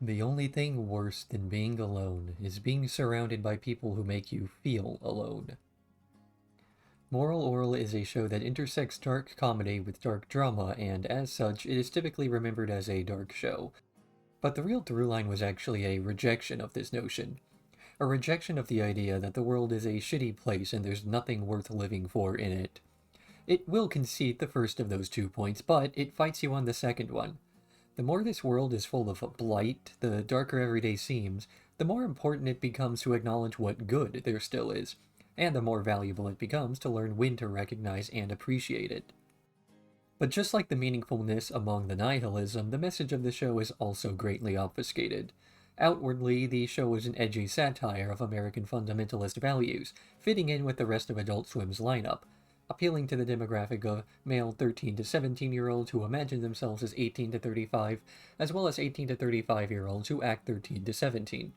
The only thing worse than being alone is being surrounded by people who make you feel alone. Moral Orel is a show that intersects dark comedy with dark drama, and as such, it is typically remembered as a dark show. But the real through line was actually a rejection of this notion. A rejection of the idea that the world is a shitty place and there's nothing worth living for in it. It will concede the first of those 2 points, but it fights you on the second one. The more this world is full of blight, the darker every day seems, the more important it becomes to acknowledge what good there still is, and the more valuable it becomes to learn when to recognize and appreciate it. But just like the meaningfulness among the nihilism, the message of the show is also greatly obfuscated. Outwardly, the show is an edgy satire of American fundamentalist values, fitting in with the rest of Adult Swim's lineup, appealing to the demographic of male 13 to 17-year-olds who imagine themselves as 18 to 35, as well as 18 to 35-year-olds who act 13 to 17.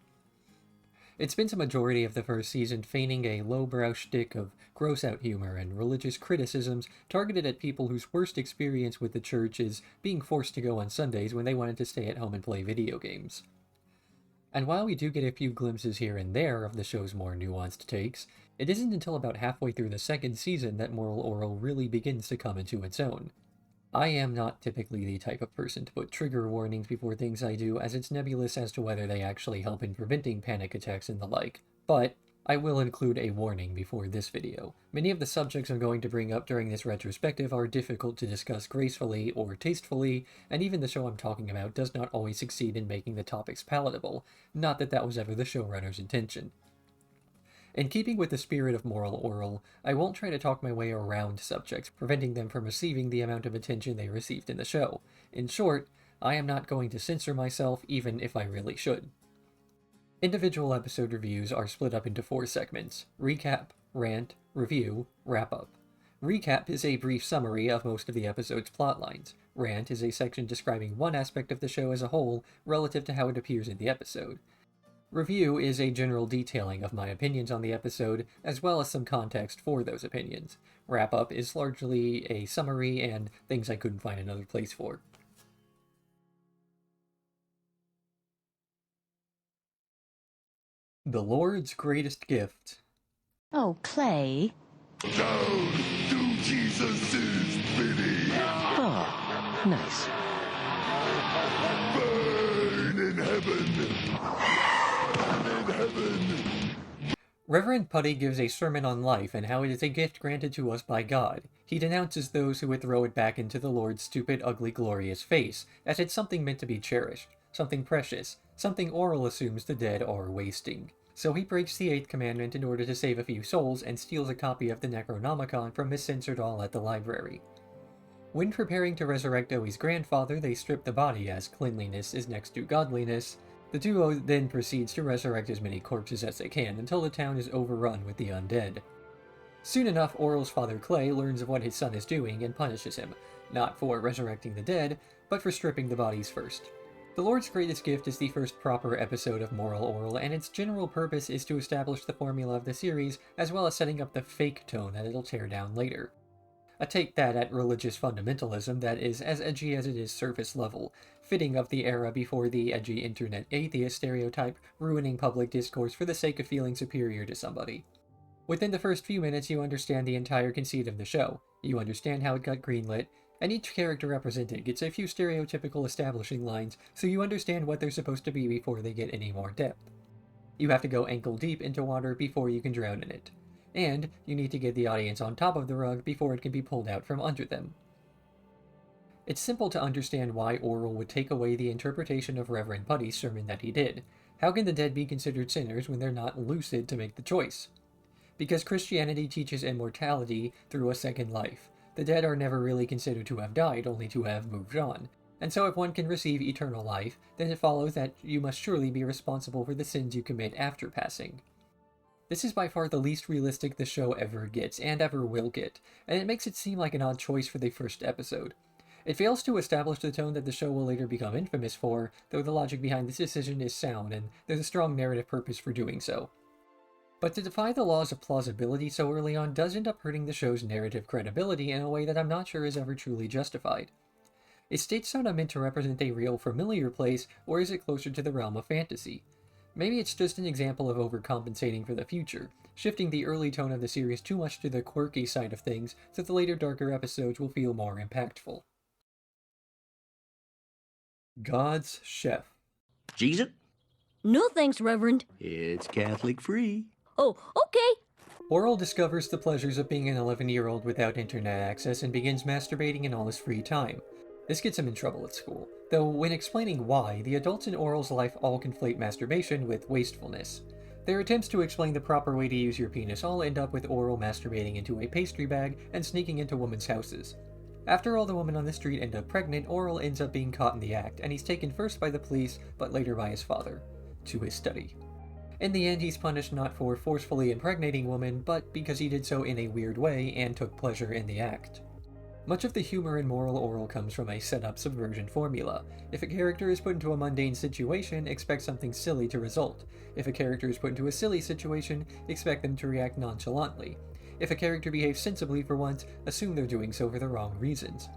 It spends a majority of the first season feigning a lowbrow shtick of gross-out humor and religious criticisms targeted at people whose worst experience with the church is being forced to go on Sundays when they wanted to stay at home and play video games. And while we do get a few glimpses here and there of the show's more nuanced takes, it isn't until about halfway through the second season that Moral Orel really begins to come into its own. I am not typically the type of person to put trigger warnings before things I do, as it's nebulous as to whether they actually help in preventing panic attacks and the like, but I will include a warning before this video. Many of the subjects I'm going to bring up during this retrospective are difficult to discuss gracefully or tastefully, and even the show I'm talking about does not always succeed in making the topics palatable, not that that was ever the showrunner's intention. In keeping with the spirit of Moral Orel, I won't try to talk my way around subjects, preventing them from receiving the amount of attention they received in the show. In short, I am not going to censor myself even if I really should. Individual episode reviews are split up into 4 segments: recap, rant, review, wrap-up. Recap is a brief summary of most of the episode's plotlines. Rant is a section describing one aspect of the show as a whole relative to how it appears in the episode. Review is a general detailing of my opinions on the episode, as well as some context for those opinions. Wrap-up is largely a summary and things I couldn't find another place for. The Lord's greatest gift. Oh, Clay. Down to Jesus' bidding. Oh, nice. Burn in heaven. In heaven. Reverend Putty gives a sermon on life and how it is a gift granted to us by God. He denounces those who would throw it back into the Lord's stupid, ugly, glorious face, as it's something meant to be cherished, something precious, something Orel assumes the dead are wasting. So he breaks the 8th commandment in order to save a few souls and steals a copy of the Necronomicon from Miss Censordoll at the library. When preparing to resurrect Owi's grandfather, they strip the body as cleanliness is next to godliness. The duo then proceeds to resurrect as many corpses as they can until the town is overrun with the undead. Soon enough, Orel's father Clay learns of what his son is doing and punishes him, not for resurrecting the dead, but for stripping the bodies first. The Lord's Greatest Gift is the first proper episode of Moral Orel, and its general purpose is to establish the formula of the series, as well as setting up the fake tone that it'll tear down later. A take that at religious fundamentalism that is as edgy as it is surface level, fitting of the era before the edgy internet atheist stereotype, ruining public discourse for the sake of feeling superior to somebody. Within the first few minutes, you understand the entire conceit of the show. You understand how it got greenlit, and each character represented gets a few stereotypical establishing lines, so you understand what they're supposed to be before they get any more depth. You have to go ankle deep into water before you can drown in it. And you need to get the audience on top of the rug before it can be pulled out from under them. It's simple to understand why Orel would take away the interpretation of Reverend Putty's sermon that he did. How can the dead be considered sinners when they're not lucid to make the choice? Because Christianity teaches immortality through a second life. The dead are never really considered to have died, only to have moved on. And so if one can receive eternal life, then it follows that you must surely be responsible for the sins you commit after passing. This is by far the least realistic the show ever gets, and ever will get, and it makes it seem like an odd choice for the first episode. It fails to establish the tone that the show will later become infamous for, though the logic behind this decision is sound, and there's a strong narrative purpose for doing so. But to defy the laws of plausibility so early on does end up hurting the show's narrative credibility in a way that I'm not sure is ever truly justified. Is stage sauna meant to represent a real familiar place, or is it closer to the realm of fantasy? Maybe it's just an example of overcompensating for the future, shifting the early tone of the series too much to the quirky side of things so the later darker episodes will feel more impactful. God's Chef. Jesus? No thanks, Reverend. It's Catholic free. Oh, okay. Orel discovers the pleasures of being an 11-year-old without internet access and begins masturbating in all his free time. This gets him in trouble at school, though when explaining why, the adults in Orel's life all conflate masturbation with wastefulness. Their attempts to explain the proper way to use your penis all end up with Orel masturbating into a pastry bag and sneaking into women's houses. After all the women on the street end up pregnant, Orel ends up being caught in the act, and he's taken first by the police, but later by his father, to his study. In the end, he's punished not for forcefully impregnating women, but because he did so in a weird way and took pleasure in the act. Much of the humor in moral Orel comes from a set-up subversion formula. If a character is put into a mundane situation, expect something silly to result. If a character is put into a silly situation, expect them to react nonchalantly. If a character behaves sensibly for once, assume they're doing so for the wrong reasons.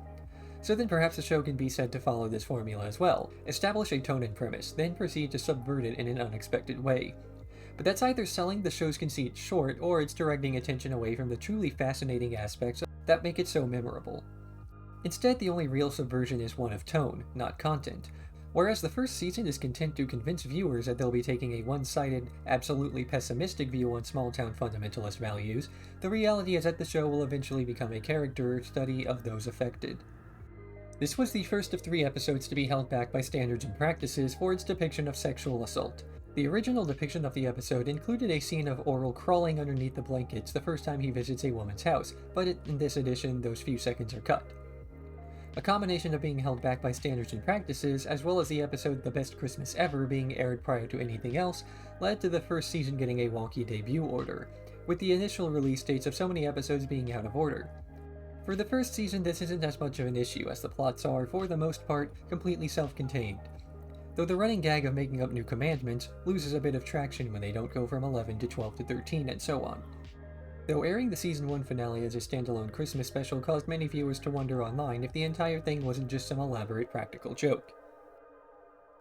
So then perhaps the show can be said to follow this formula as well. Establish a tone and premise, then proceed to subvert it in an unexpected way. But that's either selling the show's conceit short, or it's directing attention away from the truly fascinating aspects that make it so memorable. Instead, the only real subversion is one of tone, not content. Whereas the first season is content to convince viewers that they'll be taking a one-sided, absolutely pessimistic view on small-town fundamentalist values, the reality is that the show will eventually become a character study of those affected. This was the first of 3 episodes to be held back by standards and practices for its depiction of sexual assault. The original depiction of the episode included a scene of Orel crawling underneath the blankets the first time he visits a woman's house, but in this edition, those few seconds are cut. A combination of being held back by standards and practices, as well as the episode The Best Christmas Ever being aired prior to anything else, led to the first season getting a wonky debut order, with the initial release dates of so many episodes being out of order. For the first season, this isn't as much of an issue, as the plots are, for the most part, completely self-contained. Though the running gag of making up new commandments loses a bit of traction when they don't go from 11 to 12 to 13 and so on. Though airing the Season 1 finale as a standalone Christmas special caused many viewers to wonder online if the entire thing wasn't just some elaborate practical joke.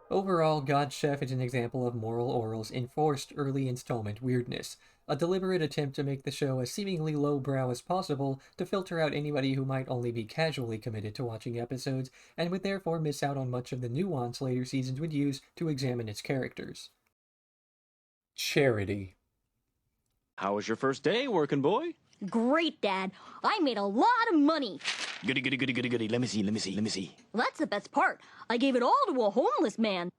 Overall, God's Chef is an example of moral Orel's enforced early installment weirdness, a deliberate attempt to make the show as seemingly lowbrow as possible to filter out anybody who might only be casually committed to watching episodes and would therefore miss out on much of the nuance later seasons would use to examine its characters. Charity. How was your first day, working boy? Great, Dad. I made a lot of money. Goody, goody, goody, goody, goody. Let me see. That's the best part. I gave it all to a homeless man.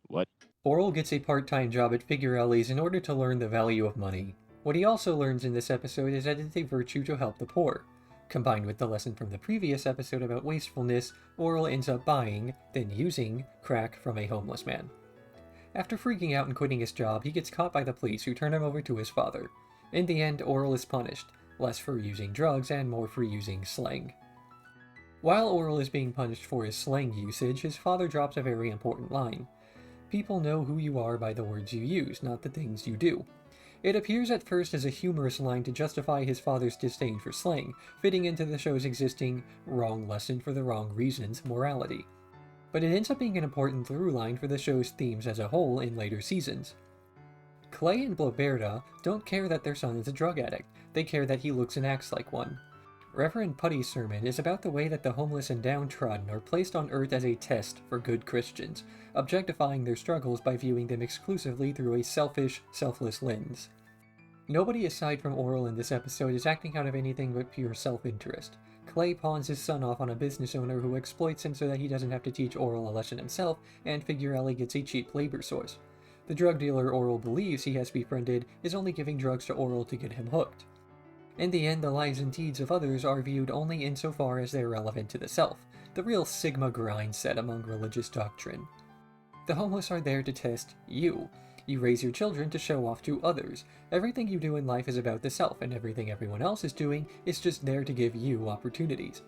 What? Orel gets a part-time job at Figurelli's in order to learn the value of money. What he also learns in this episode is that it's a virtue to help the poor. Combined with the lesson from the previous episode about wastefulness, Orel ends up buying, then using, crack from a homeless man. After freaking out and quitting his job, he gets caught by the police who turn him over to his father. In the end, Orel is punished, less for using drugs and more for using slang. While Orel is being punished for his slang usage, his father drops a very important line. People know who you are by the words you use, not the things you do. It appears at first as a humorous line to justify his father's disdain for slang, fitting into the show's existing wrong lesson for the wrong reasons morality. But it ends up being an important through line for the show's themes as a whole in later seasons. Clay and Bloberta don't care that their son is a drug addict, they care that he looks and acts like one. Reverend Putty's sermon is about the way that the homeless and downtrodden are placed on earth as a test for good Christians, objectifying their struggles by viewing them exclusively through a selfish, selfless lens. Nobody aside from Orel in this episode is acting out of anything but pure self-interest. Clay pawns his son off on a business owner who exploits him so that he doesn't have to teach Orel a lesson himself, and Figurelli gets a cheap labor source. The drug dealer Orel believes he has befriended is only giving drugs to Orel to get him hooked. In the end, the lives and deeds of others are viewed only insofar as they are relevant to the self, the real Sigma grind set among religious doctrine. The homeless are there to test you. You raise your children to show off to others. Everything you do in life is about the self, and everything everyone else is doing is just there to give you opportunities.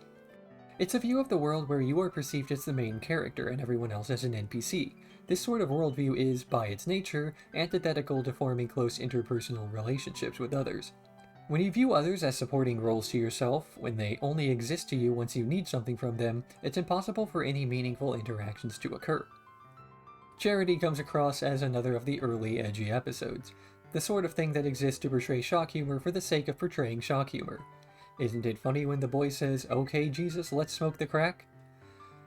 It's a view of the world where you are perceived as the main character and everyone else as an NPC. This sort of worldview is, by its nature, antithetical to forming close interpersonal relationships with others. When you view others as supporting roles to yourself, when they only exist to you once you need something from them, it's impossible for any meaningful interactions to occur. Charity comes across as another of the early edgy episodes, the sort of thing that exists to portray shock humor for the sake of portraying shock humor. Isn't it funny when the boy says, "Okay, Jesus, let's smoke the crack"?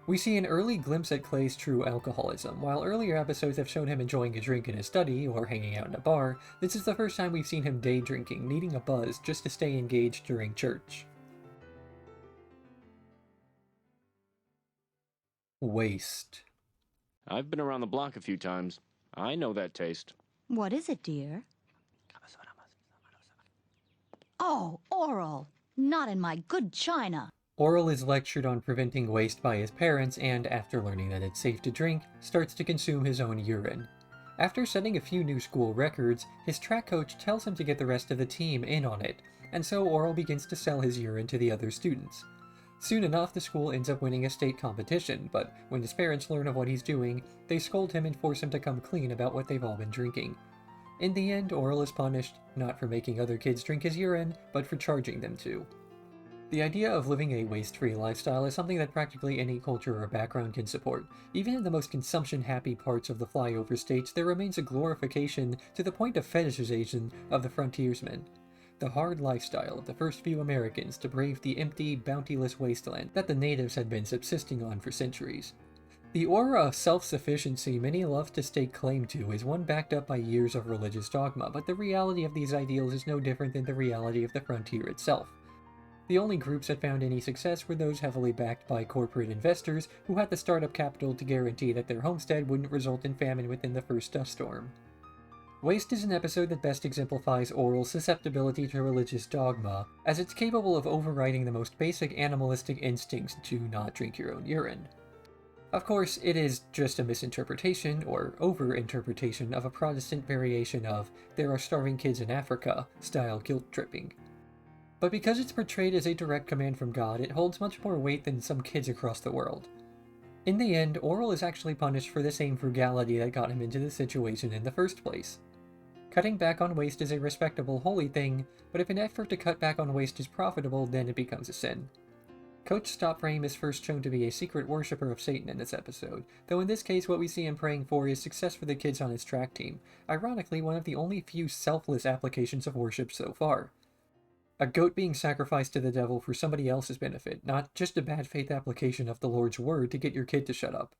We see an early glimpse at Clay's true alcoholism. While earlier episodes have shown him enjoying a drink in his study or hanging out in a bar, this is the first time we've seen him day drinking, needing a buzz just to stay engaged during church. Waste. I've been around the block a few times. I know that taste. What is it, dear? Oh, Orel! Not in my good china! Orel is lectured on preventing waste by his parents and, after learning that it's safe to drink, starts to consume his own urine. After setting a few new school records, his track coach tells him to get the rest of the team in on it, and so Orel begins to sell his urine to the other students. Soon enough, the school ends up winning a state competition, but when his parents learn of what he's doing, they scold him and force him to come clean about what they've all been drinking. In the end, Orel is punished, not for making other kids drink his urine, but for charging them to. The idea of living a waste-free lifestyle is something that practically any culture or background can support. Even in the most consumption-happy parts of the flyover states, there remains a glorification to the point of fetishization of the frontiersmen. The hard lifestyle of the first few Americans to brave the empty, bounteiless wasteland that the natives had been subsisting on for centuries. The aura of self-sufficiency many love to stake claim to is one backed up by years of religious dogma, but the reality of these ideals is no different than the reality of the frontier itself. The only groups that found any success were those heavily backed by corporate investors who had the startup capital to guarantee that their homestead wouldn't result in famine within the first dust storm. Waste is an episode that best exemplifies Orel's susceptibility to religious dogma, as it's capable of overriding the most basic animalistic instincts to not drink your own urine. Of course, it is just a misinterpretation, or over-interpretation, of a Protestant variation of "there are starving kids in Africa" style guilt-tripping. But because it's portrayed as a direct command from God, it holds much more weight than some kids across the world. In the end, Orel is actually punished for the same frugality that got him into the situation in the first place. Cutting back on waste is a respectable, holy thing, but if an effort to cut back on waste is profitable, then it becomes a sin. Coach Stopframe is first shown to be a secret worshipper of Satan in this episode, though in this case what we see him praying for is success for the kids on his track team, ironically one of the only few selfless applications of worship so far. A goat being sacrificed to the devil for somebody else's benefit, not just a bad faith application of the Lord's word to get your kid to shut up.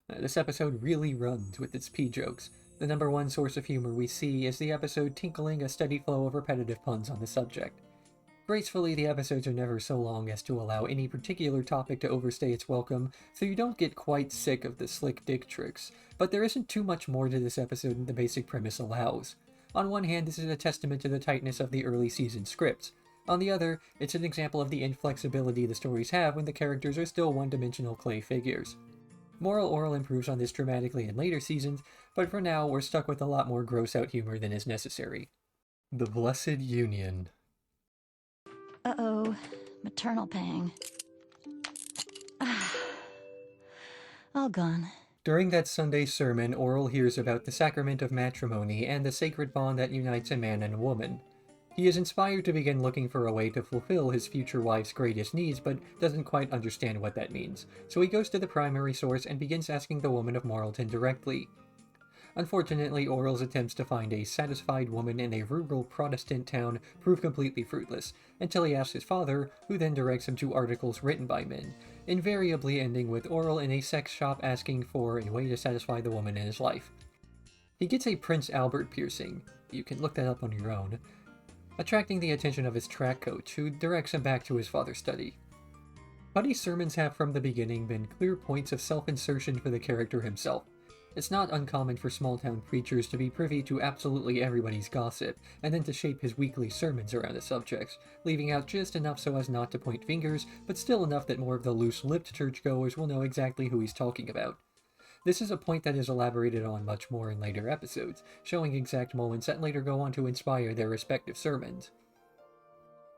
This episode really runs with its pee-jokes. The number one source of humor we see is the episode tinkling a steady flow of repetitive puns on the subject. Gracefully, the episodes are never so long as to allow any particular topic to overstay its welcome, so you don't get quite sick of the slick dick tricks, but there isn't too much more to this episode than the basic premise allows. On one hand, this is a testament to the tightness of the early season scripts. On the other, it's an example of the inflexibility the stories have when the characters are still one-dimensional clay figures. Moral Orel improves on this dramatically in later seasons, but for now we're stuck with a lot more gross-out humor than is necessary. The Blessed Union. Uh-oh. Maternal pang. All gone. During that Sunday sermon, Orel hears about the sacrament of matrimony and the sacred bond that unites a man and a woman. He is inspired to begin looking for a way to fulfill his future wife's greatest needs, but doesn't quite understand what that means, so he goes to the primary source and begins asking the woman of Moralton directly. Unfortunately, Orel's attempts to find a satisfied woman in a rural Protestant town prove completely fruitless, until he asks his father, who then directs him to articles written by men, invariably ending with Orel in a sex shop asking for a way to satisfy the woman in his life. He gets a Prince Albert piercing, you can look that up on your own, attracting the attention of his track coach, who directs him back to his father's study. Buddy's sermons have from the beginning been clear points of self-insertion for the character himself. It's not uncommon for small-town preachers to be privy to absolutely everybody's gossip, and then to shape his weekly sermons around the subjects, leaving out just enough so as not to point fingers, but still enough that more of the loose-lipped churchgoers will know exactly who he's talking about. This is a point that is elaborated on much more in later episodes, showing exact moments that later go on to inspire their respective sermons.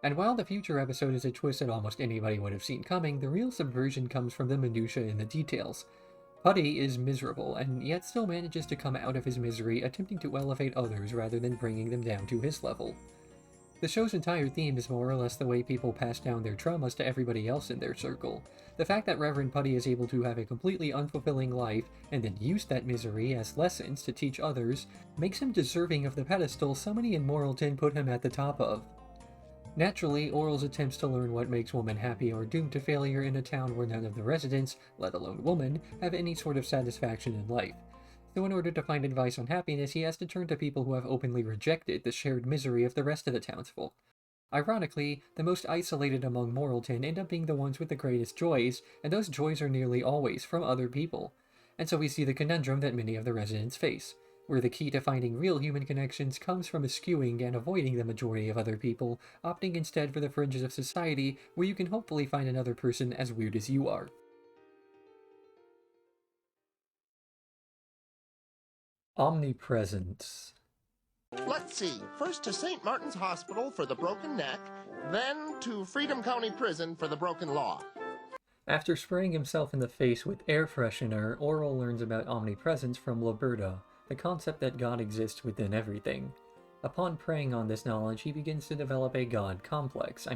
And while the future episode is a twist that almost anybody would have seen coming, the real subversion comes from the minutiae in the details. Putty is miserable, and yet still manages to come out of his misery attempting to elevate others rather than bringing them down to his level. The show's entire theme is more or less the way people pass down their traumas to everybody else in their circle. The fact that Reverend Putty is able to have a completely unfulfilling life and then use that misery as lessons to teach others makes him deserving of the pedestal so many in Moralton put him at the top of. Naturally, Orel's attempts to learn what makes women happy are doomed to failure in a town where none of the residents, let alone women, have any sort of satisfaction in life. So in order to find advice on happiness, he has to turn to people who have openly rejected the shared misery of the rest of the townsfolk. Ironically, the most isolated among Moralton end up being the ones with the greatest joys, and those joys are nearly always from other people. And so we see the conundrum that many of the residents face, where the key to finding real human connections comes from eschewing and avoiding the majority of other people, opting instead for the fringes of society where you can hopefully find another person as weird as you are. Omnipresence. Let's see. First to St. Martin's Hospital for the broken neck, then to Freedom County Prison for the broken law. After spraying himself in the face with air freshener, Orel learns about omnipresence from Liberta, the concept that God exists within everything. Upon preying on this knowledge, he begins to develop a God complex,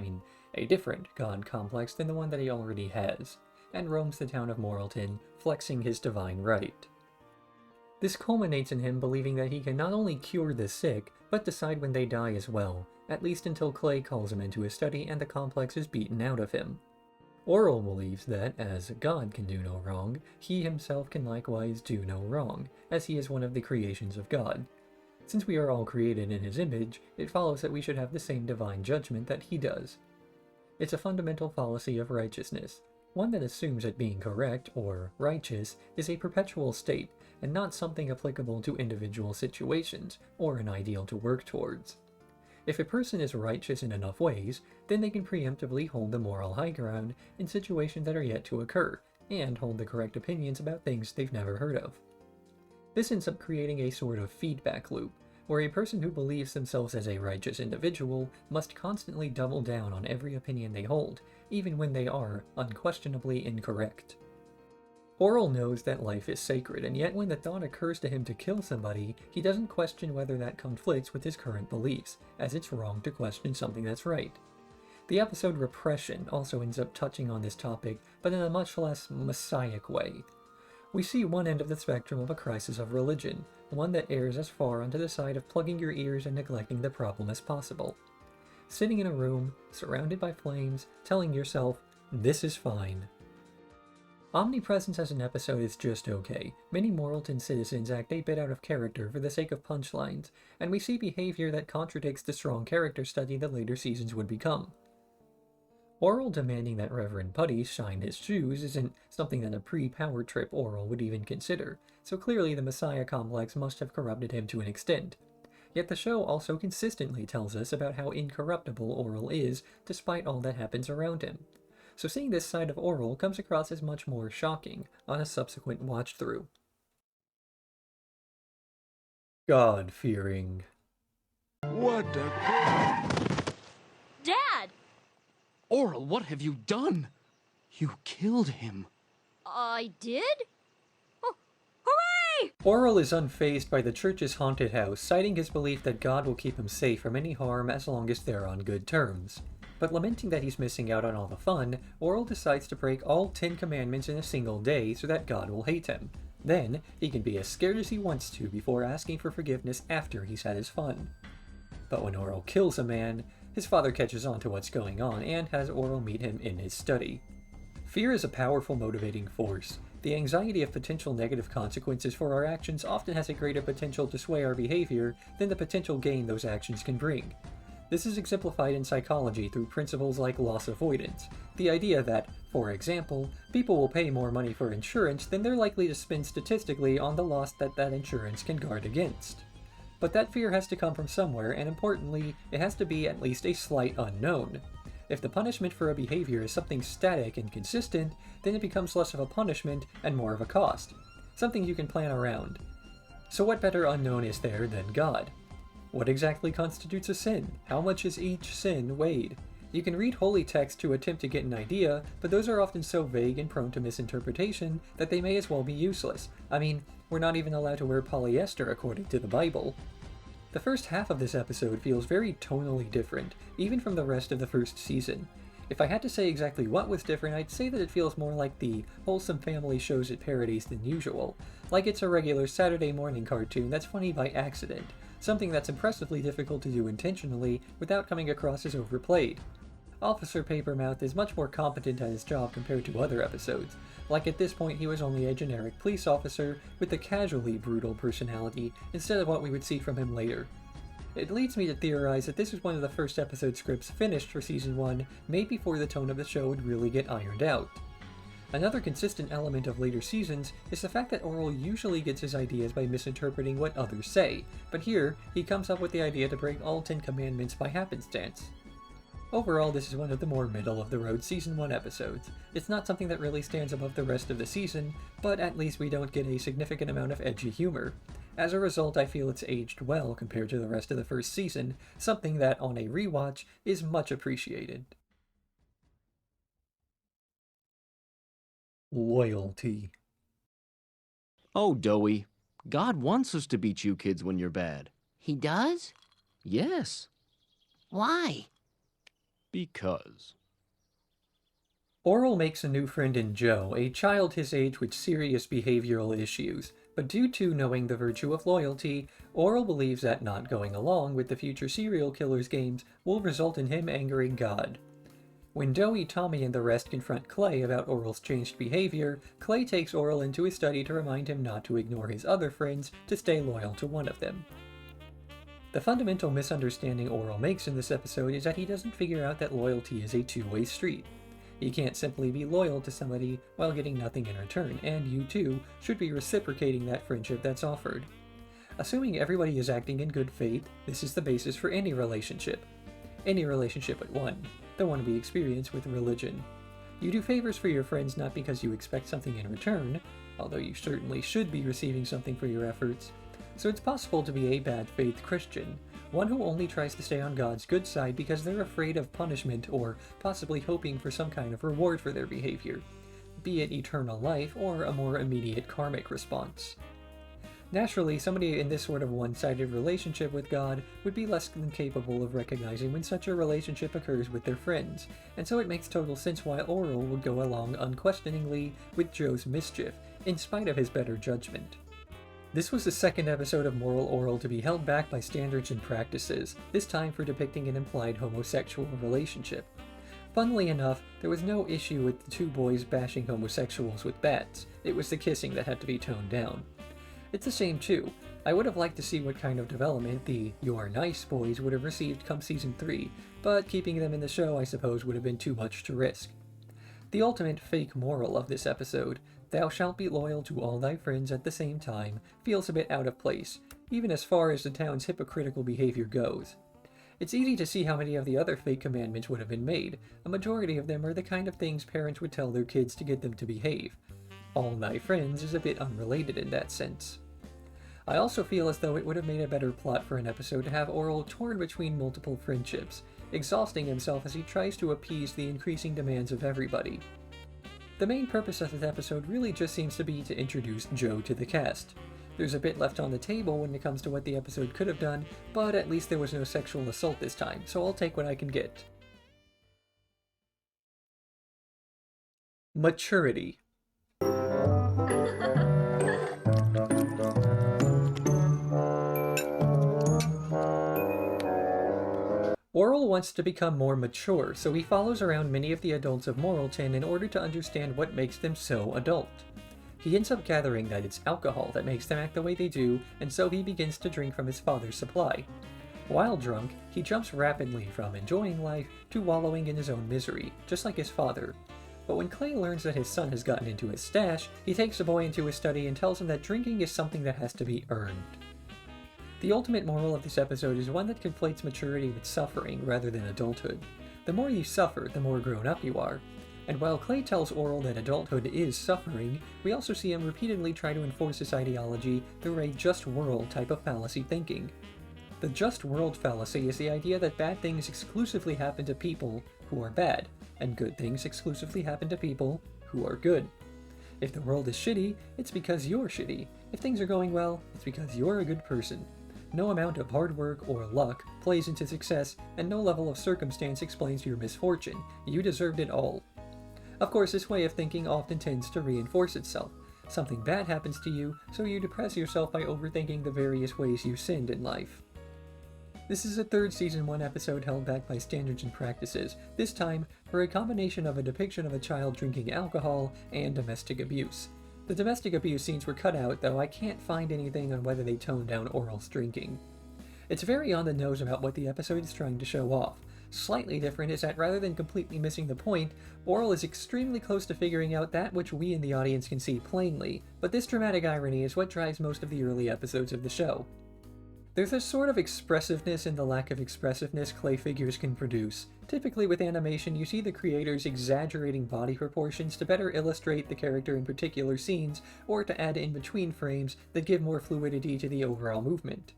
a different God complex than the one that he already has, and roams the town of Moralton, flexing his divine right. This culminates in him believing that he can not only cure the sick, but decide when they die as well, at least until Clay calls him into his study and the complex is beaten out of him. Orel believes that, as God can do no wrong, he himself can likewise do no wrong, as he is one of the creations of God. Since we are all created in his image, it follows that we should have the same divine judgment that he does. It's a fundamental fallacy of righteousness, one that assumes that being correct, or righteous, is a perpetual state, and not something applicable to individual situations, or an ideal to work towards. If a person is righteous in enough ways, then they can preemptively hold the moral high ground in situations that are yet to occur, and hold the correct opinions about things they've never heard of. This ends up creating a sort of feedback loop, where a person who believes themselves as a righteous individual must constantly double down on every opinion they hold, even when they are unquestionably incorrect. Orel knows that life is sacred, and yet when the thought occurs to him to kill somebody, he doesn't question whether that conflicts with his current beliefs, as it's wrong to question something that's right. The episode Repression also ends up touching on this topic, but in a much less messianic way. We see one end of the spectrum of a crisis of religion, one that errs as far onto the side of plugging your ears and neglecting the problem as possible. Sitting in a room, surrounded by flames, telling yourself, "This is fine." Omnipresence as an episode is just okay. Many Moralton citizens act a bit out of character for the sake of punchlines, and we see behavior that contradicts the strong character study that later seasons would become. Orel demanding that Reverend Putty shine his shoes isn't something that a pre-power trip Orel would even consider, so clearly the Messiah complex must have corrupted him to an extent. Yet the show also consistently tells us about how incorruptible Orel is despite all that happens around him. So seeing this side of Orel comes across as much more shocking on a subsequent watch-through. God-fearing. What a... Dad! Orel, what have you done? You killed him. I did? Oh, hooray! Orel is unfazed by the church's haunted house, citing his belief that God will keep him safe from any harm as long as they're on good terms. But lamenting that he's missing out on all the fun, Orel decides to break all 10 commandments in a single day so that God will hate him. Then, he can be as scared as he wants to before asking for forgiveness after he's had his fun. But when Orel kills a man, his father catches on to what's going on and has Orel meet him in his study. Fear is a powerful motivating force. The anxiety of potential negative consequences for our actions often has a greater potential to sway our behavior than the potential gain those actions can bring. This is exemplified in psychology through principles like loss avoidance, the idea that, for example, people will pay more money for insurance than they're likely to spend statistically on the loss that insurance can guard against. But that fear has to come from somewhere, and importantly, it has to be at least a slight unknown. If the punishment for a behavior is something static and consistent, then it becomes less of a punishment and more of a cost, something you can plan around. So what better unknown is there than God? What exactly constitutes a sin? How much is each sin weighed? You can read holy text to attempt to get an idea, but those are often so vague and prone to misinterpretation that they may as well be useless. We're not even allowed to wear polyester according to the Bible. The first half of this episode feels very tonally different, even from the rest of the first season. If I had to say exactly what was different, I'd say that it feels more like the wholesome family shows it parodies than usual. Like it's a regular Saturday morning cartoon that's funny by accident, something that's impressively difficult to do intentionally without coming across as overplayed. Officer Papermouth is much more competent at his job compared to other episodes. Like at this point he was only a generic police officer with a casually brutal personality instead of what we would see from him later. It leads me to theorize that this is one of the first episode scripts finished for Season 1, made before the tone of the show would really get ironed out. Another consistent element of later seasons is the fact that Orel usually gets his ideas by misinterpreting what others say, but here, he comes up with the idea to break all 10 commandments by happenstance. Overall, this is one of the more middle-of-the-road Season 1 episodes. It's not something that really stands above the rest of the season, but at least we don't get a significant amount of edgy humor. As a result, I feel it's aged well compared to the rest of the first season, something that, on a rewatch, is much appreciated. Loyalty. Oh, Doey. God wants us to beat you kids when you're bad. He does? Yes. Why? Because. Orel makes a new friend in Joe, a child his age with serious behavioral issues, but due to knowing the virtue of loyalty, Orel believes that not going along with the future serial killer's games will result in him angering God. When Doey, Tommy, and the rest confront Clay about Orel's changed behavior, Clay takes Orel into his study to remind him not to ignore his other friends to stay loyal to one of them. The fundamental misunderstanding Orel makes in this episode is that he doesn't figure out that loyalty is a two-way street. You can't simply be loyal to somebody while getting nothing in return, and you too should be reciprocating that friendship that's offered. Assuming everybody is acting in good faith, this is the basis for any relationship. Any relationship but one, the one we experience with religion. You do favors for your friends not because you expect something in return, although you certainly should be receiving something for your efforts. So it's possible to be a bad faith Christian, one who only tries to stay on God's good side because they're afraid of punishment or possibly hoping for some kind of reward for their behavior, be it eternal life or a more immediate karmic response. Naturally, somebody in this sort of one-sided relationship with God would be less than capable of recognizing when such a relationship occurs with their friends, and so it makes total sense why Orel would go along unquestioningly with Joe's mischief, in spite of his better judgment. This was the second episode of Moral Orel to be held back by standards and practices, this time for depicting an implied homosexual relationship. Funnily enough, there was no issue with the two boys bashing homosexuals with bats. It was the kissing that had to be toned down. It's a shame too. I would have liked to see what kind of development the "You Are Nice" boys would have received come Season 3, but keeping them in the show I suppose would have been too much to risk. The ultimate fake moral of this episode, "Thou shalt be loyal to all thy friends at the same time," feels a bit out of place, even as far as the town's hypocritical behavior goes. It's easy to see how many of the other fake commandments would have been made. A majority of them are the kind of things parents would tell their kids to get them to behave. All thy friends is a bit unrelated in that sense. I also feel as though it would have made a better plot for an episode to have Orel torn between multiple friendships, exhausting himself as he tries to appease the increasing demands of everybody. The main purpose of this episode really just seems to be to introduce Joe to the cast. There's a bit left on the table when it comes to what the episode could have done, but at least there was no sexual assault this time, so I'll take what I can get. Maturity. Orel wants to become more mature, so he follows around many of the adults of Moralton in order to understand what makes them so adult. He ends up gathering that it's alcohol that makes them act the way they do, and so he begins to drink from his father's supply. While drunk, he jumps rapidly from enjoying life to wallowing in his own misery, just like his father. But when Clay learns that his son has gotten into his stash, he takes the boy into his study and tells him that drinking is something that has to be earned. The ultimate moral of this episode is one that conflates maturity with suffering rather than adulthood. The more you suffer, the more grown up you are. And while Clay tells Orel that adulthood is suffering, we also see him repeatedly try to enforce this ideology through a just world type of fallacy thinking. The just world fallacy is the idea that bad things exclusively happen to people who are bad, and good things exclusively happen to people who are good. If the world is shitty, it's because you're shitty. If things are going well, it's because you're a good person. no amount of hard work or luck plays into success, and no level of circumstance explains your misfortune. You deserved it all. Of course, this way of thinking often tends to reinforce itself. Something bad happens to you, so you depress yourself by overthinking the various ways you sinned in life. This is a third Season 1 episode held back by standards and practices, this time for a combination of a depiction of a child drinking alcohol and domestic abuse. The domestic abuse scenes were cut out, though I can't find anything on whether they toned down Orel's drinking. It's very on the nose about what the episode is trying to show off. Slightly different is that rather than completely missing the point, Orel is extremely close to figuring out that which we in the audience can see plainly, but this dramatic irony is what drives most of the early episodes of the show. There's a sort of expressiveness in the lack of expressiveness clay figures can produce. Typically with animation, you see the creators exaggerating body proportions to better illustrate the character in particular scenes, or to add in-between frames that give more fluidity to the overall movement.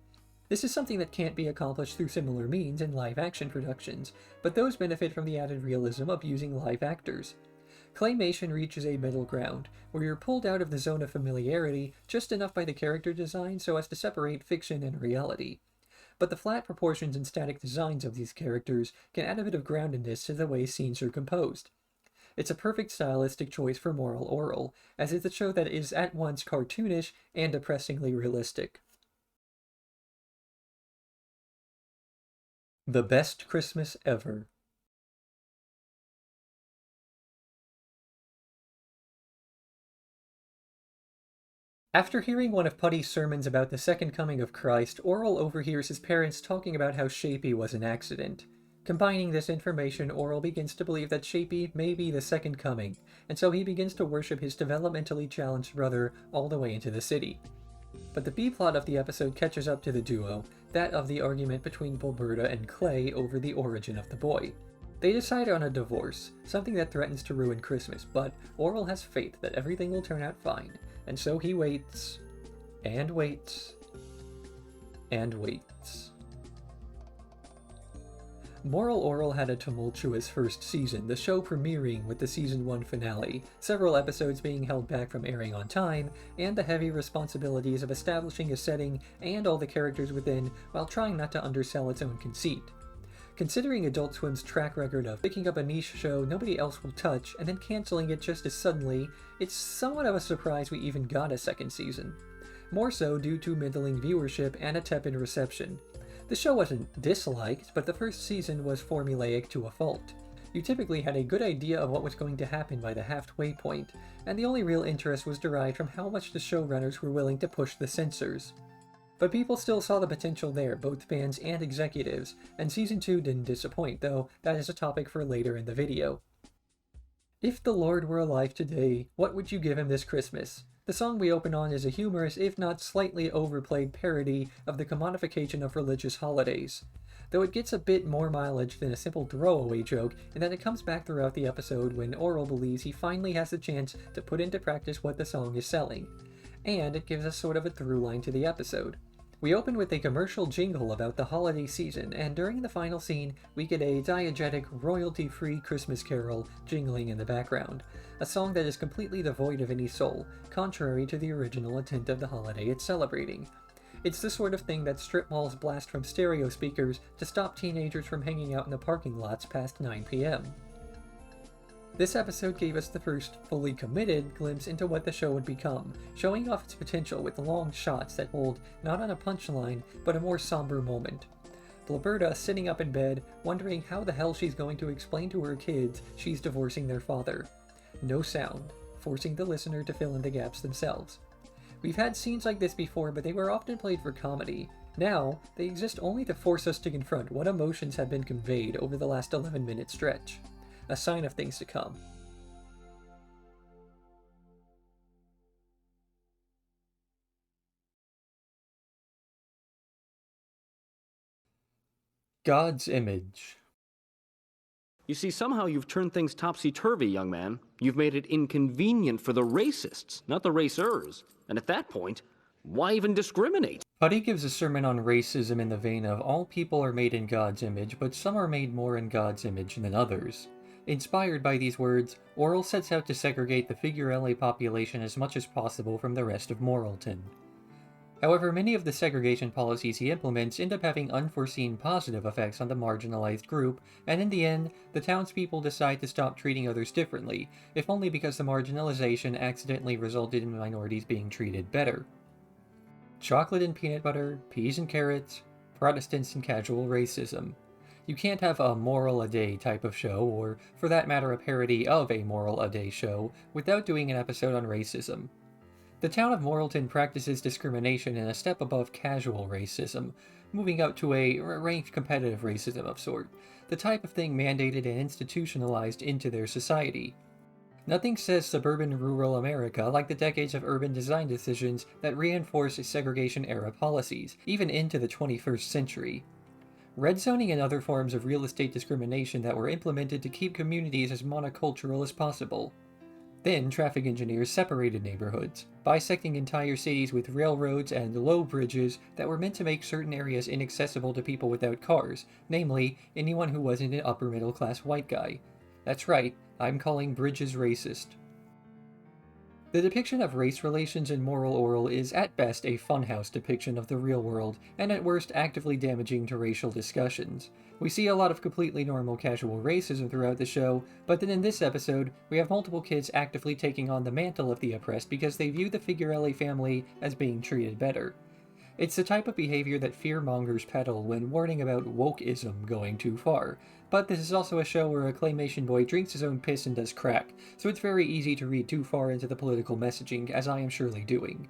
This is something that can't be accomplished through similar means in live-action productions, but those benefit from the added realism of using live actors. Claymation reaches a middle ground, where you're pulled out of the zone of familiarity just enough by the character design so as to separate fiction and reality. But the flat proportions and static designs of these characters can add a bit of groundedness to the way scenes are composed. It's a perfect stylistic choice for Moral Orel, as it's a show that is at once cartoonish and depressingly realistic. The best Christmas ever. After hearing one of Putty's sermons about the second coming of Christ, Orel overhears his parents talking about how Shapey was an accident. Combining this information, Orel begins to believe that Shapey may be the second coming, and so he begins to worship his developmentally challenged brother all the way into the city. But the B-plot of the episode catches up to the duo, that of the argument between Blunderda and Clay over the origin of the boy. They decide on a divorce, something that threatens to ruin Christmas, but Orel has faith that everything will turn out fine, and so he waits, and waits, and waits. Moral Orel had a tumultuous first season, the show premiering with the Season 1 finale, several episodes being held back from airing on time, and the heavy responsibilities of establishing a setting and all the characters within while trying not to undersell its own conceit. Considering Adult Swim's track record of picking up a niche show nobody else will touch and then canceling it just as suddenly, it's somewhat of a surprise we even got a second season. More so due to middling viewership and a tepid reception. The show wasn't disliked, but the first season was formulaic to a fault. You typically had a good idea of what was going to happen by the halfway point, and the only real interest was derived from how much the showrunners were willing to push the censors. But people still saw the potential there, both fans and executives, and Season 2 didn't disappoint, though that is a topic for later in the video. If the Lord were alive today, what would you give him this Christmas? The song we open on is a humorous, if not slightly overplayed parody of the commodification of religious holidays, though it gets a bit more mileage than a simple throwaway joke in that it comes back throughout the episode when Orel believes he finally has the chance to put into practice what the song is selling, and it gives us sort of a through line to the episode. We open with a commercial jingle about the holiday season, and during the final scene, we get a diegetic, royalty-free Christmas carol jingling in the background, a song that is completely devoid of any soul, contrary to the original intent of the holiday it's celebrating. It's the sort of thing that strip malls blast from stereo speakers to stop teenagers from hanging out in the parking lots past 9 p.m. This episode gave us the first fully committed glimpse into what the show would become, showing off its potential with long shots that hold not on a punchline, but a more somber moment. Blunderda sitting up in bed, wondering how the hell she's going to explain to her kids she's divorcing their father. No sound, forcing the listener to fill in the gaps themselves. We've had scenes like this before, but they were often played for comedy. Now, they exist only to force us to confront what emotions have been conveyed over the last 11-minute stretch. A sign of things to come. God's image. You see, somehow you've turned things topsy-turvy, young man. You've made it inconvenient for the racists, not the racers. And at that point, why even discriminate? Putty gives a sermon on racism in the vein of all people are made in God's image, but some are made more in God's image than others. Inspired by these words, Orel sets out to segregate the Figurelle population as much as possible from the rest of Moralton. However, many of the segregation policies he implements end up having unforeseen positive effects on the marginalized group, and in the end, the townspeople decide to stop treating others differently, if only because the marginalization accidentally resulted in minorities being treated better. Chocolate and peanut butter, peas and carrots, Protestants and casual racism. You can't have a moral a day type of show, or for that matter a parody of a moral a day show, without doing an episode on racism. The town of Morrilton practices discrimination in a step above casual racism, moving up to a ranked competitive racism of sort, the type of thing mandated and institutionalized into their society. Nothing says suburban rural America like the decades of urban design decisions that reinforce segregation-era policies, even into the 21st century. Red zoning and other forms of real estate discrimination that were implemented to keep communities as monocultural as possible. Then, traffic engineers separated neighborhoods, bisecting entire cities with railroads and low bridges that were meant to make certain areas inaccessible to people without cars, namely, anyone who wasn't an upper-middle-class white guy. That's right, I'm calling bridges racist. The depiction of race relations in Moral Orel is at best a funhouse depiction of the real world, and at worst actively damaging to racial discussions. We see a lot of completely normal casual racism throughout the show, but then in this episode, we have multiple kids actively taking on the mantle of the oppressed because they view the Figurelli family as being treated better. It's the type of behavior that fearmongers peddle when warning about wokeism going too far, but this is also a show where a claymation boy drinks his own piss and does crack, so it's very easy to read too far into the political messaging, as I am surely doing.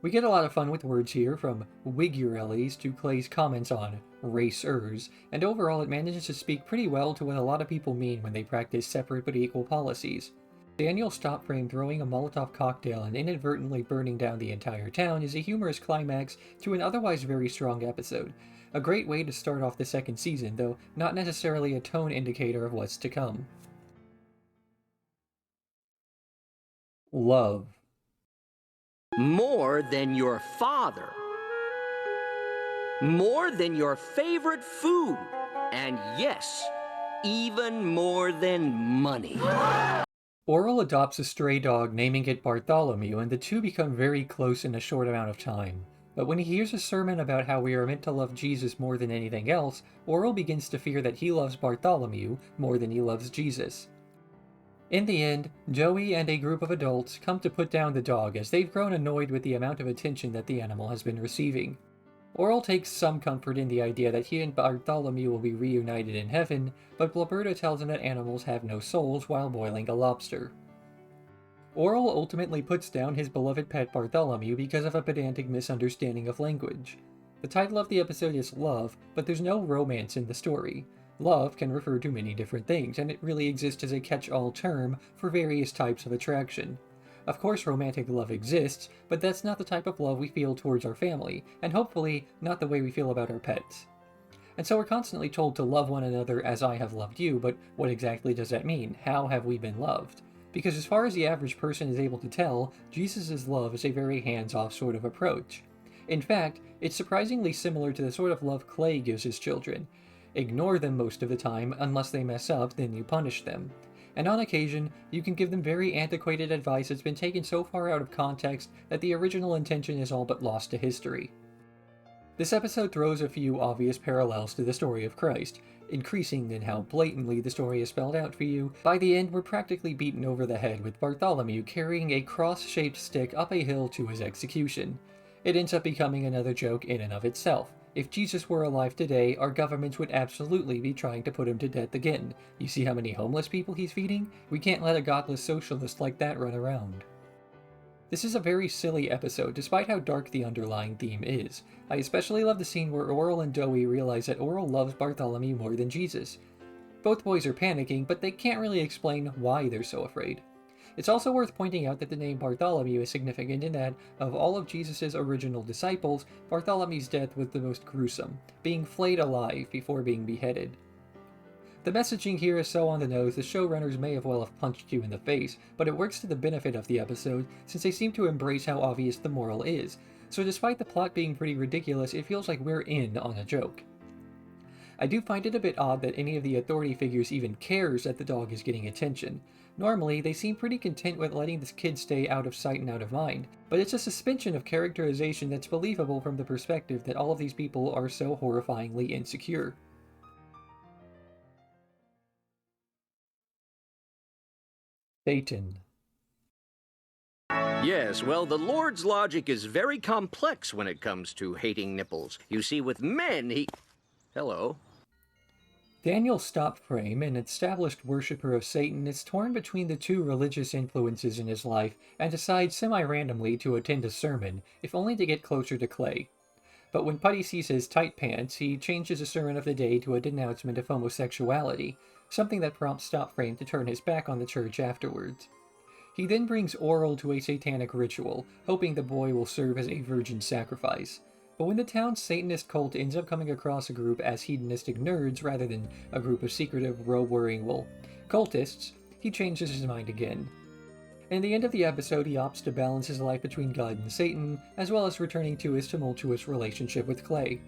We get a lot of fun with words here, from Wigurellis to Clay's comments on racers, and overall it manages to speak pretty well to what a lot of people mean when they practice separate but equal policies. Daniel Stopframe throwing a Molotov cocktail and inadvertently burning down the entire town is a humorous climax to an otherwise very strong episode. A great way to start off the second season, though not necessarily a tone indicator of what's to come. Love. More than your father. More than your favorite food. And yes, even more than money. Orel adopts a stray dog, naming it Bartholomew, and the two become very close in a short amount of time. But when he hears a sermon about how we are meant to love Jesus more than anything else, Orel begins to fear that he loves Bartholomew more than he loves Jesus. In the end, Joey and a group of adults come to put down the dog as they've grown annoyed with the amount of attention that the animal has been receiving. Orel takes some comfort in the idea that he and Bartholomew will be reunited in heaven, but Blubberta tells him that animals have no souls while boiling a lobster. Orel ultimately puts down his beloved pet Bartholomew because of a pedantic misunderstanding of language. The title of the episode is Love, but there's no romance in the story. Love can refer to many different things, and it really exists as a catch-all term for various types of attraction. Of course romantic love exists, but that's not the type of love we feel towards our family, and hopefully not the way we feel about our pets. And so we're constantly told to love one another as I have loved you, but what exactly does that mean? How have we been loved? Because as far as the average person is able to tell, Jesus' love is a very hands-off sort of approach. In fact, it's surprisingly similar to the sort of love Clay gives his children. Ignore them most of the time, unless they mess up, then you punish them. And on occasion, you can give them very antiquated advice that's been taken so far out of context that the original intention is all but lost to history. This episode throws a few obvious parallels to the story of Christ, increasing in how blatantly the story is spelled out for you. By the end, we're practically beaten over the head with Bartholomew carrying a cross-shaped stick up a hill to his execution. It ends up becoming another joke in and of itself. If Jesus were alive today, our governments would absolutely be trying to put him to death again. You see how many homeless people he's feeding? We can't let a godless socialist like that run around. This is a very silly episode, despite how dark the underlying theme is. I especially love the scene where Orel and Joey realize that Orel loves Bartholomew more than Jesus. Both boys are panicking, but they can't really explain why they're so afraid. It's also worth pointing out that the name Bartholomew is significant in that, of all of Jesus' original disciples, Bartholomew's death was the most gruesome, being flayed alive before being beheaded. The messaging here is so on the nose the showrunners may have well have punched you in the face, but it works to the benefit of the episode since they seem to embrace how obvious the moral is, so despite the plot being pretty ridiculous, it feels like we're in on a joke. I do find it a bit odd that any of the authority figures even cares that the dog is getting attention. Normally, they seem pretty content with letting this kid stay out of sight and out of mind, but it's a suspension of characterization that's believable from the perspective that all of these people are so horrifyingly insecure. Satan. Yes, well, the Lord's logic is very complex when it comes to hating nipples. You see, with men, he... Hello. Daniel Stopframe, an established worshipper of Satan, is torn between the two religious influences in his life and decides semi-randomly to attend a sermon, if only to get closer to Clay. But when Putty sees his tight pants, he changes the sermon of the day to a denouncement of homosexuality, something that prompts Stopframe to turn his back on the church afterwards. He then brings Orel to a satanic ritual, hoping the boy will serve as a virgin sacrifice. But when the town's Satanist cult ends up coming across a group as hedonistic nerds rather than a group of secretive, robe-wearing, cultists, he changes his mind again. In the end of the episode, he opts to balance his life between God and Satan, as well as returning to his tumultuous relationship with Clay.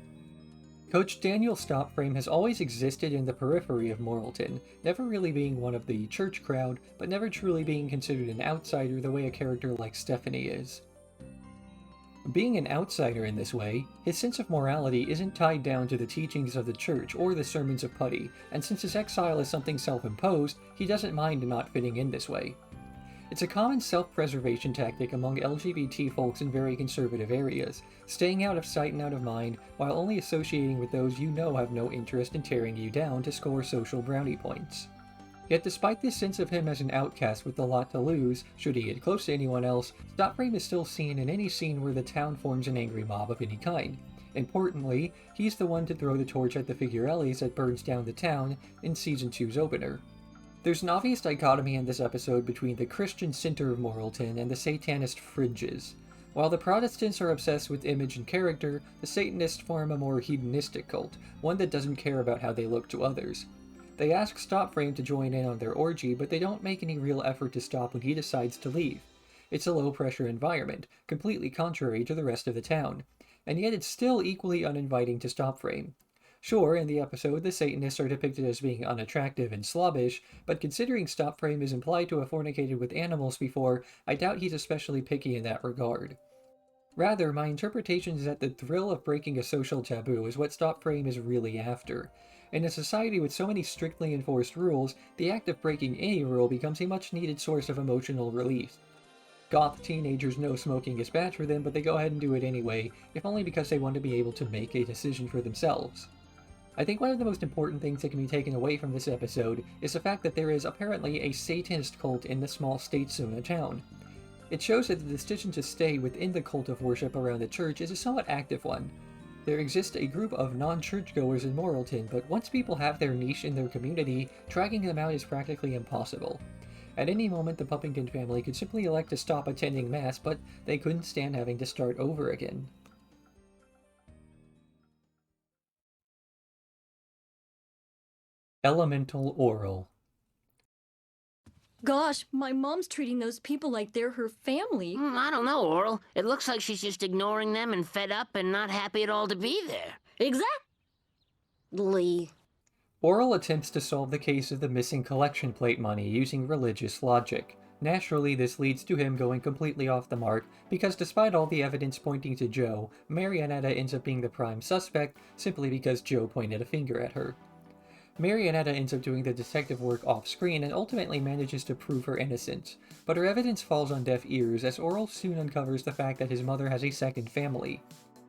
Coach Daniel Stopframe has always existed in the periphery of Morrilton, never really being one of the church crowd, but never truly being considered an outsider the way a character like Stephanie is. Being an outsider in this way, his sense of morality isn't tied down to the teachings of the church or the sermons of Putty, and since his exile is something self-imposed, he doesn't mind not fitting in this way. It's a common self-preservation tactic among LGBT folks in very conservative areas, staying out of sight and out of mind while only associating with those you know have no interest in tearing you down to score social brownie points. Yet despite this sense of him as an outcast with a lot to lose, should he get close to anyone else, Stopframe is still seen in any scene where the town forms an angry mob of any kind. Importantly, he's the one to throw the torch at the Figurellis that burns down the town in Season 2's opener. There's an obvious dichotomy in this episode between the Christian center of Morrilton and the Satanist fringes. While the Protestants are obsessed with image and character, the Satanists form a more hedonistic cult, one that doesn't care about how they look to others. They ask Stopframe to join in on their orgy, but they don't make any real effort to stop when he decides to leave. It's a low-pressure environment, completely contrary to the rest of the town, and yet it's still equally uninviting to Stopframe. Sure, in the episode, the Satanists are depicted as being unattractive and slobbish, but considering Stopframe is implied to have fornicated with animals before, I doubt he's especially picky in that regard. Rather, my interpretation is that the thrill of breaking a social taboo is what Stopframe is really after. In a society with so many strictly enforced rules, the act of breaking any rule becomes a much-needed source of emotional relief. Goth teenagers know smoking is bad for them, but they go ahead and do it anyway, if only because they want to be able to make a decision for themselves. I think one of the most important things that can be taken away from this episode is the fact that there is apparently a Satanist cult in the small Statesuna town. It shows that the decision to stay within the cult of worship around the church is a somewhat active one. There exists a group of non-churchgoers in Morrilton, but once people have their niche in their community, tracking them out is practically impossible. At any moment, the Puppington family could simply elect to stop attending Mass, but they couldn't stand having to start over again. Elemental Orel. Gosh, my mom's treating those people like they're her family. I don't know, Orel. It looks like she's just ignoring them and fed up and not happy at all to be there. Exactly. Orel attempts to solve the case of the missing collection plate money using religious logic. Naturally, this leads to him going completely off the mark, because despite all the evidence pointing to Joe, Marionetta ends up being the prime suspect simply because Joe pointed a finger at her. Marionetta ends up doing the detective work off-screen and ultimately manages to prove her innocence, but her evidence falls on deaf ears as Orel soon uncovers the fact that his mother has a second family.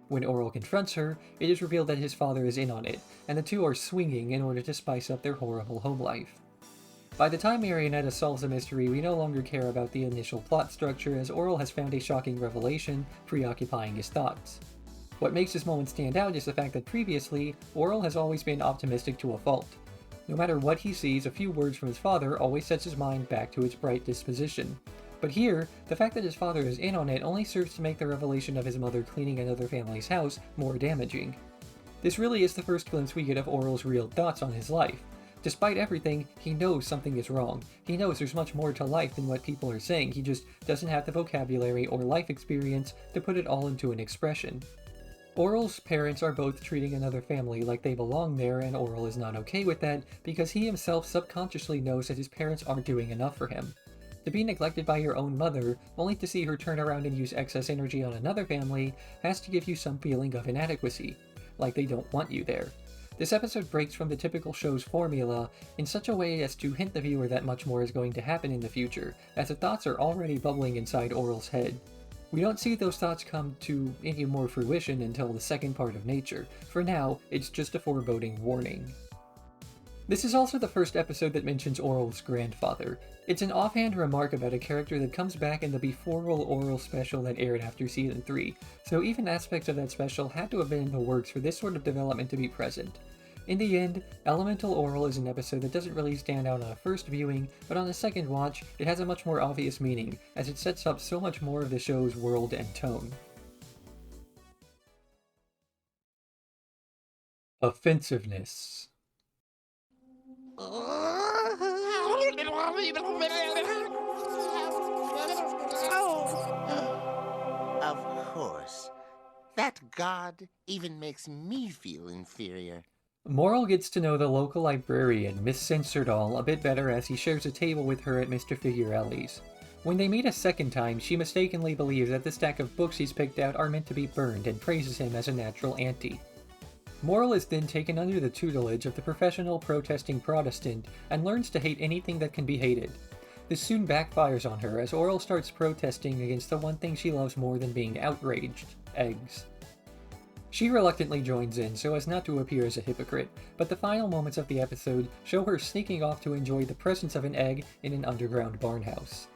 When Orel confronts her, it is revealed that his father is in on it, and the two are swinging in order to spice up their horrible home life. By the time Marionetta solves the mystery, we no longer care about the initial plot structure as Orel has found a shocking revelation preoccupying his thoughts. What makes this moment stand out is the fact that previously, Orel has always been optimistic to a fault. No matter what he sees, a few words from his father always sets his mind back to its bright disposition. But here, the fact that his father is in on it only serves to make the revelation of his mother cleaning another family's house more damaging. This really is the first glimpse we get of Orel's real thoughts on his life. Despite everything, he knows something is wrong. He knows there's much more to life than what people are saying, he just doesn't have the vocabulary or life experience to put it all into an expression. Orel's parents are both treating another family like they belong there, and Orel is not okay with that because he himself subconsciously knows that his parents aren't doing enough for him. To be neglected by your own mother, only to see her turn around and use excess energy on another family, has to give you some feeling of inadequacy, like they don't want you there. This episode breaks from the typical show's formula in such a way as to hint the viewer that much more is going to happen in the future, as the thoughts are already bubbling inside Orel's head. We don't see those thoughts come to any more fruition until the second part of Nature. For now, it's just a foreboding warning. This is also the first episode that mentions Orel's grandfather. It's an offhand remark about a character that comes back in the Before Orel special that aired after Season 3, so even aspects of that special had to have been in the works for this sort of development to be present. In the end, Elemental Orel is an episode that doesn't really stand out on a first viewing, but on a second watch, it has a much more obvious meaning, as it sets up so much more of the show's world and tone. Offensiveness. Of course. That god even makes me feel inferior. Morel gets to know the local librarian, Miss Censordoll, a bit better as he shares a table with her at Mr. Figurelli's. When they meet a second time, she mistakenly believes that the stack of books he's picked out are meant to be burned and praises him as a natural auntie. Morel is then taken under the tutelage of the professional protesting Protestant and learns to hate anything that can be hated. This soon backfires on her as Orel starts protesting against the one thing she loves more than being outraged: eggs. She reluctantly joins in so as not to appear as a hypocrite, but the final moments of the episode show her sneaking off to enjoy the presence of an egg in an underground barnhouse.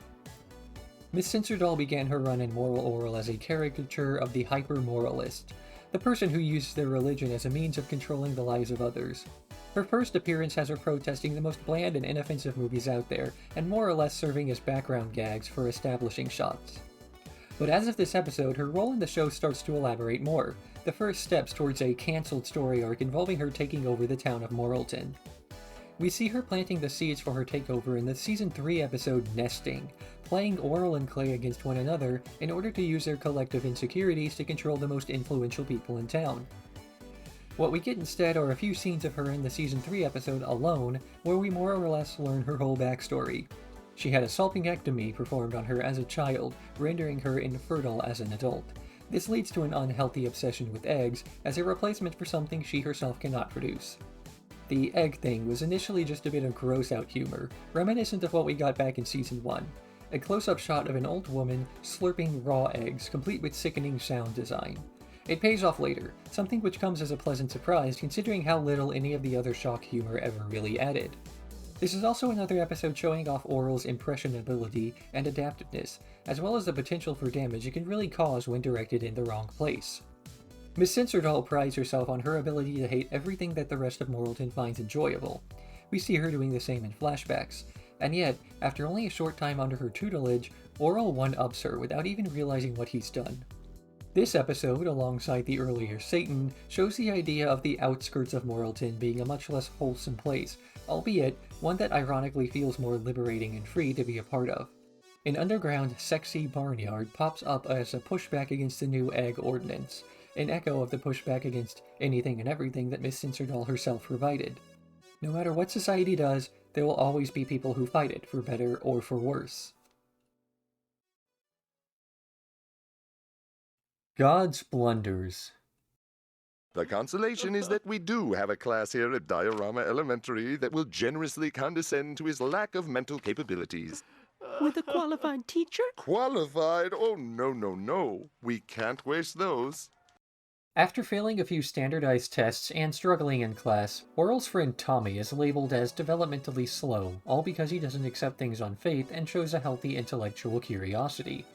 Miss Censordoll began her run in Moral Orel as a caricature of the hyper-moralist, the person who uses their religion as a means of controlling the lives of others. Her first appearance has her protesting the most bland and inoffensive movies out there, and more or less serving as background gags for establishing shots. But as of this episode, her role in the show starts to elaborate more, the first steps towards a cancelled story arc involving her taking over the town of Moralton. We see her planting the seeds for her takeover in the Season 3 episode Nesting, playing Orel and Clay against one another in order to use their collective insecurities to control the most influential people in town. What we get instead are a few scenes of her in the Season 3 episode Alone, where we more or less learn her whole backstory. She had a salpingectomy performed on her as a child, rendering her infertile as an adult. This leads to an unhealthy obsession with eggs as a replacement for something she herself cannot produce. The egg thing was initially just a bit of gross-out humor, reminiscent of what we got back in Season 1. A close-up shot of an old woman slurping raw eggs, complete with sickening sound design. It pays off later, something which comes as a pleasant surprise considering how little any of the other shock humor ever really added. This is also another episode showing off Orel's impressionability and adaptiveness, as well as the potential for damage it can really cause when directed in the wrong place. Miss Censordoll prides herself on her ability to hate everything that the rest of Moralton finds enjoyable. We see her doing the same in flashbacks, and yet, after only a short time under her tutelage, Orel one-ups her without even realizing what he's done. This episode, alongside the earlier Satan, shows the idea of the outskirts of Moralton being a much less wholesome place, albeit one that ironically feels more liberating and free to be a part of. An underground, sexy barnyard pops up as a pushback against the new egg ordinance, an echo of the pushback against anything and everything that Miss Censordoll herself provided. No matter what society does, there will always be people who fight it, for better or for worse. God's Blunders. The consolation is that we do have a class here at Diorama Elementary that will generously condescend to his lack of mental capabilities. With a qualified teacher? Qualified? Oh, no, no, no. We can't waste those. After failing a few standardized tests and struggling in class, Orel's friend Tommy is labeled as developmentally slow, all because he doesn't accept things on faith and shows a healthy intellectual curiosity.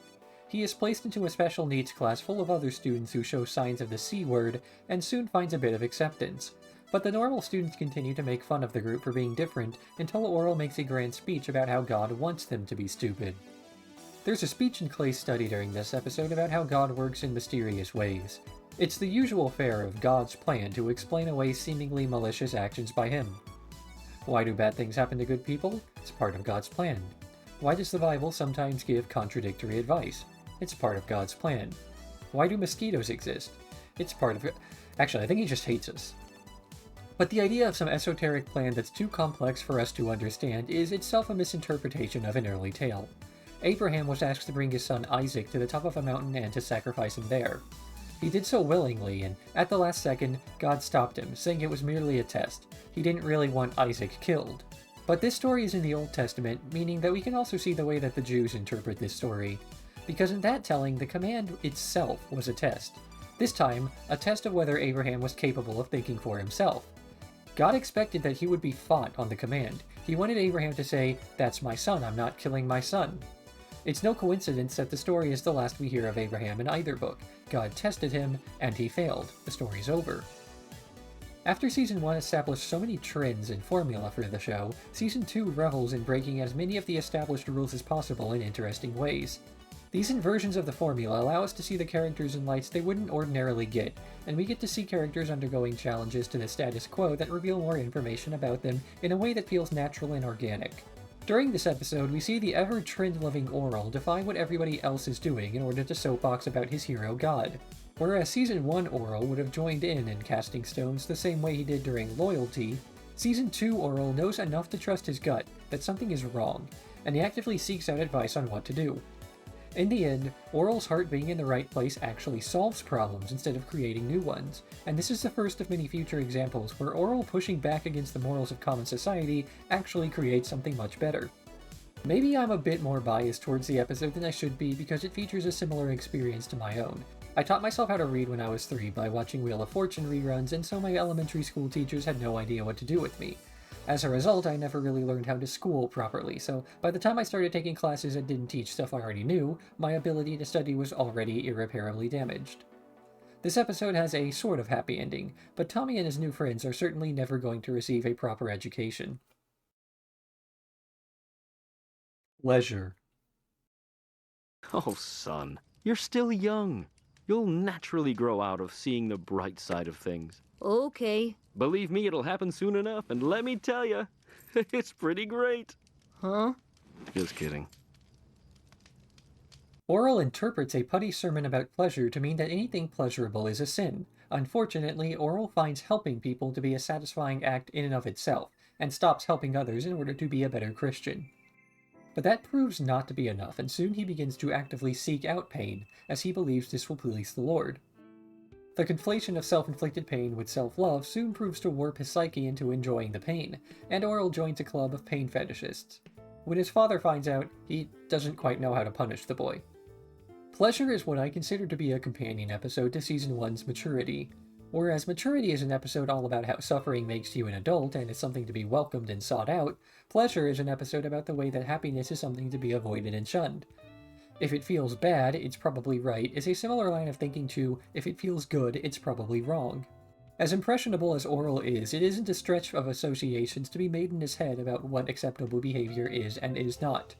He is placed into a special needs class full of other students who show signs of the C word, and soon finds a bit of acceptance. But the normal students continue to make fun of the group for being different until Orel makes a grand speech about how God wants them to be stupid. There's a speech in Clay's study during this episode about how God works in mysterious ways. It's the usual fare of God's plan to explain away seemingly malicious actions by him. Why do bad things happen to good people? It's part of God's plan. Why does the Bible sometimes give contradictory advice? It's part of God's plan. Why do mosquitoes exist? It's part of it. Actually, I think he just hates us. But the idea of some esoteric plan that's too complex for us to understand is itself a misinterpretation of an early tale. Abraham was asked to bring his son Isaac to the top of a mountain and to sacrifice him there. He did so willingly, and at the last second, God stopped him, saying it was merely a test. He didn't really want Isaac killed. But this story is in the Old Testament, meaning that we can also see the way that the Jews interpret this story. Because in that telling, the command itself was a test. This time, a test of whether Abraham was capable of thinking for himself. God expected that he would be fought on the command. He wanted Abraham to say, "That's my son, I'm not killing my son." It's no coincidence that the story is the last we hear of Abraham in either book. God tested him, and he failed. The story's over. After Season 1 established so many trends and formula for the show, Season 2 revels in breaking as many of the established rules as possible in interesting ways. These inversions of the formula allow us to see the characters in lights they wouldn't ordinarily get, and we get to see characters undergoing challenges to the status quo that reveal more information about them in a way that feels natural and organic. During this episode, we see the ever-trend-loving Orel defy what everybody else is doing in order to soapbox about his hero god. Whereas Season 1 Orel would have joined in casting stones the same way he did during Loyalty, Season 2 Orel knows enough to trust his gut that something is wrong, and he actively seeks out advice on what to do. In the end, Orel's heart being in the right place actually solves problems instead of creating new ones, and this is the first of many future examples where Orel pushing back against the morals of common society actually creates something much better. Maybe I'm a bit more biased towards the episode than I should be because it features a similar experience to my own. I taught myself how to read when I was 3 by watching Wheel of Fortune reruns, and so my elementary school teachers had no idea what to do with me. As a result, I never really learned how to school properly, so by the time I started taking classes that didn't teach stuff I already knew, my ability to study was already irreparably damaged. This episode has a sort of happy ending, but Tommy and his new friends are certainly never going to receive a proper education. Leisure. Oh, son, you're still young. You'll naturally grow out of seeing the bright side of things. Okay. Believe me, it'll happen soon enough, and let me tell you, it's pretty great. Huh? Just kidding. Orel interprets a putty sermon about pleasure to mean that anything pleasurable is a sin. Unfortunately, Orel finds helping people to be a satisfying act in and of itself, and stops helping others in order to be a better Christian. But that proves not to be enough, and soon he begins to actively seek out pain, as he believes this will please the Lord. The conflation of self-inflicted pain with self-love soon proves to warp his psyche into enjoying the pain, and Orel joins a club of pain fetishists. When his father finds out, he doesn't quite know how to punish the boy. Pleasure is what I consider to be a companion episode to Season 1's Maturity. Whereas Maturity is an episode all about how suffering makes you an adult and is something to be welcomed and sought out, Pleasure is an episode about the way that happiness is something to be avoided and shunned. If it feels bad, it's probably right is a similar line of thinking to, if it feels good, it's probably wrong. As impressionable as Orel is, it isn't a stretch of associations to be made in his head about what acceptable behavior is and is not.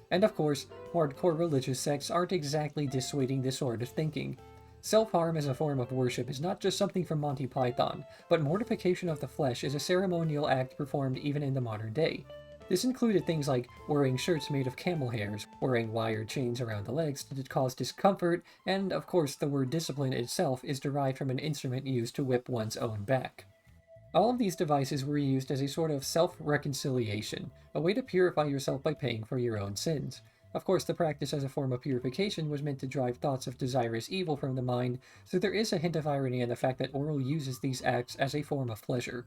And of course, hardcore religious sects aren't exactly dissuading this sort of thinking. Self-harm as a form of worship is not just something from Monty Python, but mortification of the flesh is a ceremonial act performed even in the modern day. This included things like wearing shirts made of camel hairs, wearing wired chains around the legs to cause discomfort, and of course the word discipline itself is derived from an instrument used to whip one's own back. All of these devices were used as a sort of self-reconciliation, a way to purify yourself by paying for your own sins. Of course, the practice as a form of purification was meant to drive thoughts of desirous evil from the mind, so there is a hint of irony in the fact that Orel uses these acts as a form of pleasure.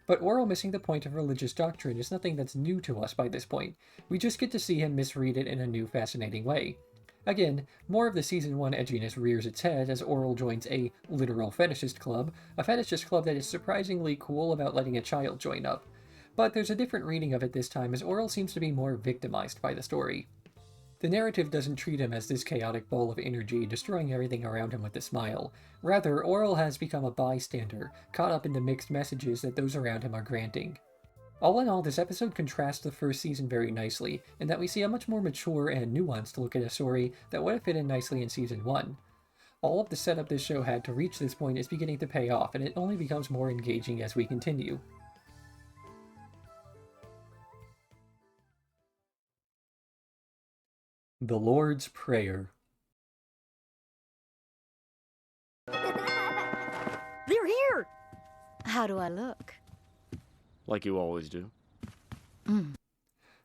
But Orel missing the point of religious doctrine is nothing that's new to us by this point. We just get to see him misread it in a new fascinating way. Again, more of the Season 1 edginess rears its head as Orel joins a literal fetishist club, a fetishist club that is surprisingly cool about letting a child join up. But there's a different reading of it this time as Orel seems to be more victimized by the story. The narrative doesn't treat him as this chaotic ball of energy, destroying everything around him with a smile. Rather, Orel has become a bystander, caught up in the mixed messages that those around him are granting. All in all, this episode contrasts the first season very nicely, in that we see a much more mature and nuanced look at a story that would have fit in nicely in Season 1. All of the setup this show had to reach this point is beginning to pay off, and it only becomes more engaging as we continue. The Lord's Prayer. How do I look? Like you always do.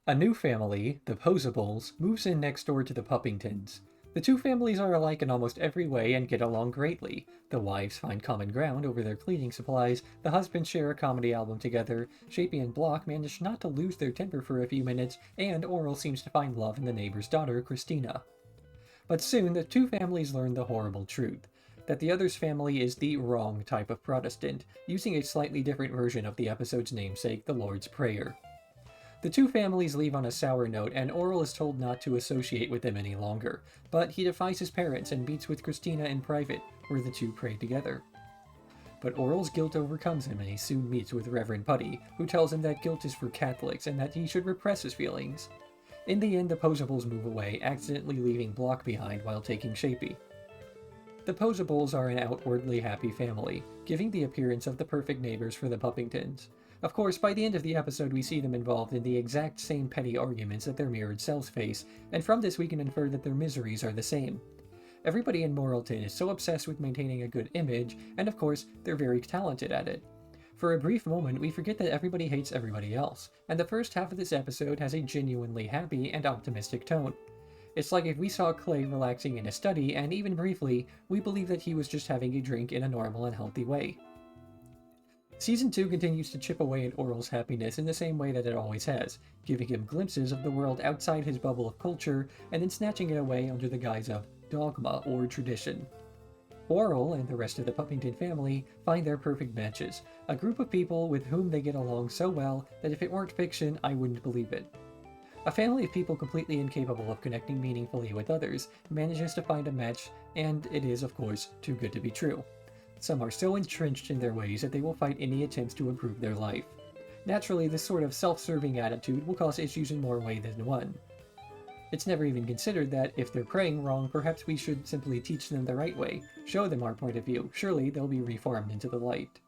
A new family, the Posables, moves in next door to the Puppingtons. The two families are alike in almost every way and get along greatly. The wives find common ground over their cleaning supplies, the husbands share a comedy album together, Shapey and Block manage not to lose their temper for a few minutes, and Orel seems to find love in the neighbor's daughter, Christina. But soon the two families learn the horrible truth, that the other's family is the wrong type of Protestant, using a slightly different version of the episode's namesake, the Lord's Prayer. The two families leave on a sour note, and Orel is told not to associate with them any longer, but he defies his parents and meets with Christina in private, where the two pray together. But Orel's guilt overcomes him, and he soon meets with Reverend Putty, who tells him that guilt is for Catholics and that he should repress his feelings. In the end, the Posables move away, accidentally leaving Block behind while taking Shapey. The Posables are an outwardly happy family, giving the appearance of the perfect neighbors for the Puppingtons. Of course, by the end of the episode we see them involved in the exact same petty arguments that their mirrored selves face, and from this we can infer that their miseries are the same. Everybody in Moralton is so obsessed with maintaining a good image, and of course, they're very talented at it. For a brief moment, we forget that everybody hates everybody else, and the first half of this episode has a genuinely happy and optimistic tone. It's like if we saw Clay relaxing in a study, and even briefly, we believe that he was just having a drink in a normal and healthy way. Season 2 continues to chip away at Orel's happiness in the same way that it always has, giving him glimpses of the world outside his bubble of culture, and then snatching it away under the guise of dogma or tradition. Orel and the rest of the Puppington family find their perfect matches, a group of people with whom they get along so well that if it weren't fiction, I wouldn't believe it. A family of people completely incapable of connecting meaningfully with others manages to find a match, and it is, of course, too good to be true. Some are so entrenched in their ways that they will fight any attempts to improve their life. Naturally, this sort of self-serving attitude will cause issues in more ways than one. It's never even considered that, if they're praying wrong, perhaps we should simply teach them the right way, show them our point of view. Surely they'll be reformed into the light.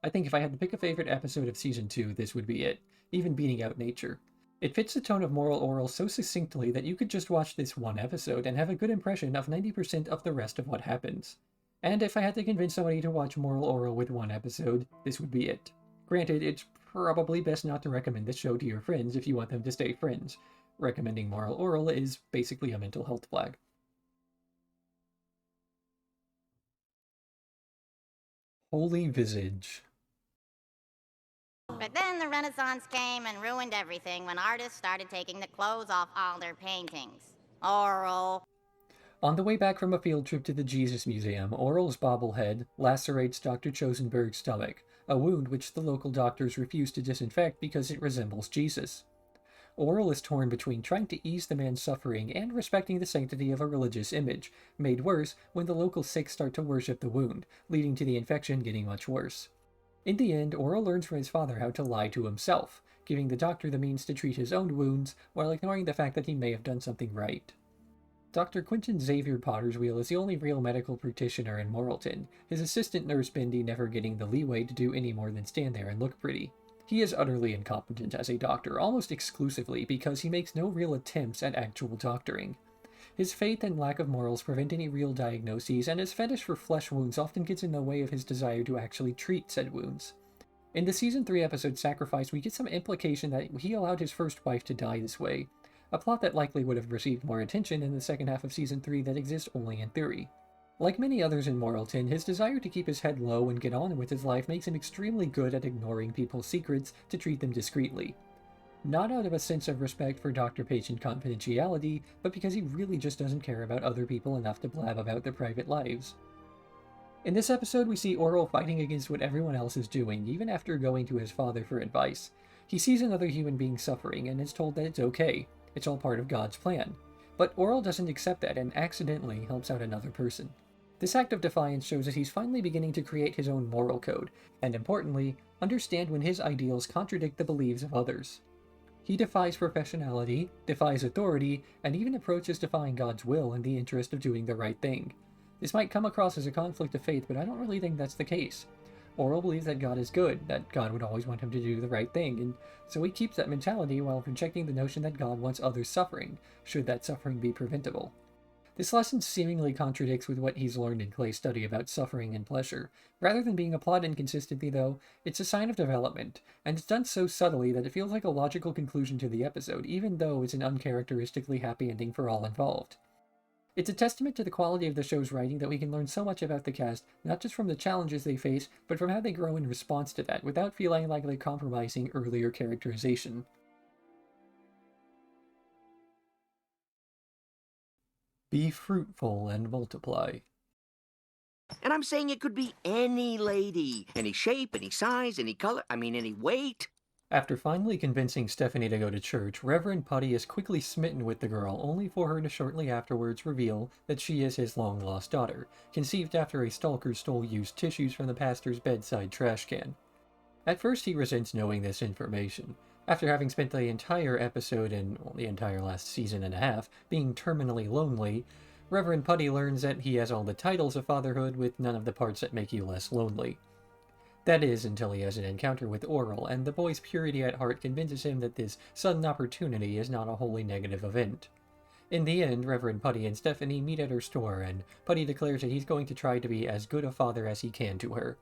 I think if I had to pick a favorite episode of Season 2, this would be it, even beating out nature. It fits the tone of Moral Orel so succinctly that you could just watch this one episode and have a good impression of 90% of the rest of what happens. And if I had to convince somebody to watch Moral Orel with one episode, this would be it. Granted, it's probably best not to recommend this show to your friends if you want them to stay friends. Recommending Moral Orel is basically a mental health flag. Holy Visage. But then the Renaissance came and ruined everything when artists started taking the clothes off all their paintings. Orel. On the way back from a field trip to the Jesus Museum, Orel's bobblehead lacerates Dr. Chosenberg's stomach, a wound which the local doctors refuse to disinfect because it resembles Jesus. Orel is torn between trying to ease the man's suffering and respecting the sanctity of a religious image, made worse when the local sick start to worship the wound, leading to the infection getting much worse. In the end, Orel learns from his father how to lie to himself, giving the doctor the means to treat his own wounds while ignoring the fact that he may have done something right. Dr. Quentin Xavier Potterswheel is the only real medical practitioner in Moralton, his assistant nurse Bindi never getting the leeway to do any more than stand there and look pretty. He is utterly incompetent as a doctor, almost exclusively because he makes no real attempts at actual doctoring. His faith and lack of morals prevent any real diagnoses, and his fetish for flesh wounds often gets in the way of his desire to actually treat said wounds. In the Season 3 episode Sacrifice, we get some implication that he allowed his first wife to die this way, a plot that likely would have received more attention in the second half of Season 3 that exists only in theory. Like many others in Moralton, his desire to keep his head low and get on with his life makes him extremely good at ignoring people's secrets to treat them discreetly. Not out of a sense of respect for doctor-patient confidentiality, but because he really just doesn't care about other people enough to blab about their private lives. In this episode, we see Orel fighting against what everyone else is doing, even after going to his father for advice. He sees another human being suffering and is told that it's okay. It's all part of God's plan. But Orel doesn't accept that and accidentally helps out another person. This act of defiance shows that he's finally beginning to create his own moral code, and importantly, understand when his ideals contradict the beliefs of others. He defies professionality, defies authority, and even approaches defying God's will in the interest of doing the right thing. This might come across as a conflict of faith, but I don't really think that's the case. Orel believes that God is good, that God would always want him to do the right thing, and so he keeps that mentality while rejecting the notion that God wants others suffering, should that suffering be preventable. This lesson seemingly contradicts with what he's learned in Clay's study about suffering and pleasure. Rather than being a plot inconsistency, though, it's a sign of development, and it's done so subtly that it feels like a logical conclusion to the episode, even though it's an uncharacteristically happy ending for all involved. It's a testament to the quality of the show's writing that we can learn so much about the cast, not just from the challenges they face, but from how they grow in response to that, without feeling like they're compromising earlier characterization. Be fruitful and multiply. And I'm saying it could be any lady. Any shape, any size, any color, any weight. After finally convincing Stephanie to go to church, Reverend Putty is quickly smitten with the girl, only for her to shortly afterwards reveal that she is his long-lost daughter, conceived after a stalker stole used tissues from the pastor's bedside trash can. At first he resents knowing this information. After having spent the entire episode and the entire last season and a half being terminally lonely, Reverend Putty learns that he has all the titles of fatherhood with none of the parts that make you less lonely. That is, until he has an encounter with Orel, and the boy's purity at heart convinces him that this sudden opportunity is not a wholly negative event. In the end, Reverend Putty and Stephanie meet at her store, and Putty declares that he's going to try to be as good a father as he can to her.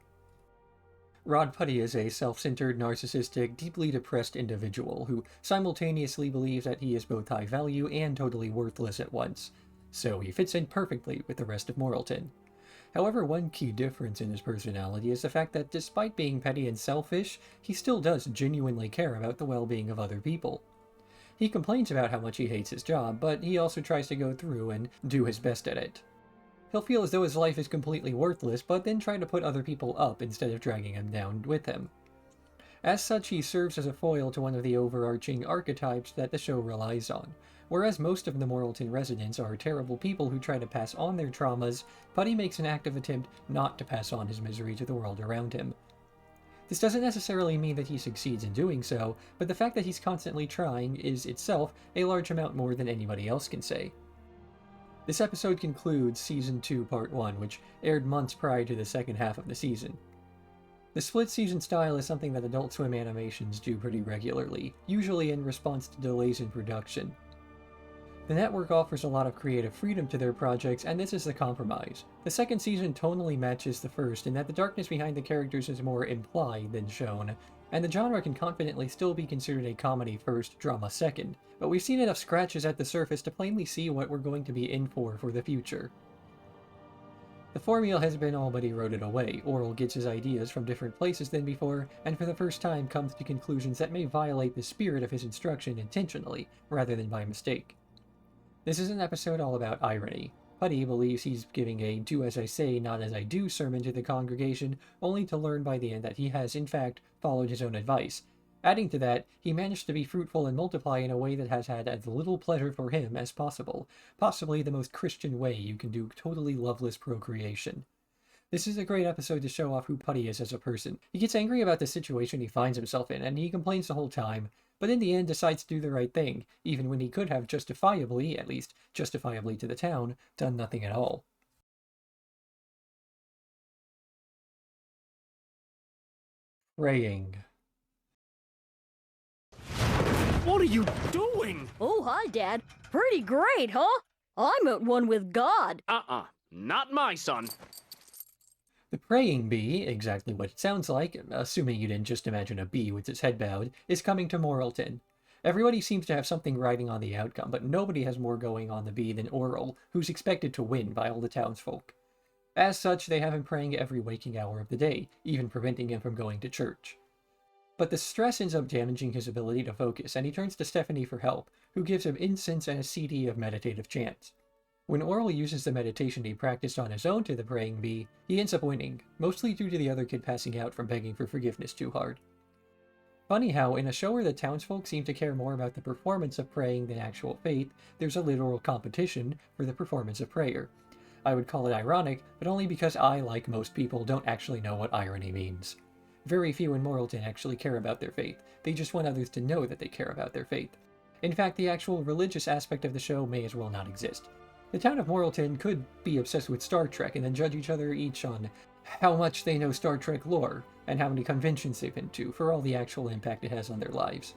Rod Putty is a self-centered, narcissistic, deeply depressed individual who simultaneously believes that he is both high value and totally worthless at once, so he fits in perfectly with the rest of Morrilton. However, one key difference in his personality is the fact that despite being petty and selfish, he still does genuinely care about the well-being of other people. He complains about how much he hates his job, but he also tries to go through and do his best at it. He'll feel as though his life is completely worthless, but then try to put other people up instead of dragging them down with him. As such, he serves as a foil to one of the overarching archetypes that the show relies on. Whereas most of the Morrilton residents are terrible people who try to pass on their traumas, Putty makes an active attempt not to pass on his misery to the world around him. This doesn't necessarily mean that he succeeds in doing so, but the fact that he's constantly trying is itself a large amount more than anybody else can say. This episode concludes Season 2 Part 1, which aired months prior to the second half of the season. The split-season style is something that Adult Swim animations do pretty regularly, usually in response to delays in production. The network offers a lot of creative freedom to their projects, and this is the compromise. The second season tonally matches the first in that the darkness behind the characters is more implied than shown, and the genre can confidently still be considered a comedy first, drama second, but we've seen enough scratches at the surface to plainly see what we're going to be in for the future. The formula has been all but eroded away. Orel gets his ideas from different places than before, and for the first time comes to conclusions that may violate the spirit of his instruction intentionally, rather than by mistake. This is an episode all about irony. Putty believes he's giving a do as I say, not as I do sermon to the congregation, only to learn by the end that he has, in fact, followed his own advice. Adding to that, he managed to be fruitful and multiply in a way that has had as little pleasure for him as possible, possibly the most Christian way you can do totally loveless procreation. This is a great episode to show off who Putty is as a person. He gets angry about the situation he finds himself in, and he complains the whole time, but in the end decides to do the right thing, even when he could have justifiably, at least justifiably to the town, done nothing at all. Praying. What are you doing? Oh, hi, Dad. Pretty great, huh? I'm at one with God. Not my son. The praying bee, exactly what it sounds like, assuming you didn't just imagine a bee with its head bowed, is coming to Morrilton. Everybody seems to have something riding on the outcome, but nobody has more going on the bee than Orel, who's expected to win by all the townsfolk. As such, they have him praying every waking hour of the day, even preventing him from going to church. But the stress ends up damaging his ability to focus, and he turns to Stephanie for help, who gives him incense and a CD of meditative chants. When Orel uses the meditation he practiced on his own to the praying bee, he ends up winning, mostly due to the other kid passing out from begging for forgiveness too hard. Funny how, in a show where the townsfolk seem to care more about the performance of praying than actual faith, there's a literal competition for the performance of prayer. I would call it ironic, but only because I, like most people, don't actually know what irony means. Very few in Morrilton actually care about their faith, they just want others to know that they care about their faith. In fact, the actual religious aspect of the show may as well not exist. The town of Morrilton could be obsessed with Star Trek and then judge each other each on how much they know Star Trek lore, and how many conventions they've been to, for all the actual impact it has on their lives.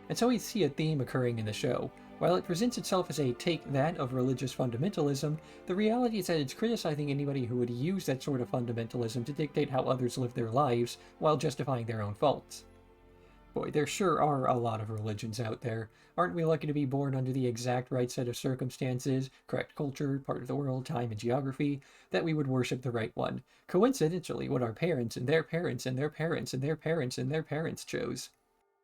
And so we see a theme occurring in the show. While it presents itself as a take that of religious fundamentalism, the reality is that it's criticizing anybody who would use that sort of fundamentalism to dictate how others live their lives while justifying their own faults. Boy, there sure are a lot of religions out there. Aren't we lucky to be born under the exact right set of circumstances, correct culture, part of the world, time, and geography, that we would worship the right one? Coincidentally, what our parents and their parents and their parents and their parents and their parents chose.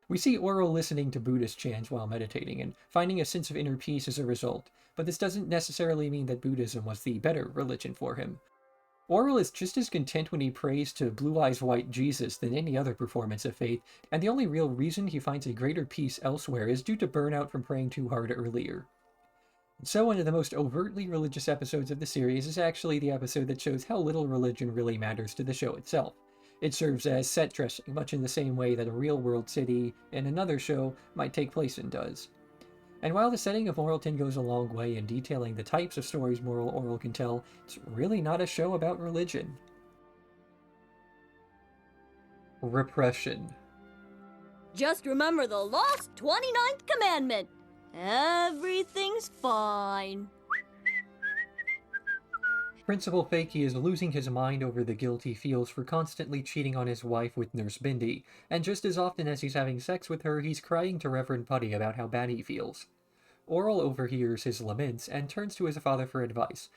We see Orel listening to Buddhist chants while meditating and finding a sense of inner peace as a result, but this doesn't necessarily mean that Buddhism was the better religion for him. Orel is just as content when he prays to Blue Eyes White Jesus than any other performance of faith, and the only real reason he finds a greater peace elsewhere is due to burnout from praying too hard earlier. And so one of the most overtly religious episodes of the series is actually the episode that shows how little religion really matters to the show itself. It serves as set dressing, much in the same way that a real-world city in another show might take place in does. And while the setting of Moralton goes a long way in detailing the types of stories Moral Orel can tell, it's really not a show about religion. Repression. Just remember the lost 29th commandment. Everything's fine. Principal Fakey is losing his mind over the guilt he feels for constantly cheating on his wife with Nurse Bindi, and just as often as he's having sex with her, he's crying to Reverend Putty about how bad he feels. Orel overhears his laments and turns to his father for advice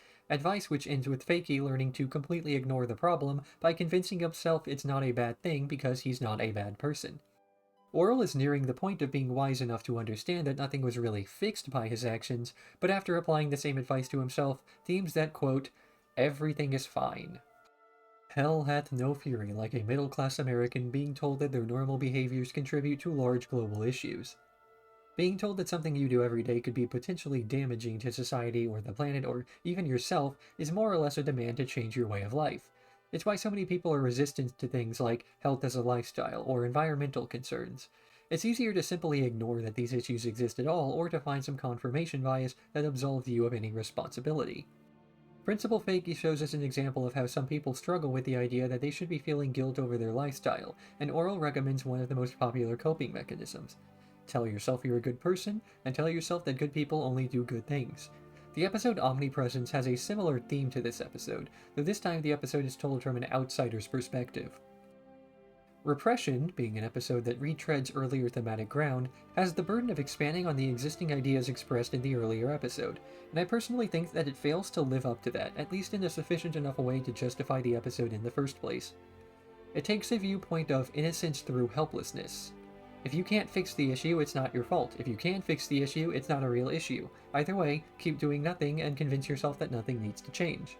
which ends with Fakey learning to completely ignore the problem by convincing himself it's not a bad thing because he's not a bad person. Orel is nearing the point of being wise enough to understand that nothing was really fixed by his actions, but after applying the same advice to himself, deems that, quote, everything is fine. Hell hath no fury like a middle-class American being told that their normal behaviors contribute to large global issues. Being told that something you do every day could be potentially damaging to society or the planet or even yourself is more or less a demand to change your way of life. It's why so many people are resistant to things like health as a lifestyle or environmental concerns. It's easier to simply ignore that these issues exist at all or to find some confirmation bias that absolves you of any responsibility. Principal Fakey shows us an example of how some people struggle with the idea that they should be feeling guilt over their lifestyle, and Orel recommends one of the most popular coping mechanisms. Tell yourself you're a good person, and tell yourself that good people only do good things. The episode Omnipresence has a similar theme to this episode, though this time the episode is told from an outsider's perspective. Repression, being an episode that retreads earlier thematic ground, has the burden of expanding on the existing ideas expressed in the earlier episode, and I personally think that it fails to live up to that, at least in a sufficient enough way to justify the episode in the first place. It takes a viewpoint of innocence through helplessness. If you can't fix the issue, it's not your fault. If you can fix the issue, it's not a real issue. Either way, keep doing nothing and convince yourself that nothing needs to change.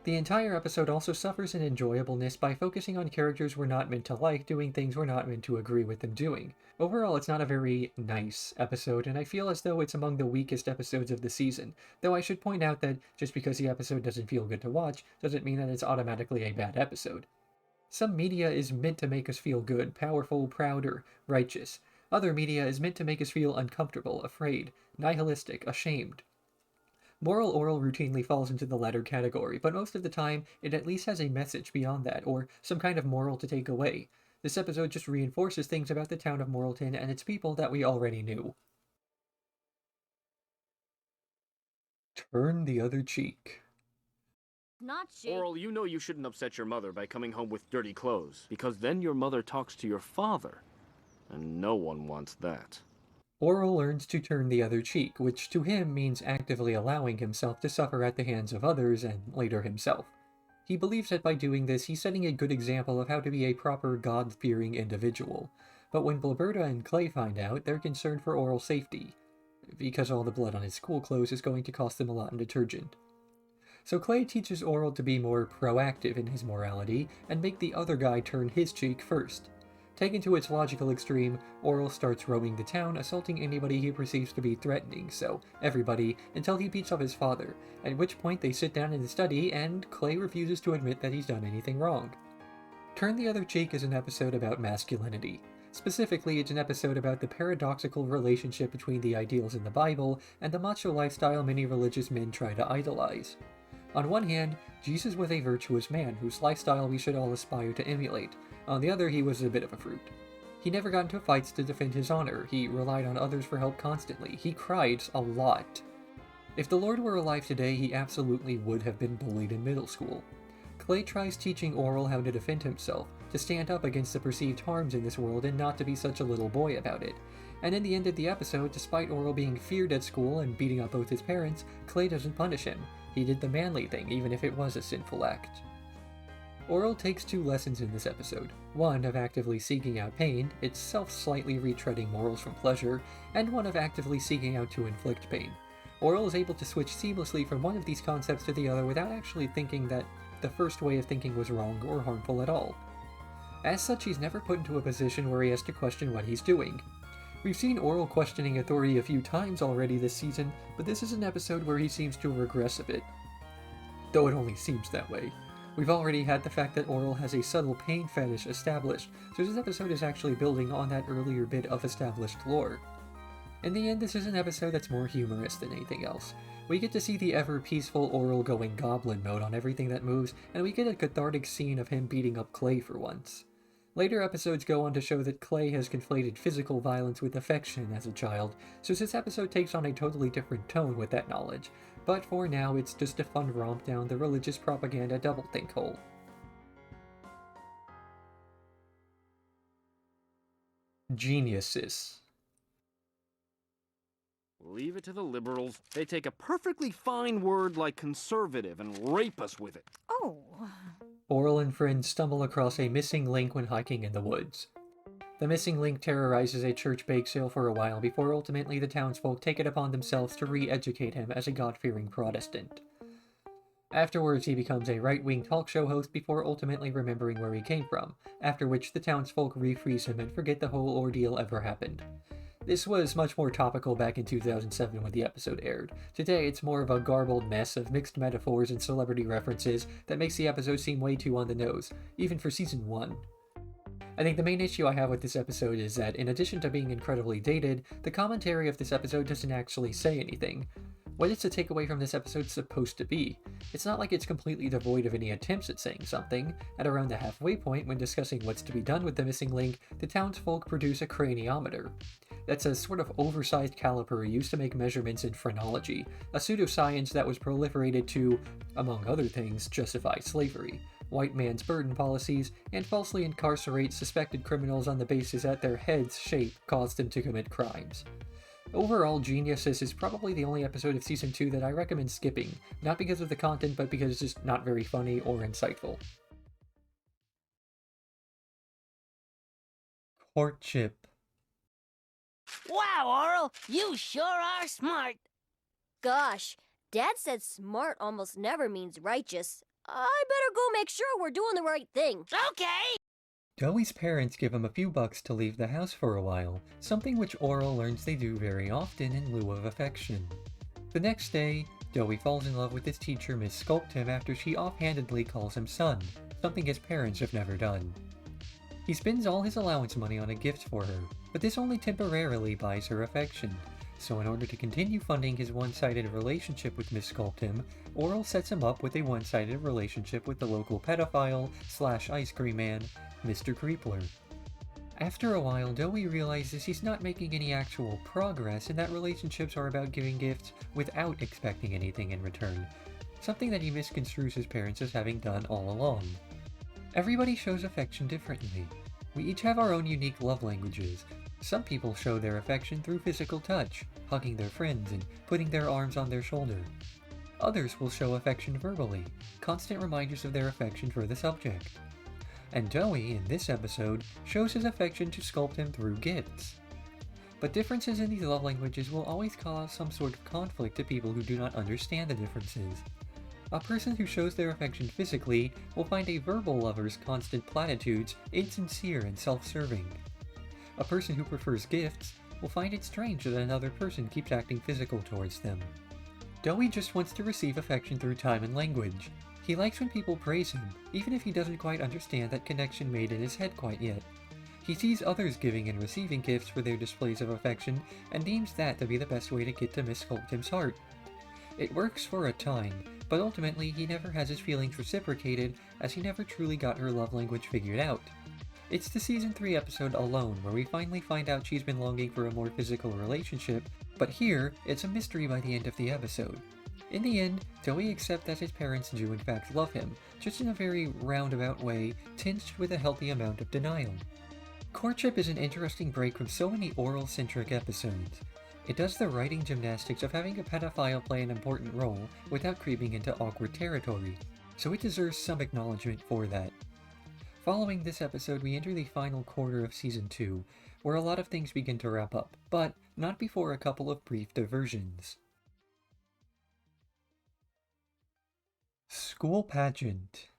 The entire episode also suffers in enjoyableness by focusing on characters we're not meant to like doing things we're not meant to agree with them doing. Overall, it's not a very nice episode, and I feel as though it's among the weakest episodes of the season, though I should point out that just because the episode doesn't feel good to watch, doesn't mean that it's automatically a bad episode. Some media is meant to make us feel good, powerful, proud, or righteous. Other media is meant to make us feel uncomfortable, afraid, nihilistic, ashamed. Moral Orel routinely falls into the latter category, but most of the time, it at least has a message beyond that, or some kind of moral to take away. This episode just reinforces things about the town of Moralton and its people that we already knew. Turn the other cheek. Not she. Orel, you know you shouldn't upset your mother by coming home with dirty clothes, because then your mother talks to your father, and no one wants that. Orel learns to turn the other cheek, which to him means actively allowing himself to suffer at the hands of others and later himself. He believes that by doing this, he's setting a good example of how to be a proper God-fearing individual. But when Blubberta and Clay find out, they're concerned for Orel's safety, because all the blood on his school clothes is going to cost them a lot in detergent. So Clay teaches Orel to be more proactive in his morality and make the other guy turn his cheek first. Taken to its logical extreme, Orel starts roaming the town, assaulting anybody he perceives to be threatening, so everybody, until he beats up his father, at which point they sit down and study, and Clay refuses to admit that he's done anything wrong. Turn the Other Cheek is an episode about masculinity. Specifically, it's an episode about the paradoxical relationship between the ideals in the Bible and the macho lifestyle many religious men try to idolize. On one hand, Jesus was a virtuous man whose lifestyle we should all aspire to emulate. On the other, he was a bit of a fruit. He never got into fights to defend his honor. He relied on others for help constantly. He cried a lot. If the Lord were alive today, he absolutely would have been bullied in middle school. Clay tries teaching Orel how to defend himself, to stand up against the perceived harms in this world and not to be such a little boy about it. And in the end of the episode, despite Orel being feared at school and beating up both his parents, Clay doesn't punish him. He did the manly thing, even if it was a sinful act. Orel takes 2 lessons in this episode. One of actively seeking out pain, itself slightly retreading morals from pleasure, and one of actively seeking out to inflict pain. Orel is able to switch seamlessly from one of these concepts to the other without actually thinking that the first way of thinking was wrong or harmful at all. As such, he's never put into a position where he has to question what he's doing. We've seen Orel questioning authority a few times already this season, but this is an episode where he seems to regress a bit. Though it only seems that way. We've already had the fact that Orel has a subtle pain fetish established, so this episode is actually building on that earlier bit of established lore. In the end, this is an episode that's more humorous than anything else. We get to see the ever-peaceful Orel going goblin mode on everything that moves, and we get a cathartic scene of him beating up Clay for once. Later episodes go on to show that Clay has conflated physical violence with affection as a child, so this episode takes on a totally different tone with that knowledge, but for now it's just a fun romp down the religious propaganda doublethink hole. Geniusis. Leave it to the liberals. They take a perfectly fine word like conservative and rape us with it. Oh. Orel and friends stumble across a missing link when hiking in the woods. The missing link terrorizes a church bake sale for a while before ultimately the townsfolk take it upon themselves to re-educate him as a God-fearing Protestant. Afterwards, he becomes a right-wing talk show host before ultimately remembering where he came from, after which the townsfolk refreeze him and forget the whole ordeal ever happened. This was much more topical back in 2007 when the episode aired. Today, it's more of a garbled mess of mixed metaphors and celebrity references that makes the episode seem way too on the nose, even for Season 1. I think the main issue I have with this episode is that, in addition to being incredibly dated, the commentary of this episode doesn't actually say anything. What is the takeaway from this episode supposed to be? It's not like it's completely devoid of any attempts at saying something. At around the halfway point, when discussing what's to be done with the missing link, the townsfolk produce a craniometer. That's a sort of oversized caliper used to make measurements in phrenology, a pseudoscience that was proliferated to, among other things, justify slavery, white man's burden policies, and falsely incarcerate suspected criminals on the basis that their head's shape caused them to commit crimes. Overall, Geniusis is probably the only episode of Season 2 that I recommend skipping, not because of the content, but because it's just not very funny or insightful. Courtship. Wow, Orel, you sure are smart. Gosh, Dad said smart almost never means righteous. I better go make sure we're doing the right thing. Okay. Doey's parents give him a few bucks to leave the house for a while, something which Orel learns they do very often in lieu of affection. The next day, Doey falls in love with his teacher, Miss Sculptum, after she offhandedly calls him son, something his parents have never done. He spends all his allowance money on a gift for her, but this only temporarily buys her affection, so in order to continue funding his one-sided relationship with Miss Sculptum, Orel sets him up with a one-sided relationship with the local pedophile / ice cream man, Mr. Creepler. After a while, Doey realizes he's not making any actual progress and that relationships are about giving gifts without expecting anything in return, something that he misconstrues his parents as having done all along. Everybody shows affection differently. We each have our own unique love languages. Some people show their affection through physical touch, hugging their friends and putting their arms on their shoulder. Others will show affection verbally, constant reminders of their affection for the subject. And Doey, in this episode, shows his affection to Sculptum through gifts. But differences in these love languages will always cause some sort of conflict to people who do not understand the differences. A person who shows their affection physically will find a verbal lover's constant platitudes insincere and self-serving. A person who prefers gifts will find it strange that another person keeps acting physical towards them. Doey just wants to receive affection through time and language. He likes when people praise him, even if he doesn't quite understand that connection made in his head quite yet. He sees others giving and receiving gifts for their displays of affection, and deems that to be the best way to get to Miss Sculptum's heart. It works for a time, but ultimately he never has his feelings reciprocated, as he never truly got her love language figured out. It's the Season 3 episode Alone, where we finally find out she's been longing for a more physical relationship, but here, it's a mystery by the end of the episode. In the end, Toei accepts that his parents do in fact love him, just in a very roundabout way, tinged with a healthy amount of denial. Courtship is an interesting break from so many Orel-centric episodes. It does the writing gymnastics of having a pedophile play an important role without creeping into awkward territory, so it deserves some acknowledgement for that. Following this episode, we enter the final quarter of Season 2, where a lot of things begin to wrap up, but not before a couple of brief diversions. School Pageant.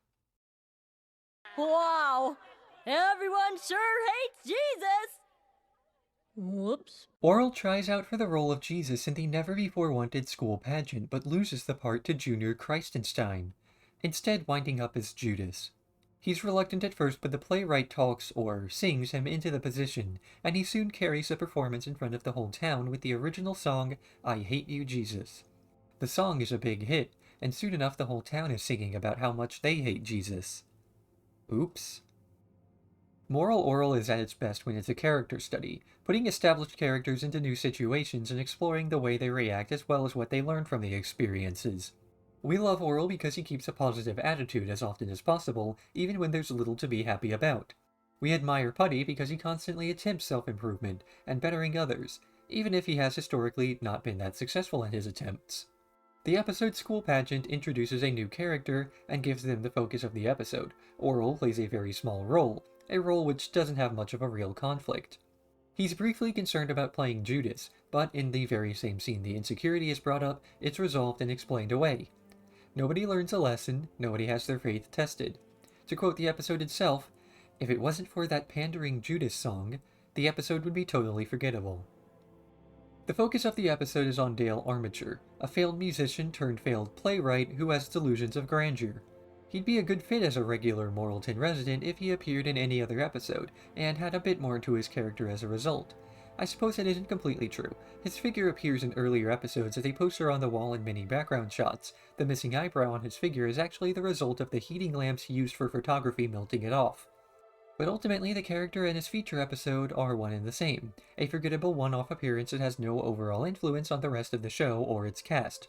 Wow! Everyone sure hates Jesus! Whoops. Orel tries out for the role of Jesus in the never-before-wanted school pageant, but loses the part to Junior Christenstein, instead winding up as Judas. He's reluctant at first, but the playwright talks, or sings, him into the position, and he soon carries the performance in front of the whole town with the original song, I Hate You, Jesus. The song is a big hit, and soon enough the whole town is singing about how much they hate Jesus. Oops. Moral Orel is at its best when it's a character study, putting established characters into new situations and exploring the way they react as well as what they learn from the experiences. We love Orel because he keeps a positive attitude as often as possible, even when there's little to be happy about. We admire Putty because he constantly attempts self-improvement and bettering others, even if he has historically not been that successful in his attempts. The episode School Pageant introduces a new character and gives them the focus of the episode. Orel plays a very small role, a role which doesn't have much of a real conflict. He's briefly concerned about playing Judas, but in the very same scene the insecurity is brought up, it's resolved and explained away. Nobody learns a lesson, nobody has their faith tested. To quote the episode itself, if it wasn't for that pandering Judas song, the episode would be totally forgettable. The focus of the episode is on Dale Armature, a failed musician turned failed playwright who has delusions of grandeur. He'd be a good fit as a regular Moralton resident if he appeared in any other episode, and had a bit more to his character as a result. I suppose that isn't completely true. His figure appears in earlier episodes as a poster on the wall in many background shots. The missing eyebrow on his figure is actually the result of the heating lamps he used for photography melting it off. But ultimately, the character and his feature episode are one and the same, a forgettable one-off appearance that has no overall influence on the rest of the show or its cast.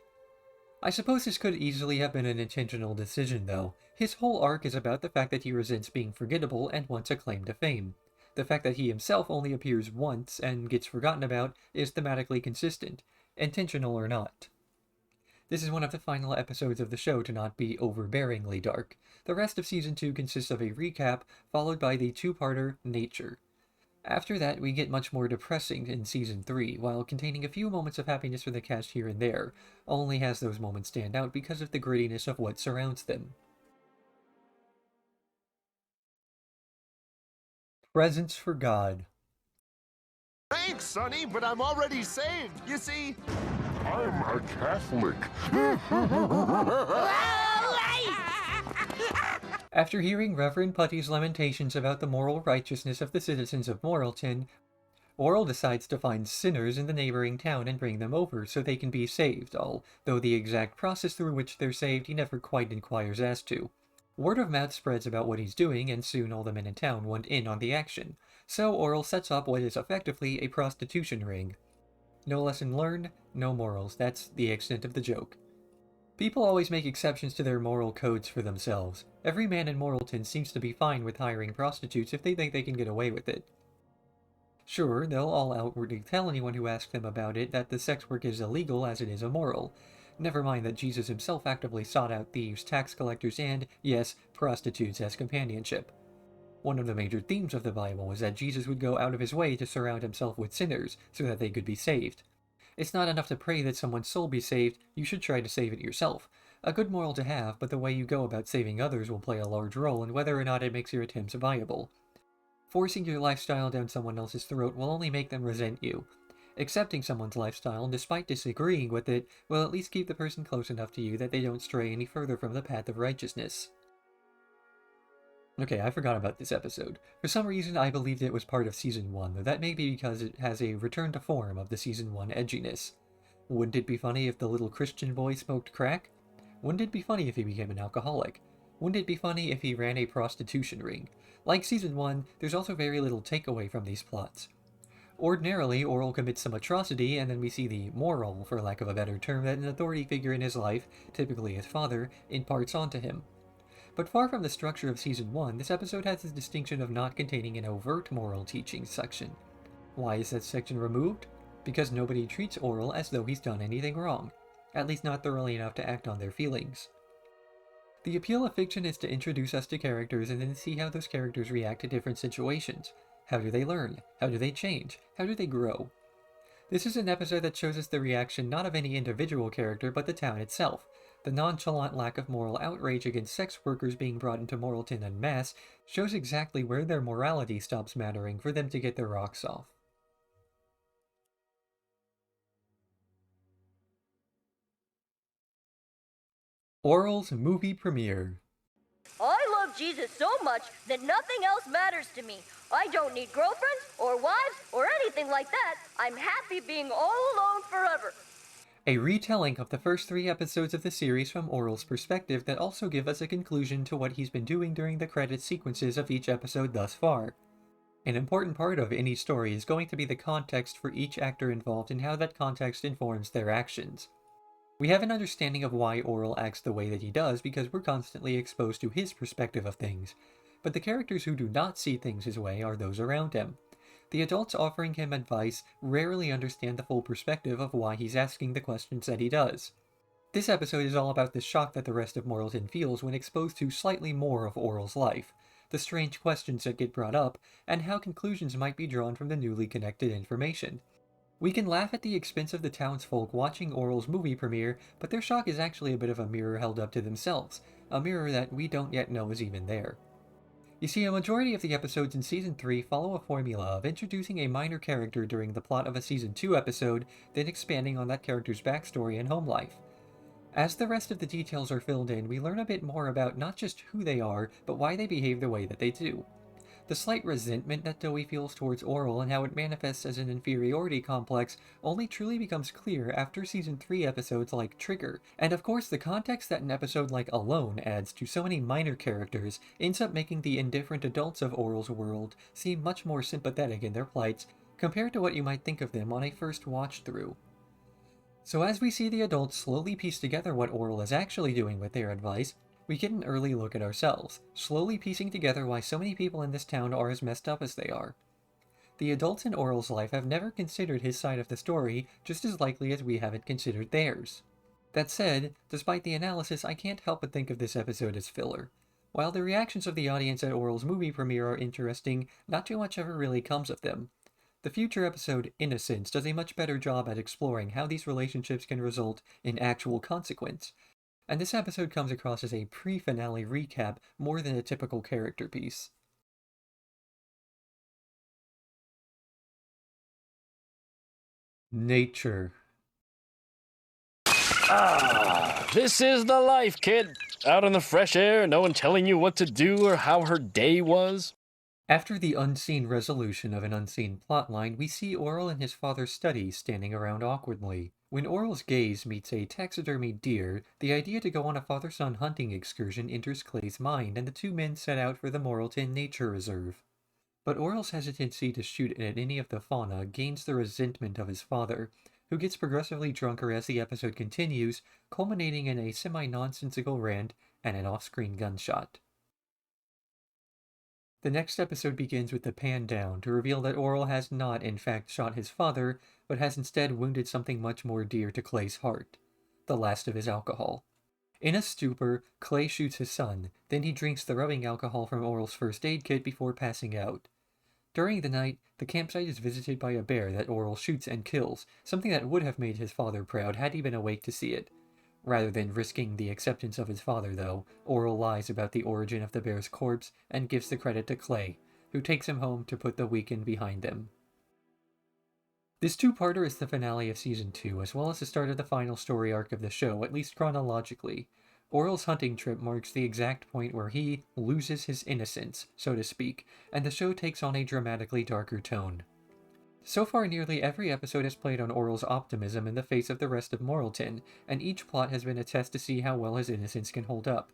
I suppose this could easily have been an intentional decision, though. His whole arc is about the fact that he resents being forgettable and wants a claim to fame. The fact that he himself only appears once and gets forgotten about is thematically consistent, intentional or not. This is one of the final episodes of the show to not be overbearingly dark. The rest of Season 2 consists of a recap, followed by the two-parter Nature. After that, we get much more depressing in Season 3, while containing a few moments of happiness for the cast here and there, only has those moments stand out because of the grittiness of what surrounds them. Presents for God. Thanks, Sonny, but I'm already saved. You see, I'm a Catholic. After hearing Reverend Putty's lamentations about the moral righteousness of the citizens of Moralton, Orel decides to find sinners in the neighboring town and bring them over so they can be saved, although the exact process through which they're saved he never quite inquires as to. Word of mouth spreads about what he's doing, and soon all the men in town want in on the action, so Orel sets up what is effectively a prostitution ring. No lesson learned, no morals, that's the extent of the joke. People always make exceptions to their moral codes for themselves. Every man in Moralton seems to be fine with hiring prostitutes if they think they can get away with it. Sure, they'll all outwardly tell anyone who asks them about it that the sex work is illegal as it is immoral. Never mind that Jesus himself actively sought out thieves, tax collectors, and, yes, prostitutes as companionship. One of the major themes of the Bible is that Jesus would go out of his way to surround himself with sinners so that they could be saved. It's not enough to pray that someone's soul be saved, you should try to save it yourself. A good moral to have, but the way you go about saving others will play a large role in whether or not it makes your attempts viable. Forcing your lifestyle down someone else's throat will only make them resent you. Accepting someone's lifestyle, despite disagreeing with it, will at least keep the person close enough to you that they don't stray any further from the path of righteousness. Okay, I forgot about this episode. For some reason, I believed it was part of Season 1, though that may be because it has a return to form of the Season 1 edginess. Wouldn't it be funny if the little Christian boy smoked crack? Wouldn't it be funny if he became an alcoholic? Wouldn't it be funny if he ran a prostitution ring? Like Season 1, there's also very little takeaway from these plots. Ordinarily, Orel commits some atrocity, and then we see the moral, for lack of a better term, that an authority figure in his life, typically his father, imparts onto him. But far from the structure of Season 1, this episode has the distinction of not containing an overt moral teaching section. Why is that section removed? Because nobody treats Orel as though he's done anything wrong, at least not thoroughly enough to act on their feelings. The appeal of fiction is to introduce us to characters and then see how those characters react to different situations. How do they learn? How do they change? How do they grow? This is an episode that shows us the reaction not of any individual character, but the town itself. The nonchalant lack of moral outrage against sex workers being brought into Moralton en masse shows exactly where their morality stops mattering for them to get their rocks off. Orel's movie premiere. I love Jesus so much that nothing else matters to me. I don't need girlfriends or wives or anything like that. I'm happy being all alone forever. A retelling of the first 3 episodes of the series from Orel's perspective that also give us a conclusion to what he's been doing during the credit sequences of each episode thus far. An important part of any story is going to be the context for each actor involved and how that context informs their actions. We have an understanding of why Orel acts the way that he does because we're constantly exposed to his perspective of things, but the characters who do not see things his way are those around him. The adults offering him advice rarely understand the full perspective of why he's asking the questions that he does. This episode is all about the shock that the rest of Moralton feels when exposed to slightly more of Orel's life, the strange questions that get brought up, and how conclusions might be drawn from the newly connected information. We can laugh at the expense of the townsfolk watching Orel's movie premiere, but their shock is actually a bit of a mirror held up to themselves, a mirror that we don't yet know is even there. You see, a majority of the episodes in Season 3 follow a formula of introducing a minor character during the plot of a Season 2 episode, then expanding on that character's backstory and home life. As the rest of the details are filled in, we learn a bit more about not just who they are, but why they behave the way that they do. The slight resentment that Dewey feels towards Orel and how it manifests as an inferiority complex only truly becomes clear after Season 3 episodes like Trigger, and of course the context that an episode like Alone adds to so many minor characters ends up making the indifferent adults of Orel's world seem much more sympathetic in their plights compared to what you might think of them on a first watch through. So as we see the adults slowly piece together what Orel is actually doing with their advice, we get an early look at ourselves, slowly piecing together why so many people in this town are as messed up as they are. The adults in Orel's life have never considered his side of the story just as likely as we haven't considered theirs. That said, despite the analysis, I can't help but think of this episode as filler. While the reactions of the audience at Orel's movie premiere are interesting, not too much ever really comes of them. The future episode, Innocence, does a much better job at exploring how these relationships can result in actual consequence, and this episode comes across as a pre-finale recap more than a typical character piece. Nature. Ah, this is the life, kid. Out in the fresh air, no one telling you what to do or how her day was. After the unseen resolution of an unseen plotline, we see Orel and his father's study standing around awkwardly. When Orel's gaze meets a taxidermied deer, the idea to go on a father-son hunting excursion enters Clay's mind, and the two men set out for the Moralton Nature Reserve. But Orel's hesitancy to shoot at any of the fauna gains the resentment of his father, who gets progressively drunker as the episode continues, culminating in a semi-nonsensical rant and an off-screen gunshot. The next episode begins with the pan down to reveal that Orel has not in fact shot his father, but has instead wounded something much more dear to Clay's heart, the last of his alcohol. In a stupor, Clay shoots his son, then he drinks the rubbing alcohol from Orel's first aid kit before passing out. During the night, the campsite is visited by a bear that Orel shoots and kills, something that would have made his father proud had he been awake to see it. Rather than risking the acceptance of his father, though, Orel lies about the origin of the bear's corpse and gives the credit to Clay, who takes him home to put the weekend behind them. This two-parter is the finale of Season 2, as well as the start of the final story arc of the show, at least chronologically. Orel's hunting trip marks the exact point where he loses his innocence, so to speak, and the show takes on a dramatically darker tone. So far, nearly every episode has played on Orel's optimism in the face of the rest of Moralton, and each plot has been a test to see how well his innocence can hold up.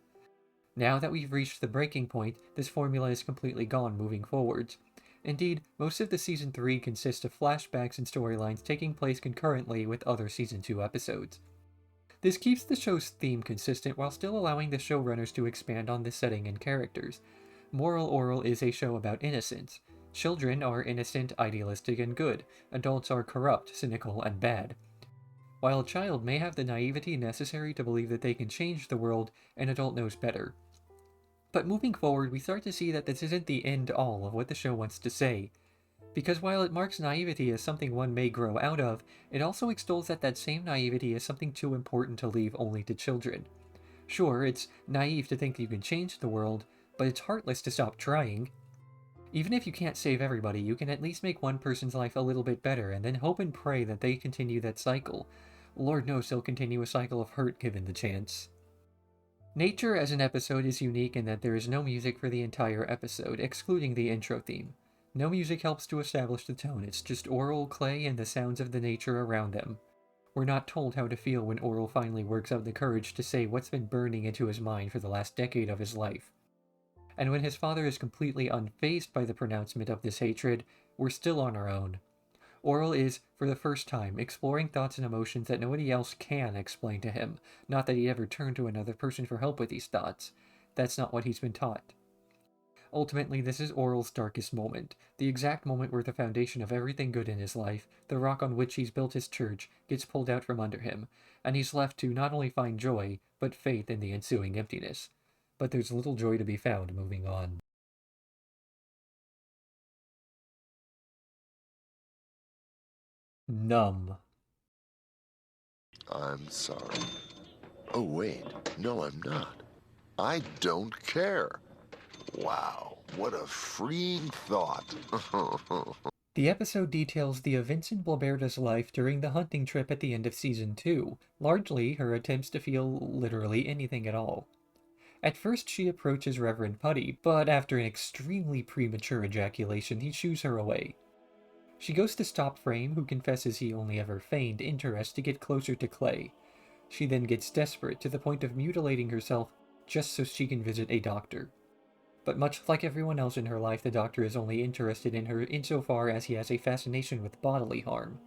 Now that we've reached the breaking point, this formula is completely gone moving forwards. Indeed, most of the Season 3 consists of flashbacks and storylines taking place concurrently with other Season 2 episodes. This keeps the show's theme consistent while still allowing the showrunners to expand on the setting and characters. Moral Orel is a show about innocence. Children are innocent, idealistic, and good. Adults are corrupt, cynical, and bad. While a child may have the naivety necessary to believe that they can change the world, an adult knows better. But moving forward, we start to see that this isn't the end-all of what the show wants to say. Because while it marks naivety as something one may grow out of, it also extols that same naivety is something too important to leave only to children. Sure, it's naive to think that you can change the world, but it's heartless to stop trying. Even if you can't save everybody, you can at least make one person's life a little bit better, and then hope and pray that they continue that cycle. Lord knows they'll continue a cycle of hurt given the chance. Nature as an episode is unique in that there is no music for the entire episode, excluding the intro theme. No music helps to establish the tone, it's just Orel, Clay, and the sounds of the nature around them. We're not told how to feel when Orel finally works up the courage to say what's been burning into his mind for the last decade of his life. And when his father is completely unfazed by the pronouncement of this hatred, we're still on our own. Orel is, for the first time, exploring thoughts and emotions that nobody else can explain to him. Not that he'd ever turn to another person for help with these thoughts. That's not what he's been taught. Ultimately, this is Orel's darkest moment, the exact moment where the foundation of everything good in his life, the rock on which he's built his church, gets pulled out from under him, and he's left to not only find joy, but faith in the ensuing emptiness. But there's little joy to be found moving on. Numb. I'm sorry. Oh, wait. No, I'm not. I don't care. Wow, what a freeing thought. The episode details the events in Bloberta's life during the hunting trip at the end of Season 2, largely her attempts to feel literally anything at all. At first she approaches Reverend Putty, but after an extremely premature ejaculation he shoos her away. She goes to stop Frame, who confesses he only ever feigned interest to get closer to Clay. She then gets desperate to the point of mutilating herself just so she can visit a doctor. But much like everyone else in her life, the doctor is only interested in her insofar as he has a fascination with bodily harm.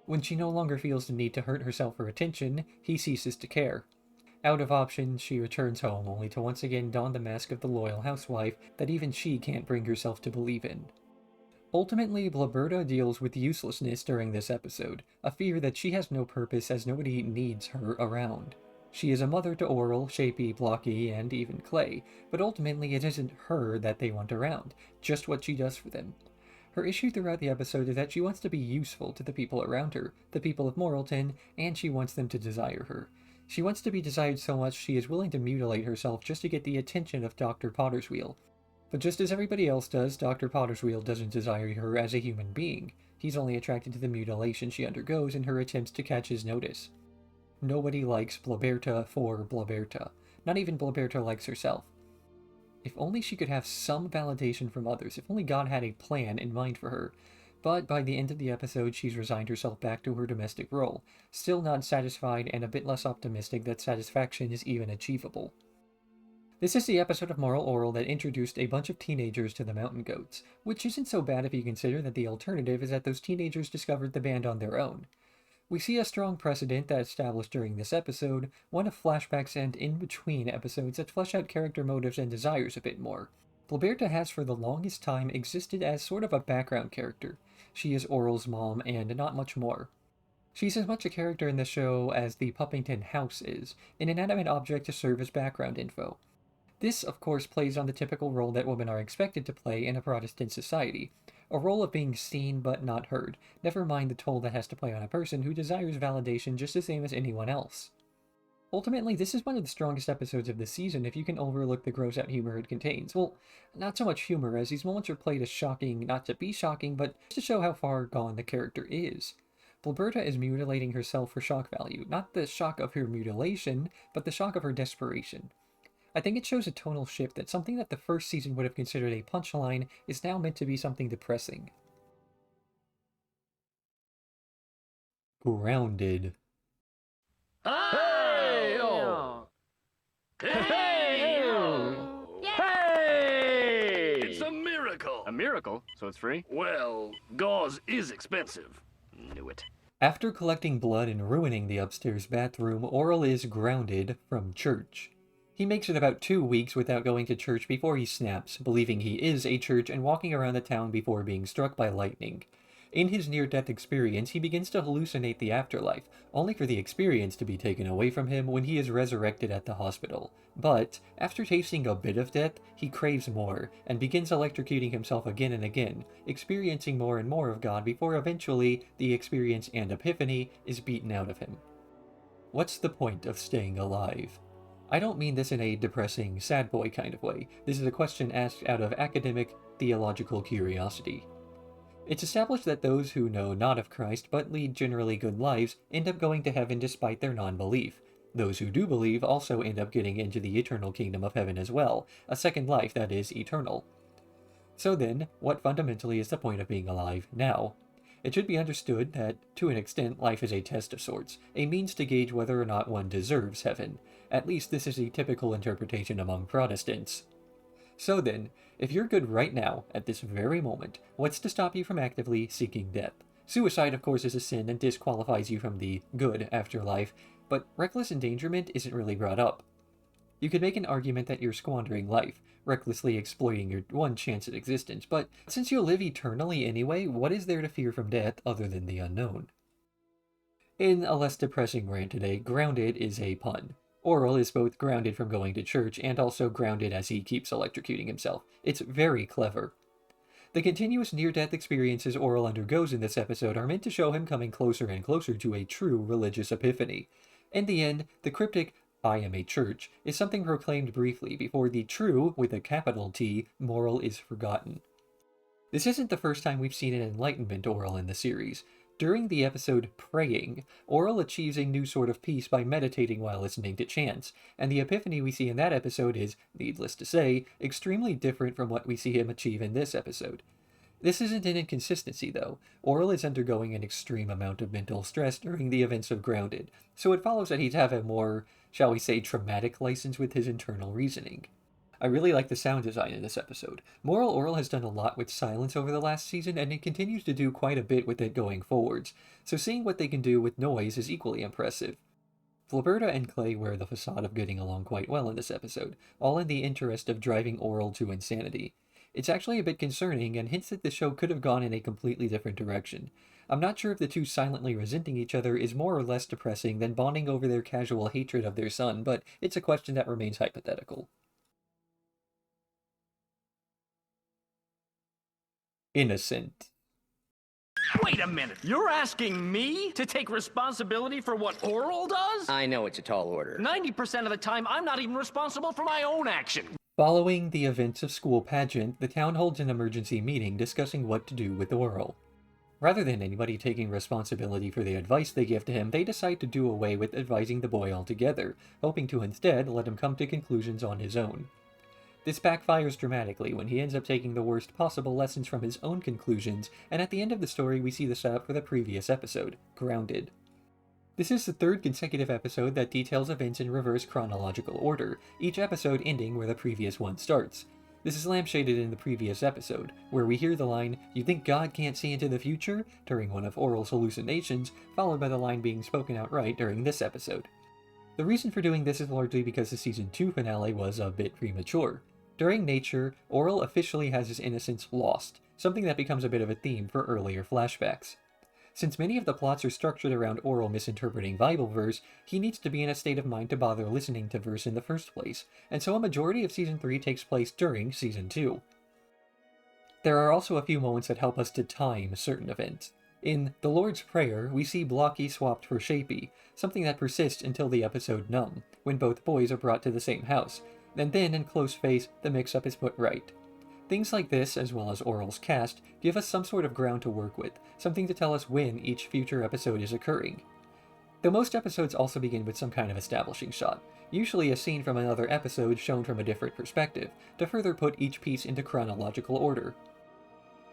When she no longer feels the need to hurt herself for attention, he ceases to care. Out of options, she returns home, only to once again don the mask of the loyal housewife that even she can't bring herself to believe in. Ultimately, Bloberta deals with uselessness during this episode, a fear that she has no purpose as nobody needs her around. She is a mother to Orel, Shapey, Blocky, and even Clay, but ultimately it isn't her that they want around, just what she does for them. Her issue throughout the episode is that she wants to be useful to the people around her, the people of Moralton, and she wants them to desire her. She wants to be desired so much she is willing to mutilate herself just to get the attention of Dr. Potterswheel. But just as everybody else does, Dr. Potterswheel doesn't desire her as a human being. He's only attracted to the mutilation she undergoes in her attempts to catch his notice. Nobody likes Bloberta for Bloberta. Not even Bloberta likes herself. If only she could have some validation from others, if only God had a plan in mind for her. But by the end of the episode, she's resigned herself back to her domestic role, still not satisfied and a bit less optimistic that satisfaction is even achievable. This is the episode of Moral Orel that introduced a bunch of teenagers to the Mountain Goats, which isn't so bad if you consider that the alternative is that those teenagers discovered the band on their own. We see a strong precedent that established during this episode, one of flashbacks and in-between episodes that flesh out character motives and desires a bit more. Bloberta has for the longest time existed as sort of a background character. She is Orel's mom and not much more. She's as much a character in the show as the Puppington house is, an inanimate object to serve as background info. This, of course, plays on the typical role that women are expected to play in a Protestant society. A role of being seen but not heard, never mind the toll that has to play on a person who desires validation just the same as anyone else. Ultimately, this is one of the strongest episodes of the season if you can overlook the gross-out humor it contains. Well, not so much humor, as these moments are played as shocking, not to be shocking, but to show how far gone the character is. Bloberta is mutilating herself for shock value, not the shock of her mutilation, but the shock of her desperation. I think it shows a tonal shift that something that the first season would have considered a punchline is now meant to be something depressing. Grounded. Hey-o! Hey-o! miracle! A miracle? So it's free? Well, gauze is expensive. Knew it. After collecting blood and ruining the upstairs bathroom, Orel is grounded from church. He makes it about 2 weeks without going to church before he snaps, believing he is a church and walking around the town before being struck by lightning. In his near-death experience, he begins to hallucinate the afterlife, only for the experience to be taken away from him when he is resurrected at the hospital. But, after tasting a bit of death, he craves more, and begins electrocuting himself again and again, experiencing more and more of God before eventually the experience and epiphany is beaten out of him. What's the point of staying alive? I don't mean this in a depressing, sad boy kind of way. This is a question asked out of academic, theological curiosity. It's established that those who know not of Christ but lead generally good lives end up going to heaven despite their non-belief. Those who do believe also end up getting into the eternal kingdom of heaven as well, a second life that is eternal. So then, what fundamentally is the point of being alive now? It should be understood that, to an extent, life is a test of sorts, a means to gauge whether or not one deserves heaven. At least this is the typical interpretation among Protestants. So then, if you're good right now, at this very moment, what's to stop you from actively seeking death? Suicide, of course, is a sin and disqualifies you from the good afterlife, but reckless endangerment isn't really brought up. You could make an argument that you're squandering life, recklessly exploiting your one chance at existence, but since you'll live eternally anyway, what is there to fear from death other than the unknown? In a less depressing rant today, grounded is a pun. Orel is both grounded from going to church and also grounded as he keeps electrocuting himself. It's very clever. The continuous near-death experiences Orel undergoes in this episode are meant to show him coming closer and closer to a true religious epiphany. In the end, the cryptic "I am a church" is something proclaimed briefly before the true, with a capital T, moral is forgotten. This isn't the first time we've seen an enlightenment Orel in the series. During the episode Praying, Orel achieves a new sort of peace by meditating while listening to chants, and the epiphany we see in that episode is, needless to say, extremely different from what we see him achieve in this episode. This isn't an inconsistency, though. Orel is undergoing an extreme amount of mental stress during the events of Grounded, so it follows that he'd have a more, shall we say, traumatic license with his internal reasoning. I really like the sound design in this episode. Moral Orel has done a lot with silence over the last season, and it continues to do quite a bit with it going forwards, so seeing what they can do with noise is equally impressive. Flabberta and Clay wear the facade of getting along quite well in this episode, all in the interest of driving Orel to insanity. It's actually a bit concerning, and hints that the show could have gone in a completely different direction. I'm not sure if the two silently resenting each other is more or less depressing than bonding over their casual hatred of their son, but it's a question that remains hypothetical. Innocent. Wait a minute. You're asking me to take responsibility for what Orel does? I know it's a tall order. 90% of the time, I'm not even responsible for my own action. Following the events of school pageant, the town holds an emergency meeting discussing what to do with Orel. Rather than anybody taking responsibility for the advice they give to him, they decide to do away with advising the boy altogether, hoping to instead let him come to conclusions on his own. This backfires dramatically when he ends up taking the worst possible lessons from his own conclusions, and at the end of the story we see the setup for the previous episode, Grounded. This is the third consecutive episode that details events in reverse chronological order, each episode ending where the previous one starts. This is lampshaded in the previous episode, where we hear the line, "You think God can't see into the future?" during one of Orel's hallucinations, followed by the line being spoken outright during this episode. The reason for doing this is largely because the Season 2 finale was a bit premature. During Nature, Orel officially has his innocence lost, something that becomes a bit of a theme for earlier flashbacks. Since many of the plots are structured around Orel misinterpreting Bible verse, he needs to be in a state of mind to bother listening to verse in the first place, and so a majority of Season 3 takes place during Season 2. There are also a few moments that help us to time certain events. In The Lord's Prayer, we see Blocky swapped for Shapey, something that persists until the episode Numb, when both boys are brought to the same house, and then in Closeface, the mix-up is put right. Things like this, as well as Orel's cast, give us some sort of ground to work with, something to tell us when each future episode is occurring. Though most episodes also begin with some kind of establishing shot, usually a scene from another episode shown from a different perspective, to further put each piece into chronological order.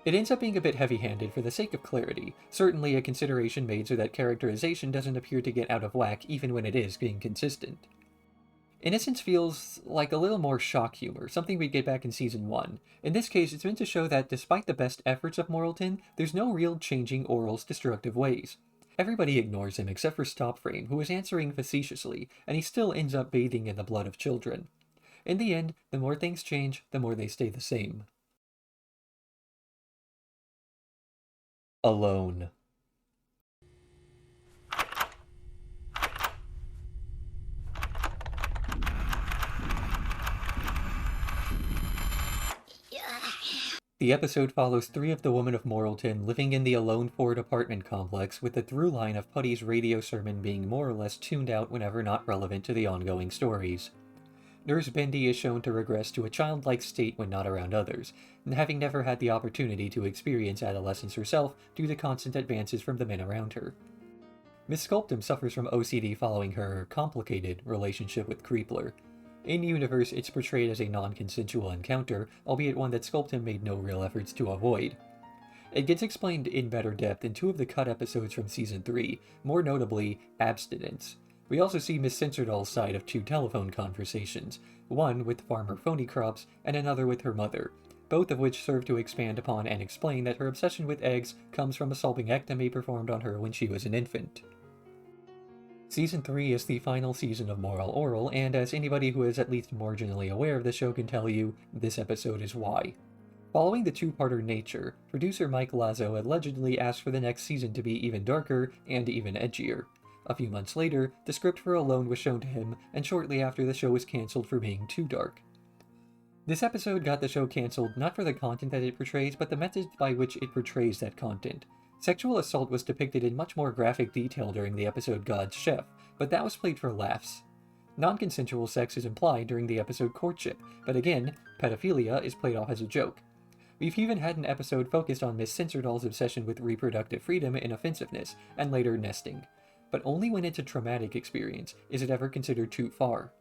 It ends up being a bit heavy-handed for the sake of clarity, certainly a consideration made so that characterization doesn't appear to get out of whack even when it is being consistent. Innocence feels like a little more shock humor, something we get back in Season 1. In this case, it's meant to show that despite the best efforts of Moralton, there's no real changing Orel's destructive ways. Everybody ignores him except for Stopframe, who is answering facetiously, and he still ends up bathing in the blood of children. In the end, the more things change, the more they stay the same. Alone. The episode follows 3 of the women of Moralton living in the Alone Ford apartment complex, with the through line of Putty's radio sermon being more or less tuned out whenever not relevant to the ongoing stories. Nurse Bendy is shown to regress to a childlike state when not around others, and having never had the opportunity to experience adolescence herself due to constant advances from the men around her. Miss Sculptum suffers from OCD following her complicated relationship with Creepler. In-universe, it's portrayed as a non-consensual encounter, albeit one that Sculptum made no real efforts to avoid. It gets explained in better depth in 2 of the cut episodes from Season 3, more notably, Abstinence. We also see Miss Censordoll's side of 2 telephone conversations, one with Farmer Phonycrops and another with her mother, both of which serve to expand upon and explain that her obsession with eggs comes from a salpingectomy performed on her when she was an infant. Season 3 is the final season of Orel, and as anybody who is at least marginally aware of the show can tell you, this episode is why. Following the 2-parter nature, producer Mike Lazo allegedly asked for the next season to be even darker and even edgier. A few months later, the script for Alone was shown to him, and shortly after the show was cancelled for being too dark. This episode got the show cancelled not for the content that it portrays, but the methods by which it portrays that content. Sexual assault was depicted in much more graphic detail during the episode God's Chef, but that was played for laughs. Non-consensual sex is implied during the episode Courtship, but again, pedophilia is played off as a joke. We've even had an episode focused on Miss Censordoll's obsession with reproductive freedom in Offensiveness, and later nesting. But only when it's a traumatic experience is it ever considered too far.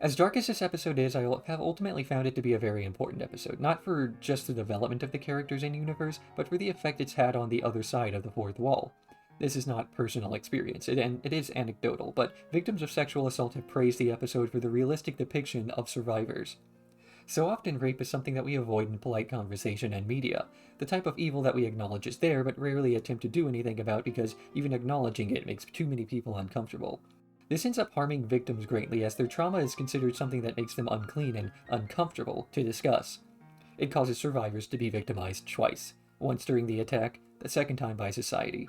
As dark as this episode is, I have ultimately found it to be a very important episode, not for just the development of the characters in universe, but for the effect it's had on the other side of the fourth wall. This is not personal experience, and it is anecdotal, but victims of sexual assault have praised the episode for the realistic depiction of survivors. So often rape is something that we avoid in polite conversation and media, the type of evil that we acknowledge is there but rarely attempt to do anything about because even acknowledging it makes too many people uncomfortable. This ends up harming victims greatly as their trauma is considered something that makes them unclean and uncomfortable to discuss. It causes survivors to be victimized twice, once during the attack, the second time by society.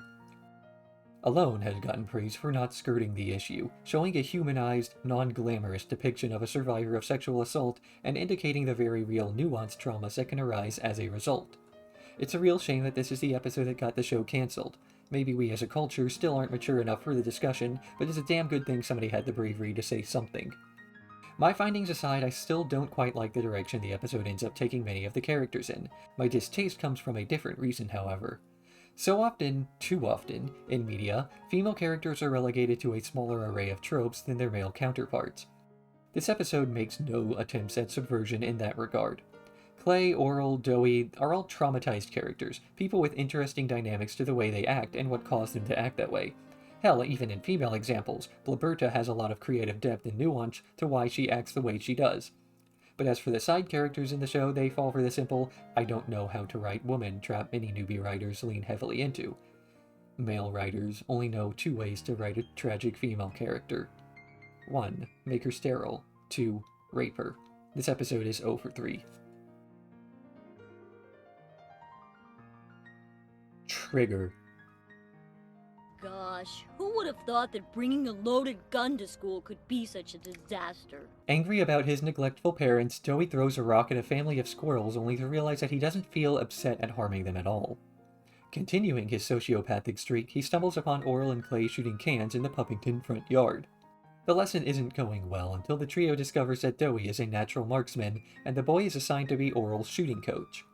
Alone has gotten praise for not skirting the issue, showing a humanized, non-glamorous depiction of a survivor of sexual assault and indicating the very real nuanced traumas that can arise as a result. It's a real shame that this is the episode that got the show cancelled. Maybe we as a culture still aren't mature enough for the discussion, but it's a damn good thing somebody had the bravery to say something. My findings aside, I still don't quite like the direction the episode ends up taking many of the characters in. My distaste comes from a different reason, however. So often, too often, in media, female characters are relegated to a smaller array of tropes than their male counterparts. This episode makes no attempts at subversion in that regard. Clay, Orel, Doey are all traumatized characters, people with interesting dynamics to the way they act and what caused them to act that way. Hell, even in female examples, Blaberta has a lot of creative depth and nuance to why she acts the way she does. But as for the side characters in the show, they fall for the simple, I don't know how to write woman trap many newbie writers lean heavily into. Male writers only know 2 ways to write a tragic female character. 1. Make her sterile. 2. Rape her. This episode is 0 for 3. Trigger. Gosh, who would have thought that bringing a loaded gun to school could be such a disaster? Angry about his neglectful parents, Joey throws a rock at a family of squirrels only to realize that he doesn't feel upset at harming them at all. Continuing his sociopathic streak, he stumbles upon Orel and Clay shooting cans in the Puppington front yard. The lesson isn't going well until the trio discovers that Doey is a natural marksman, and the boy is assigned to be Orel's shooting coach.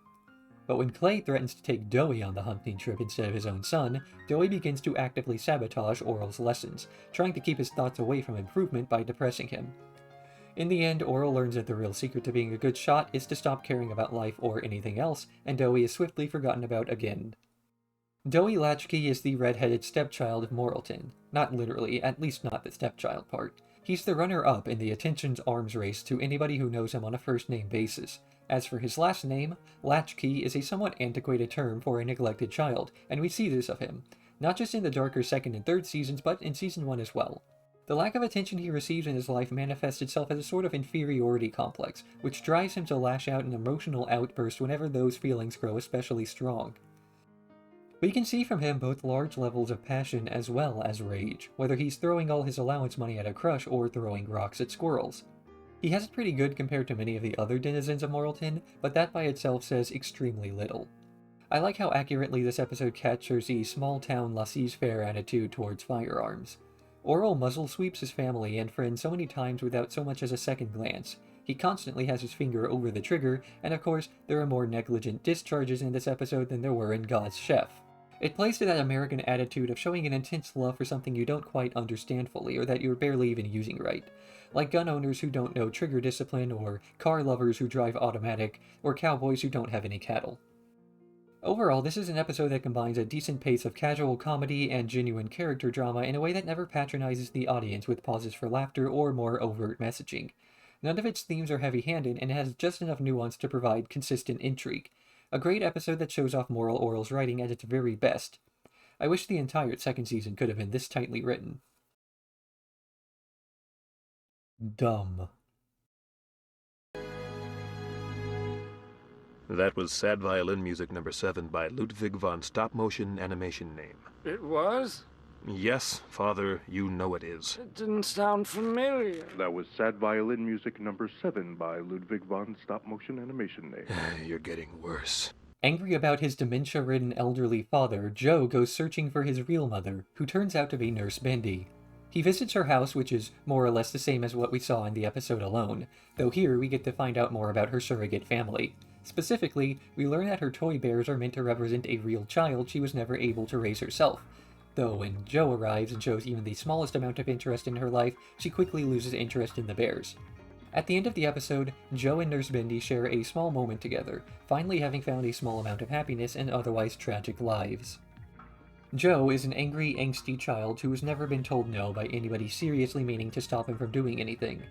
But when Clay threatens to take Doey on the hunting trip instead of his own son, Doey begins to actively sabotage Orel's lessons, trying to keep his thoughts away from improvement by depressing him. In the end, Orel learns that the real secret to being a good shot is to stop caring about life or anything else, and Doey is swiftly forgotten about again. Doey Latchkey is the red-headed stepchild of Moralton. Not literally, at least not the stepchild part. He's the runner-up in the attention's arms race to anybody who knows him on a first-name basis. As for his last name, latchkey is a somewhat antiquated term for a neglected child, and we see this of him, not just in the darker second and third seasons, but in season 1 as well. The lack of attention he receives in his life manifests itself as a sort of inferiority complex, which drives him to lash out an emotional outburst whenever those feelings grow especially strong. We can see from him both large levels of passion as well as rage, whether he's throwing all his allowance money at a crush or throwing rocks at squirrels. He has it pretty good compared to many of the other denizens of Moralton, but that by itself says extremely little. I like how accurately this episode captures the small-town laissez-faire attitude towards firearms. Orel muzzle sweeps his family and friends so many times without so much as a second glance. He constantly has his finger over the trigger, and of course, there are more negligent discharges in this episode than there were in God's Chef. It plays to that American attitude of showing an intense love for something you don't quite understand fully, or that you're barely even using right. Like gun owners who don't know trigger discipline, or car lovers who drive automatic, or cowboys who don't have any cattle. Overall, this is an episode that combines a decent pace of casual comedy and genuine character drama in a way that never patronizes the audience with pauses for laughter or more overt messaging. None of its themes are heavy-handed, and it has just enough nuance to provide consistent intrigue. A great episode that shows off Moral Orel's writing at its very best. I wish the entire second season could have been this tightly written. Dumb. That was Sad Violin Music number 7 by Ludwig von Stop Motion Animation Name. It was? Yes, Father, you know it is. It didn't sound familiar. That was Sad Violin Music number 7 by Ludwig von Stop Motion Animation Name. You're getting worse. Angry about his dementia-ridden elderly father, Joe goes searching for his real mother, who turns out to be Nurse Bendy. He visits her house, which is more or less the same as what we saw in the episode alone, though here we get to find out more about her surrogate family. Specifically, we learn that her toy bears are meant to represent a real child she was never able to raise herself. Though when Joe arrives and shows even the smallest amount of interest in her life, she quickly loses interest in the bears. At the end of the episode, Joe and Nurse Bendy share a small moment together, finally having found a small amount of happiness in otherwise tragic lives. Joe is an angry, angsty child who has never been told no by anybody seriously meaning to stop him from doing anything.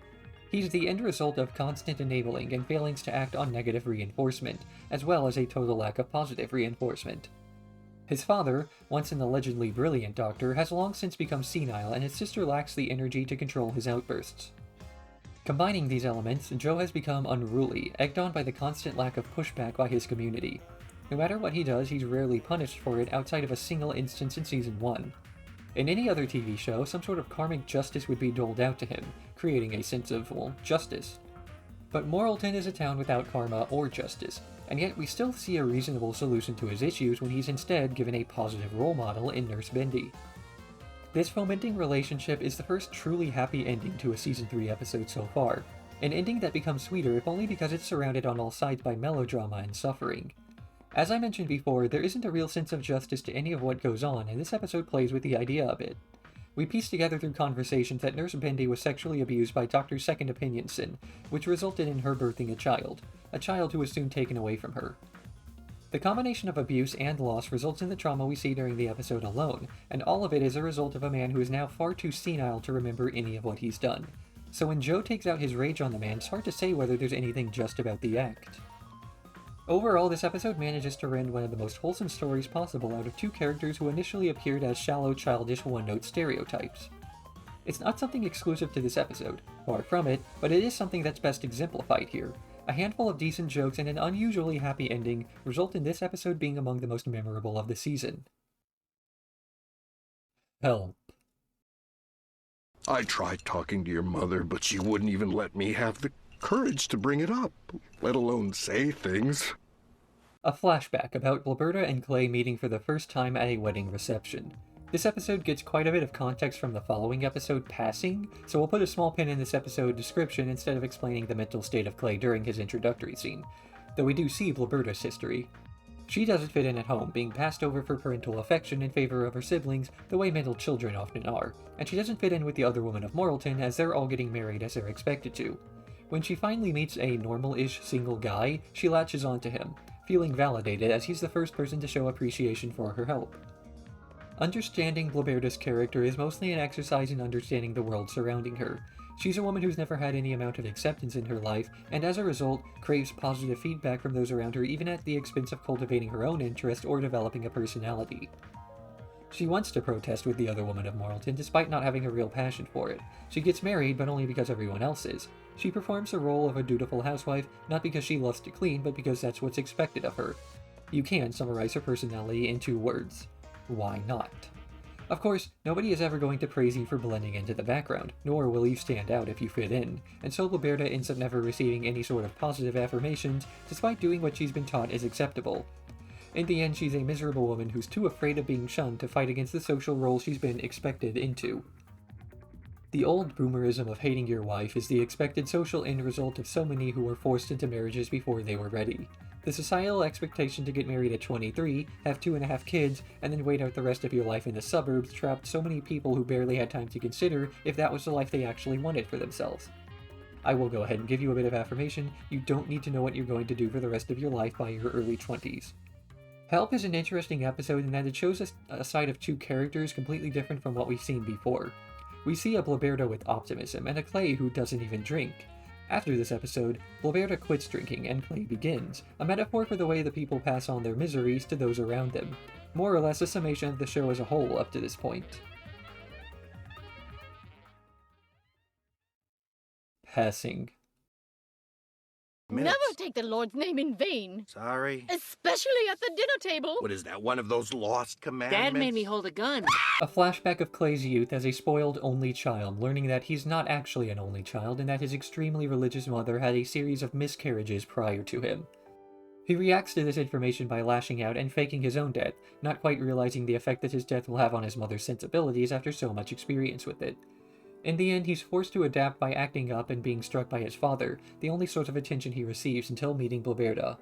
He's the end result of constant enabling and failings to act on negative reinforcement, as well as a total lack of positive reinforcement. His father, once an allegedly brilliant doctor, has long since become senile, and his sister lacks the energy to control his outbursts. Combining these elements, Joe has become unruly, egged on by the constant lack of pushback by his community. No matter what he does, he's rarely punished for it outside of a single instance in Season 1. In any other TV show, some sort of karmic justice would be doled out to him, creating a sense of, well, justice. But Moralton is a town without karma or justice, and yet we still see a reasonable solution to his issues when he's instead given a positive role model in Nurse Bendy. This fomenting relationship is the first truly happy ending to a Season 3 episode so far, an ending that becomes sweeter if only because it's surrounded on all sides by melodrama and suffering. As I mentioned before, there isn't a real sense of justice to any of what goes on, and this episode plays with the idea of it. We piece together through conversations that Nurse Bendy was sexually abused by Dr. Second Opinionson, which resulted in her birthing a child who was soon taken away from her. The combination of abuse and loss results in the trauma we see during the episode alone, and all of it is a result of a man who is now far too senile to remember any of what he's done. So when Joe takes out his rage on the man, it's hard to say whether there's anything just about the act. Overall, this episode manages to rend one of the most wholesome stories possible out of two characters who initially appeared as shallow, childish, one-note stereotypes. It's not something exclusive to this episode, far from it, but it is something that's best exemplified here. A handful of decent jokes and an unusually happy ending result in this episode being among the most memorable of the season. Help. I tried talking to your mother, but she wouldn't even let me have the courage to bring it up, let alone say things. A flashback about Gilberta and Clay meeting for the first time at a wedding reception. This episode gets quite a bit of context from the following episode, Passing, so we'll put a small pin in this episode description instead of explaining the mental state of Clay during his introductory scene, though we do see Gilberta's history. She doesn't fit in at home, being passed over for parental affection in favor of her siblings, the way mental children often are, and she doesn't fit in with the other women of Moralton as they're all getting married as they're expected to. When she finally meets a normal-ish single guy, she latches onto him, feeling validated as he's the first person to show appreciation for her help. Understanding Gilberta's character is mostly an exercise in understanding the world surrounding her. She's a woman who's never had any amount of acceptance in her life, and as a result, craves positive feedback from those around her even at the expense of cultivating her own interest or developing a personality. She wants to protest with the other woman of Moralton despite not having a real passion for it. She gets married, but only because everyone else is. She performs the role of a dutiful housewife, not because she loves to clean, but because that's what's expected of her. You can summarize her personality in 2 words. Why not? Of course, nobody is ever going to praise you for blending into the background, nor will you stand out if you fit in, and so Bloberta ends up never receiving any sort of positive affirmations, despite doing what she's been taught is acceptable. In the end, she's a miserable woman who's too afraid of being shunned to fight against the social role she's been expected into. The old boomerism of hating your wife is the expected social end result of so many who were forced into marriages before they were ready. The societal expectation to get married at 23, have 2.5 kids, and then wait out the rest of your life in the suburbs trapped so many people who barely had time to consider if that was the life they actually wanted for themselves. I will go ahead and give you a bit of affirmation: you don't need to know what you're going to do for the rest of your life by your early 20s. Help is an interesting episode in that it shows us a side of 2 characters completely different from what we've seen before. We see a Bloberta with optimism, and a Clay who doesn't even drink. After this episode, Bloberta quits drinking and Clay begins, a metaphor for the way the people pass on their miseries to those around them. More or less a summation of the show as a whole up to this point. Passing. Never take the Lord's name in vain. Sorry. Especially at the dinner table. What is that, one of those lost commandments? Dad made me hold a gun. A flashback of Clay's youth as a spoiled only child, learning that he's not actually an only child and that his extremely religious mother had a series of miscarriages prior to him. He reacts to this information by lashing out and faking his own death, not quite realizing the effect that his death will have on his mother's sensibilities after so much experience with it. In the end, he's forced to adapt by acting up and being struck by his father, the only source of attention he receives until meeting Bloberta.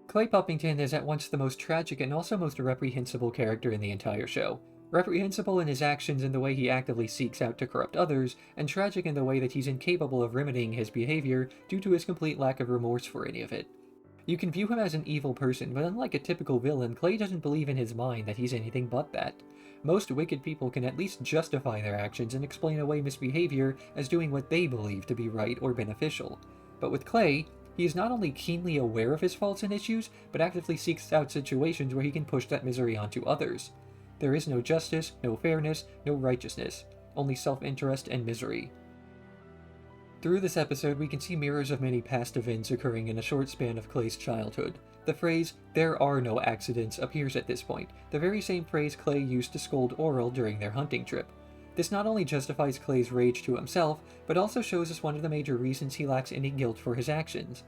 Clay Puppington is at once the most tragic and also most reprehensible character in the entire show. Reprehensible in his actions in the way he actively seeks out to corrupt others, and tragic in the way that he's incapable of remedying his behavior due to his complete lack of remorse for any of it. You can view him as an evil person, but unlike a typical villain, Clay doesn't believe in his mind that he's anything but that. Most wicked people can at least justify their actions and explain away misbehavior as doing what they believe to be right or beneficial. But with Clay, he is not only keenly aware of his faults and issues, but actively seeks out situations where he can push that misery onto others. There is no justice, no fairness, no righteousness, only self-interest and misery. Through this episode, we can see mirrors of many past events occurring in a short span of Clay's childhood. The phrase, "there are no accidents," appears at this point, the very same phrase Clay used to scold Orel during their hunting trip. This not only justifies Clay's rage to himself, but also shows us one of the major reasons he lacks any guilt for his actions.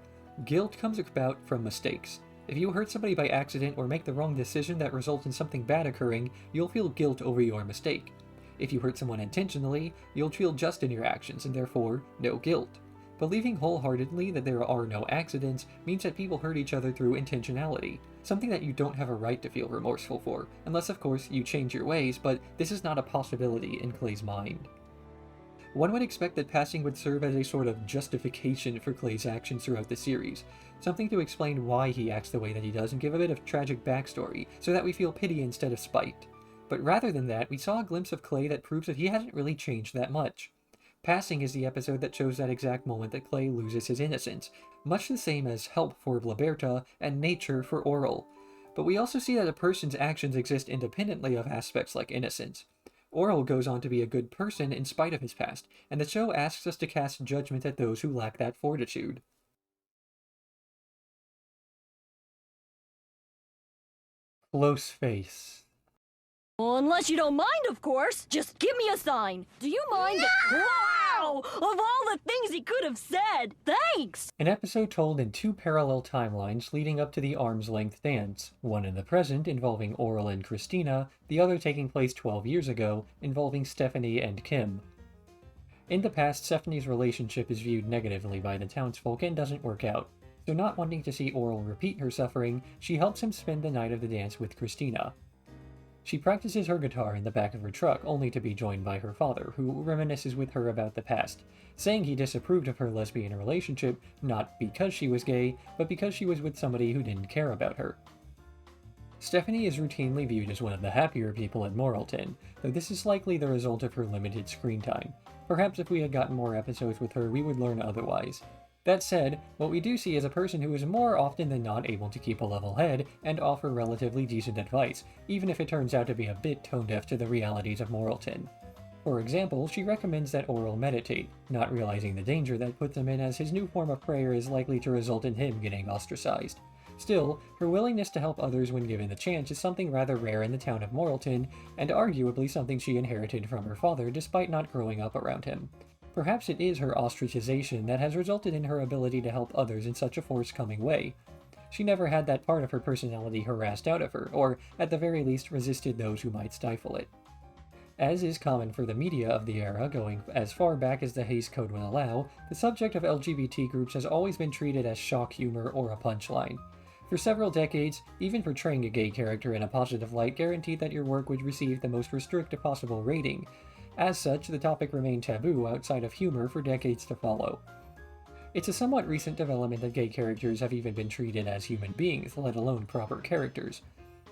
Guilt comes about from mistakes. If you hurt somebody by accident or make the wrong decision that results in something bad occurring, you'll feel guilt over your mistake. If you hurt someone intentionally, you'll feel just in your actions and therefore no guilt. Believing wholeheartedly that there are no accidents means that people hurt each other through intentionality, something that you don't have a right to feel remorseful for, unless of course you change your ways, but this is not a possibility in Clay's mind. One would expect that passing would serve as a sort of justification for Clay's actions throughout the series, something to explain why he acts the way that he does and give a bit of tragic backstory, so that we feel pity instead of spite. But rather than that, we saw a glimpse of Clay that proves that he hasn't really changed that much. Passing is the episode that shows that exact moment that Clay loses his innocence, much the same as Help for Bloberta and Nature for Orel. But we also see that a person's actions exist independently of aspects like innocence. Orel goes on to be a good person in spite of his past, and the show asks us to cast judgment at those who lack that fortitude. Closeface. Well, unless you don't mind, of course. Just give me a sign. Do you mind? No! Wow! Of all the things he could have said, thanks! An episode told in 2 parallel timelines leading up to the arm's length dance, one in the present involving Orel and Christina, the other taking place 12 years ago, involving Stephanie and Kim. In the past, Stephanie's relationship is viewed negatively by the townsfolk and doesn't work out, so not wanting to see Orel repeat her suffering, she helps him spend the night of the dance with Christina. She practices her guitar in the back of her truck, only to be joined by her father, who reminisces with her about the past, saying he disapproved of her lesbian relationship, not because she was gay, but because she was with somebody who didn't care about her. Stephanie is routinely viewed as one of the happier people at Moralton, though this is likely the result of her limited screen time. Perhaps if we had gotten more episodes with her, we would learn otherwise. That said, what we do see is a person who is more often than not able to keep a level head and offer relatively decent advice, even if it turns out to be a bit tone-deaf to the realities of Moralton. For example, she recommends that Orel meditate, not realizing the danger that puts him in, as his new form of prayer is likely to result in him getting ostracized. Still, her willingness to help others when given the chance is something rather rare in the town of Moralton, and arguably something she inherited from her father despite not growing up around him. Perhaps it is her ostracization that has resulted in her ability to help others in such a forthcoming way. She never had that part of her personality harassed out of her, or at the very least resisted those who might stifle it. As is common for the media of the era, going as far back as the Hays Code would allow, the subject of LGBT groups has always been treated as shock humor or a punchline. For several decades, even portraying a gay character in a positive light guaranteed that your work would receive the most restrictive possible rating. As such, the topic remained taboo outside of humor for decades to follow. It's a somewhat recent development that gay characters have even been treated as human beings, let alone proper characters.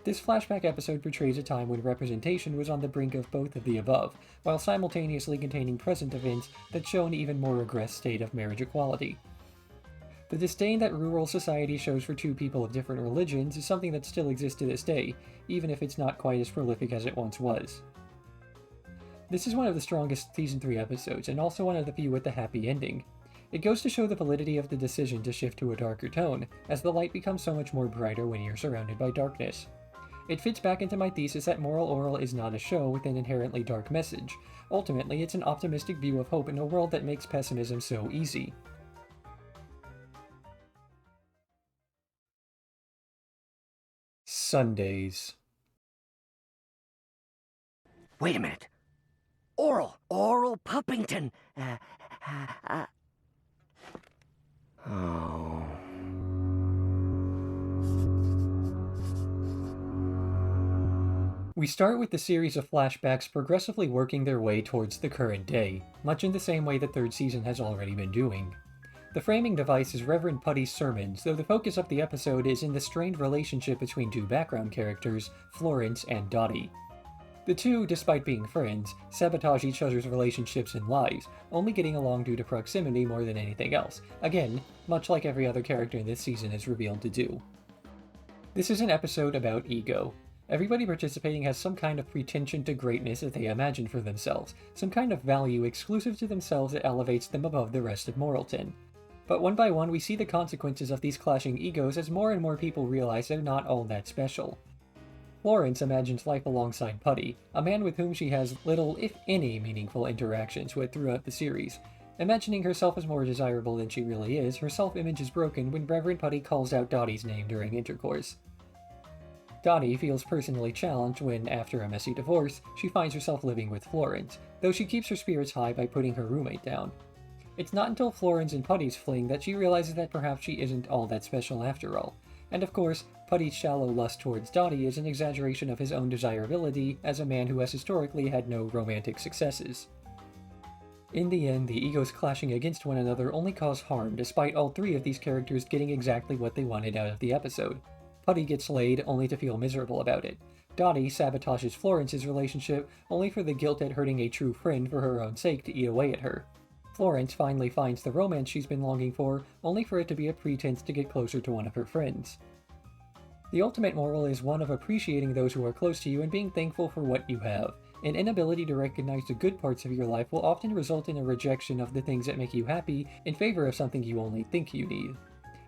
This flashback episode portrays a time when representation was on the brink of both of the above, while simultaneously containing present events that show an even more regressed state of marriage equality. The disdain that rural society shows for two people of different religions is something that still exists to this day, even if it's not quite as prolific as it once was. This is one of the strongest Season 3 episodes, and also one of the few with a happy ending. It goes to show the validity of the decision to shift to a darker tone, as the light becomes so much more brighter when you're surrounded by darkness. It fits back into my thesis that Moral Orel is not a show with an inherently dark message. Ultimately, it's an optimistic view of hope in a world that makes pessimism so easy. Sundays. Wait a minute. Orel Puppington. Oh. We start with the series of flashbacks progressively working their way towards the current day, much in the same way the third season has already been doing. The framing device is Reverend Putty's sermons, though the focus of the episode is in the strained relationship between two background characters, Florence and Dottie. The two, despite being friends, sabotage each other's relationships and lives, only getting along due to proximity more than anything else, again, much like every other character in this season is revealed to do. This is an episode about ego. Everybody participating has some kind of pretension to greatness that they imagine for themselves, some kind of value exclusive to themselves that elevates them above the rest of Moralton. But one by one we see the consequences of these clashing egos as more and more people realize they're not all that special. Florence imagines life alongside Putty, a man with whom she has little, if any, meaningful interactions with throughout the series. Imagining herself as more desirable than she really is, her self-image is broken when Reverend Putty calls out Dottie's name during intercourse. Dottie feels personally challenged when, after a messy divorce, she finds herself living with Florence, though she keeps her spirits high by putting her roommate down. It's not until Florence and Putty's fling that she realizes that perhaps she isn't all that special after all. And of course, Putty's shallow lust towards Dottie is an exaggeration of his own desirability as a man who has historically had no romantic successes. In the end, the egos clashing against one another only cause harm, despite all three of these characters getting exactly what they wanted out of the episode. Putty gets laid, only to feel miserable about it. Dottie sabotages Florence's relationship, only for the guilt at hurting a true friend for her own sake to eat away at her. Florence finally finds the romance she's been longing for, only for it to be a pretense to get closer to one of her friends. The ultimate moral is one of appreciating those who are close to you and being thankful for what you have. An inability to recognize the good parts of your life will often result in a rejection of the things that make you happy in favor of something you only think you need.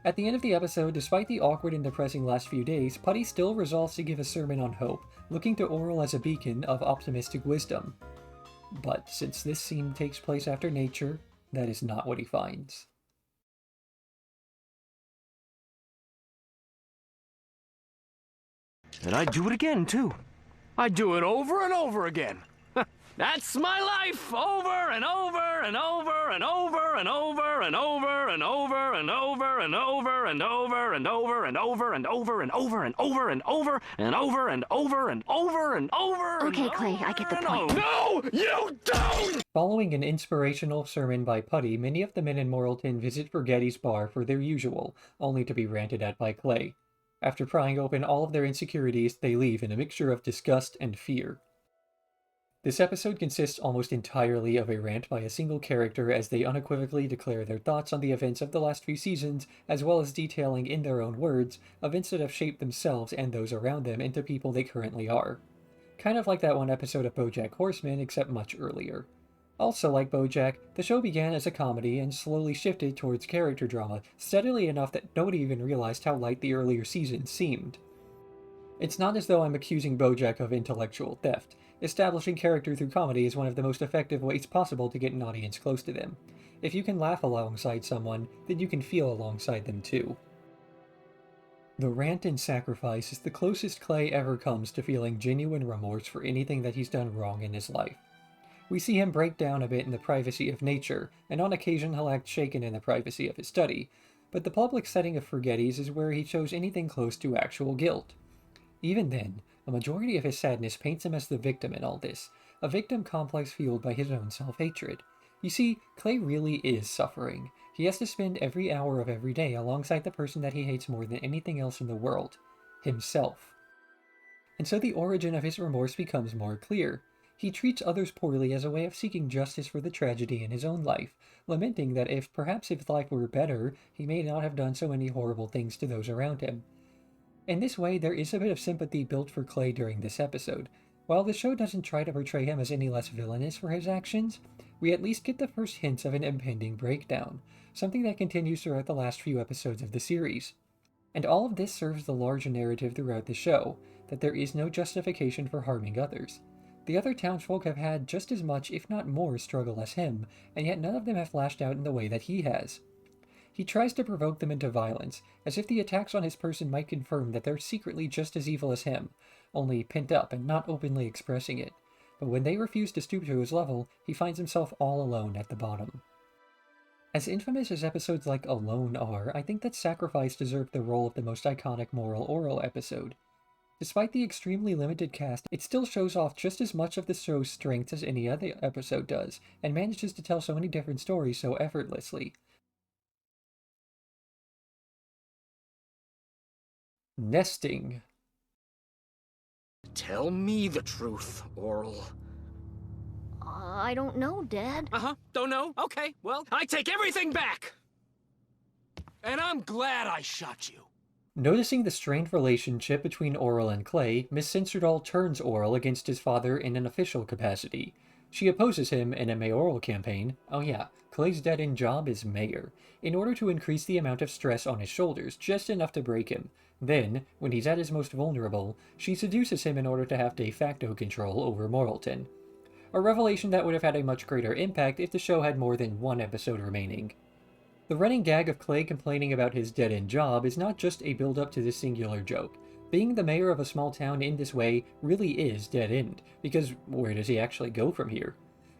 At the end of the episode, despite the awkward and depressing last few days, Putty still resolves to give a sermon on hope, looking to Orel as a beacon of optimistic wisdom. But since this scene takes place after nature, that is not what he finds. And I'd do it again, too. I'd do it over and over again. That's my life, over and over and over and over and over and over and over and over and over and over and over and over and over and over and over and over and over and over and over and over. Okay, Clay, I get the point. No, you don't! Following an inspirational sermon by Putty, many of the men in Moralton visit Forgetty's bar for their usual, only to be ranted at by Clay. After prying open all of their insecurities, they leave in a mixture of disgust and fear. This episode consists almost entirely of a rant by a single character as they unequivocally declare their thoughts on the events of the last few seasons, as well as detailing in their own words events that have shaped themselves and those around them into people they currently are. Kind of like that one episode of BoJack Horseman, except much earlier. Also like BoJack, the show began as a comedy and slowly shifted towards character drama, steadily enough that nobody even realized how light the earlier seasons seemed. It's not as though I'm accusing BoJack of intellectual theft. Establishing character through comedy is one of the most effective ways possible to get an audience close to them. If you can laugh alongside someone, then you can feel alongside them too. The rant and sacrifice is the closest Clay ever comes to feeling genuine remorse for anything that he's done wrong in his life. We see him break down a bit in the privacy of nature, and on occasion he'll act shaken in the privacy of his study, but the public setting of Forgetties is where he shows anything close to actual guilt. Even then, a majority of his sadness paints him as the victim in all this, a victim complex fueled by his own self-hatred. You see, Clay really is suffering. He has to spend every hour of every day alongside the person that he hates more than anything else in the world, himself. And so the origin of his remorse becomes more clear. He treats others poorly as a way of seeking justice for the tragedy in his own life, lamenting that if life were better, he may not have done so many horrible things to those around him. In this way, there is a bit of sympathy built for Clay during this episode. While the show doesn't try to portray him as any less villainous for his actions, we at least get the first hints of an impending breakdown, something that continues throughout the last few episodes of the series. And all of this serves the larger narrative throughout the show, that there is no justification for harming others. The other townsfolk have had just as much, if not more, struggle as him, and yet none of them have lashed out in the way that he has. He tries to provoke them into violence, as if the attacks on his person might confirm that they're secretly just as evil as him, only pent up and not openly expressing it. But when they refuse to stoop to his level, he finds himself all alone at the bottom. As infamous as episodes like Alone are, I think that Sacrifice deserved the role of the most iconic moral Orel episode. Despite the extremely limited cast, it still shows off just as much of the show's strengths as any other episode does, and manages to tell so many different stories so effortlessly. Nesting. Tell me the truth, Orel. I don't know, Dad. Don't know? Okay, well, I take everything back! And I'm glad I shot you. Noticing the strained relationship between Orel and Clay, Miss Cinderdoll turns Orel against his father in an official capacity. She opposes him in a mayoral campaign. Oh yeah, Clay's dead-end job is mayor, in order to increase the amount of stress on his shoulders, just enough to break him. Then, when he's at his most vulnerable, she seduces him in order to have de facto control over Moralton. A revelation that would have had a much greater impact if the show had more than one episode remaining. The running gag of Clay complaining about his dead-end job is not just a build-up to this singular joke. Being the mayor of a small town in this way really is dead-end, because where does he actually go from here?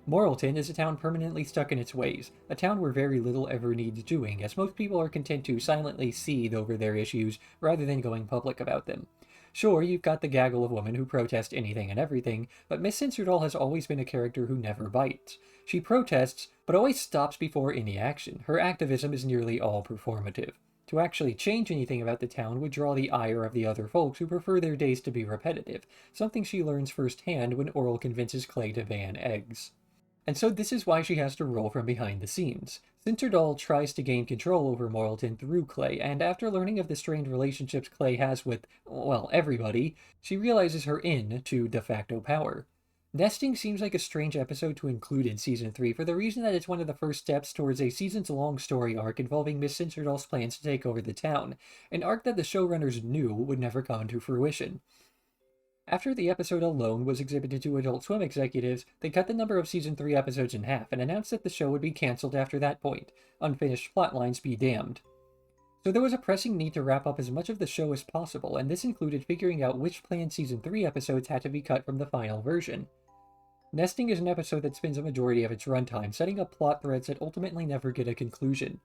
Moralton is a town permanently stuck in its ways, a town where very little ever needs doing, as most people are content to silently seethe over their issues rather than going public about them. Sure, you've got the gaggle of women who protest anything and everything, but Miss Cinderdoll has always been a character who never bites. She protests, but always stops before any action. Her activism is nearly all performative. To actually change anything about the town would draw the ire of the other folks who prefer their days to be repetitive, something she learns firsthand when Orel convinces Clay to ban eggs. And so this is why she has to roll from behind the scenes. Cinderdoll tries to gain control over Moralton through Clay, and after learning of the strained relationships Clay has with, well, everybody, she realizes her in to de facto power. Nesting seems like a strange episode to include in Season 3 for the reason that it's one of the first steps towards a seasons-long story arc involving Miss Cinderdoll's plans to take over the town, an arc that the showrunners knew would never come to fruition. After the episode Alone was exhibited to Adult Swim executives, they cut the number of Season 3 episodes in half and announced that the show would be cancelled after that point. Unfinished plotlines be damned. So there was a pressing need to wrap up as much of the show as possible, and this included figuring out which planned Season 3 episodes had to be cut from the final version. Nesting is an episode that spends a majority of its runtime setting up plot threads that ultimately never get a conclusion.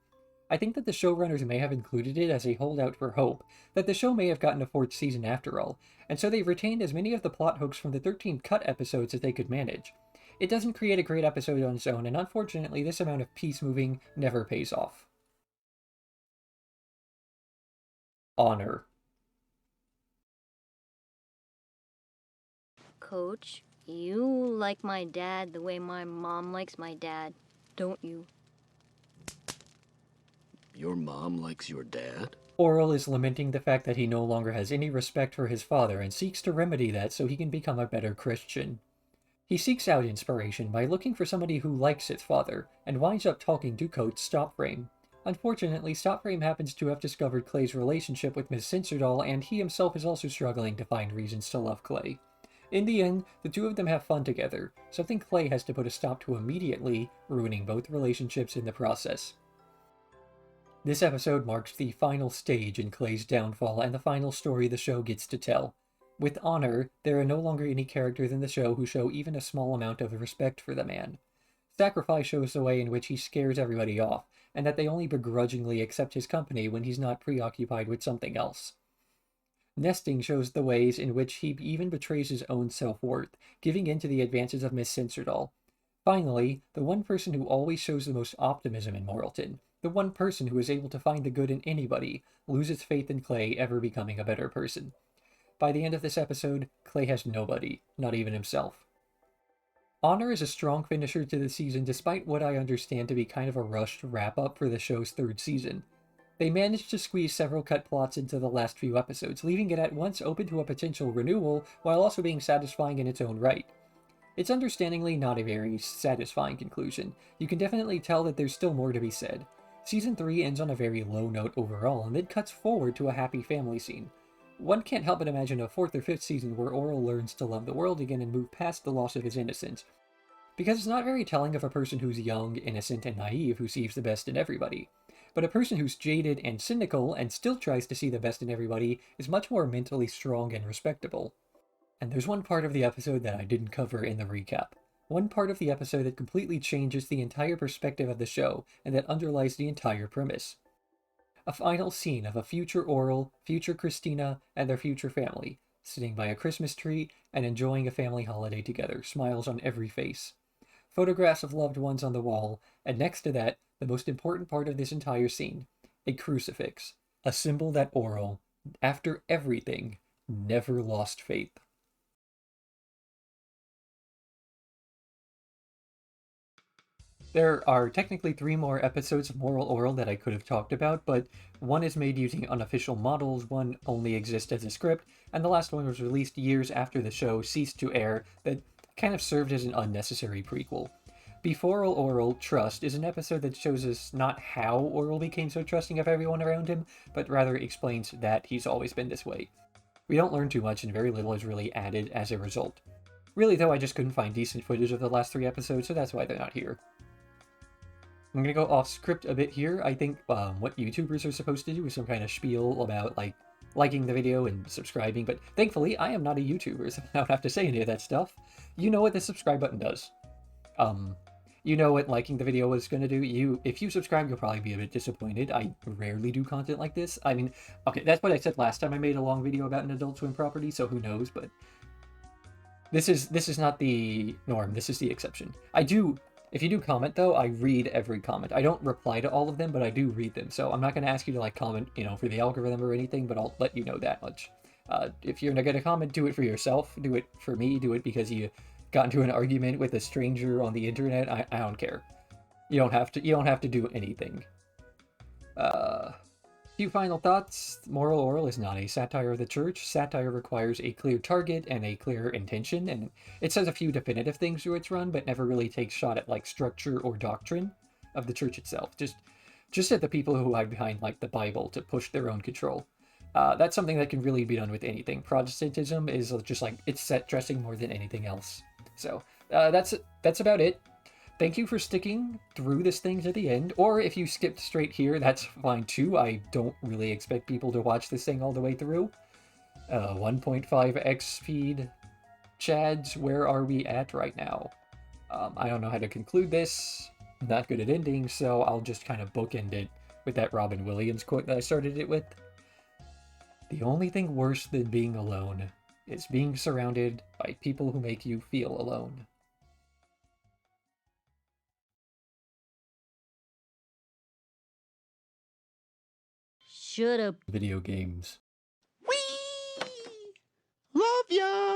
I think that the showrunners may have included it as a holdout for hope, that the show may have gotten a 4th season after all, and so they've retained as many of the plot hooks from the 13 cut episodes as they could manage. It doesn't create a great episode on its own, and unfortunately this amount of piece moving never pays off. Honor. Coach, You like my dad the way my mom likes my dad, don't you? Your mom likes your dad? Orel is lamenting the fact that he no longer has any respect for his father and seeks to remedy that so he can become a better Christian. He seeks out inspiration by looking for somebody who likes his father, and winds up talking to Coach Stopframe. Unfortunately, Stopframe happens to have discovered Clay's relationship with Miss Cincerdoll, and he himself is also struggling to find reasons to love Clay. In the end, the two of them have fun together, something Clay has to put a stop to immediately, ruining both relationships in the process. This episode marks the final stage in Clay's downfall and the final story the show gets to tell. With Honor, there are no longer any characters in the show who show even a small amount of respect for the man. Sacrifice shows the way in which he scares everybody off, and that they only begrudgingly accept his company when he's not preoccupied with something else. Nesting shows the ways in which he even betrays his own self-worth, giving in to the advances of Miss Cincerdoll. Finally, the one person who always shows the most optimism in Morrilton, the one person who is able to find the good in anybody, loses faith in Clay ever becoming a better person. By the end of this episode, Clay has nobody, not even himself. Honor is a strong finisher to the season despite what I understand to be kind of a rushed wrap-up for the show's third season. They managed to squeeze several cut plots into the last few episodes, leaving it at once open to a potential renewal while also being satisfying in its own right. It's understandingly not a very satisfying conclusion. You can definitely tell that there's still more to be said. Season 3 ends on a very low note overall, and then cuts forward to a happy family scene. One can't help but imagine a 4th or 5th season where Orel learns to love the world again and move past the loss of his innocence. Because it's not very telling of a person who's young, innocent, and naive who sees the best in everybody. But a person who's jaded and cynical and still tries to see the best in everybody is much more mentally strong and respectable. And there's one part of the episode that I didn't cover in the recap. One part of the episode that completely changes the entire perspective of the show and that underlies the entire premise. A final scene of a future Orel, future Christina, and their future family, sitting by a Christmas tree and enjoying a family holiday together, smiles on every face. Photographs of loved ones on the wall, and next to that, the most important part of this entire scene, a crucifix, a symbol that Orel, after everything, never lost faith. There are technically 3 more episodes of Moral Orel that I could have talked about, but one is made using unofficial models, one only exists as a script, and the last one was released years after the show ceased to air that kind of served as an unnecessary prequel. Before Orel, Trust is an episode that shows us not how Orel became so trusting of everyone around him, but rather explains that he's always been this way. We don't learn too much and very little is really added as a result. Really though, I just couldn't find decent footage of the last 3 episodes, so that's why they're not here. I'm gonna go off script a bit here. I think what YouTubers are supposed to do is some kind of spiel about liking the video and subscribing, but thankfully I am not a YouTuber, so I don't have to say any of that stuff. You know what the subscribe button does. You know what liking the video is going to do. If you subscribe, you'll probably be a bit disappointed. I rarely do content like this. I mean, okay, that's what I said last time I made a long video about an Adult Swim property, so who knows, but this is not the norm. This is the exception. If you do comment, though, I read every comment. I don't reply to all of them, but I do read them. So I'm not going to ask you to, comment, for the algorithm or anything, but I'll let you know that much. If you're going to comment, do it for yourself. Do it for me. Do it because you got into an argument with a stranger on the internet. I don't care. You don't have to do anything. Few final thoughts. Moral Orel is not a satire of the church. Satire requires a clear target and a clear intention, and it says a few definitive things through its run, but never really takes shot at structure or doctrine of the church itself. Just at the people who hide behind the Bible to push their own control. That's something that can really be done with anything. Protestantism is just it's set dressing more than anything else. So that's about it. Thank you for sticking through this thing to the end, or if you skipped straight here, that's fine too. I don't really expect people to watch this thing all the way through. 1.5x speed. Chads, where are we at right now? I don't know how to conclude this. I'm not good at ending, so I'll just kind of bookend it with that Robin Williams quote that I started it with. The only thing worse than being alone is being surrounded by people who make you feel alone. Shut up. Video games. Love ya!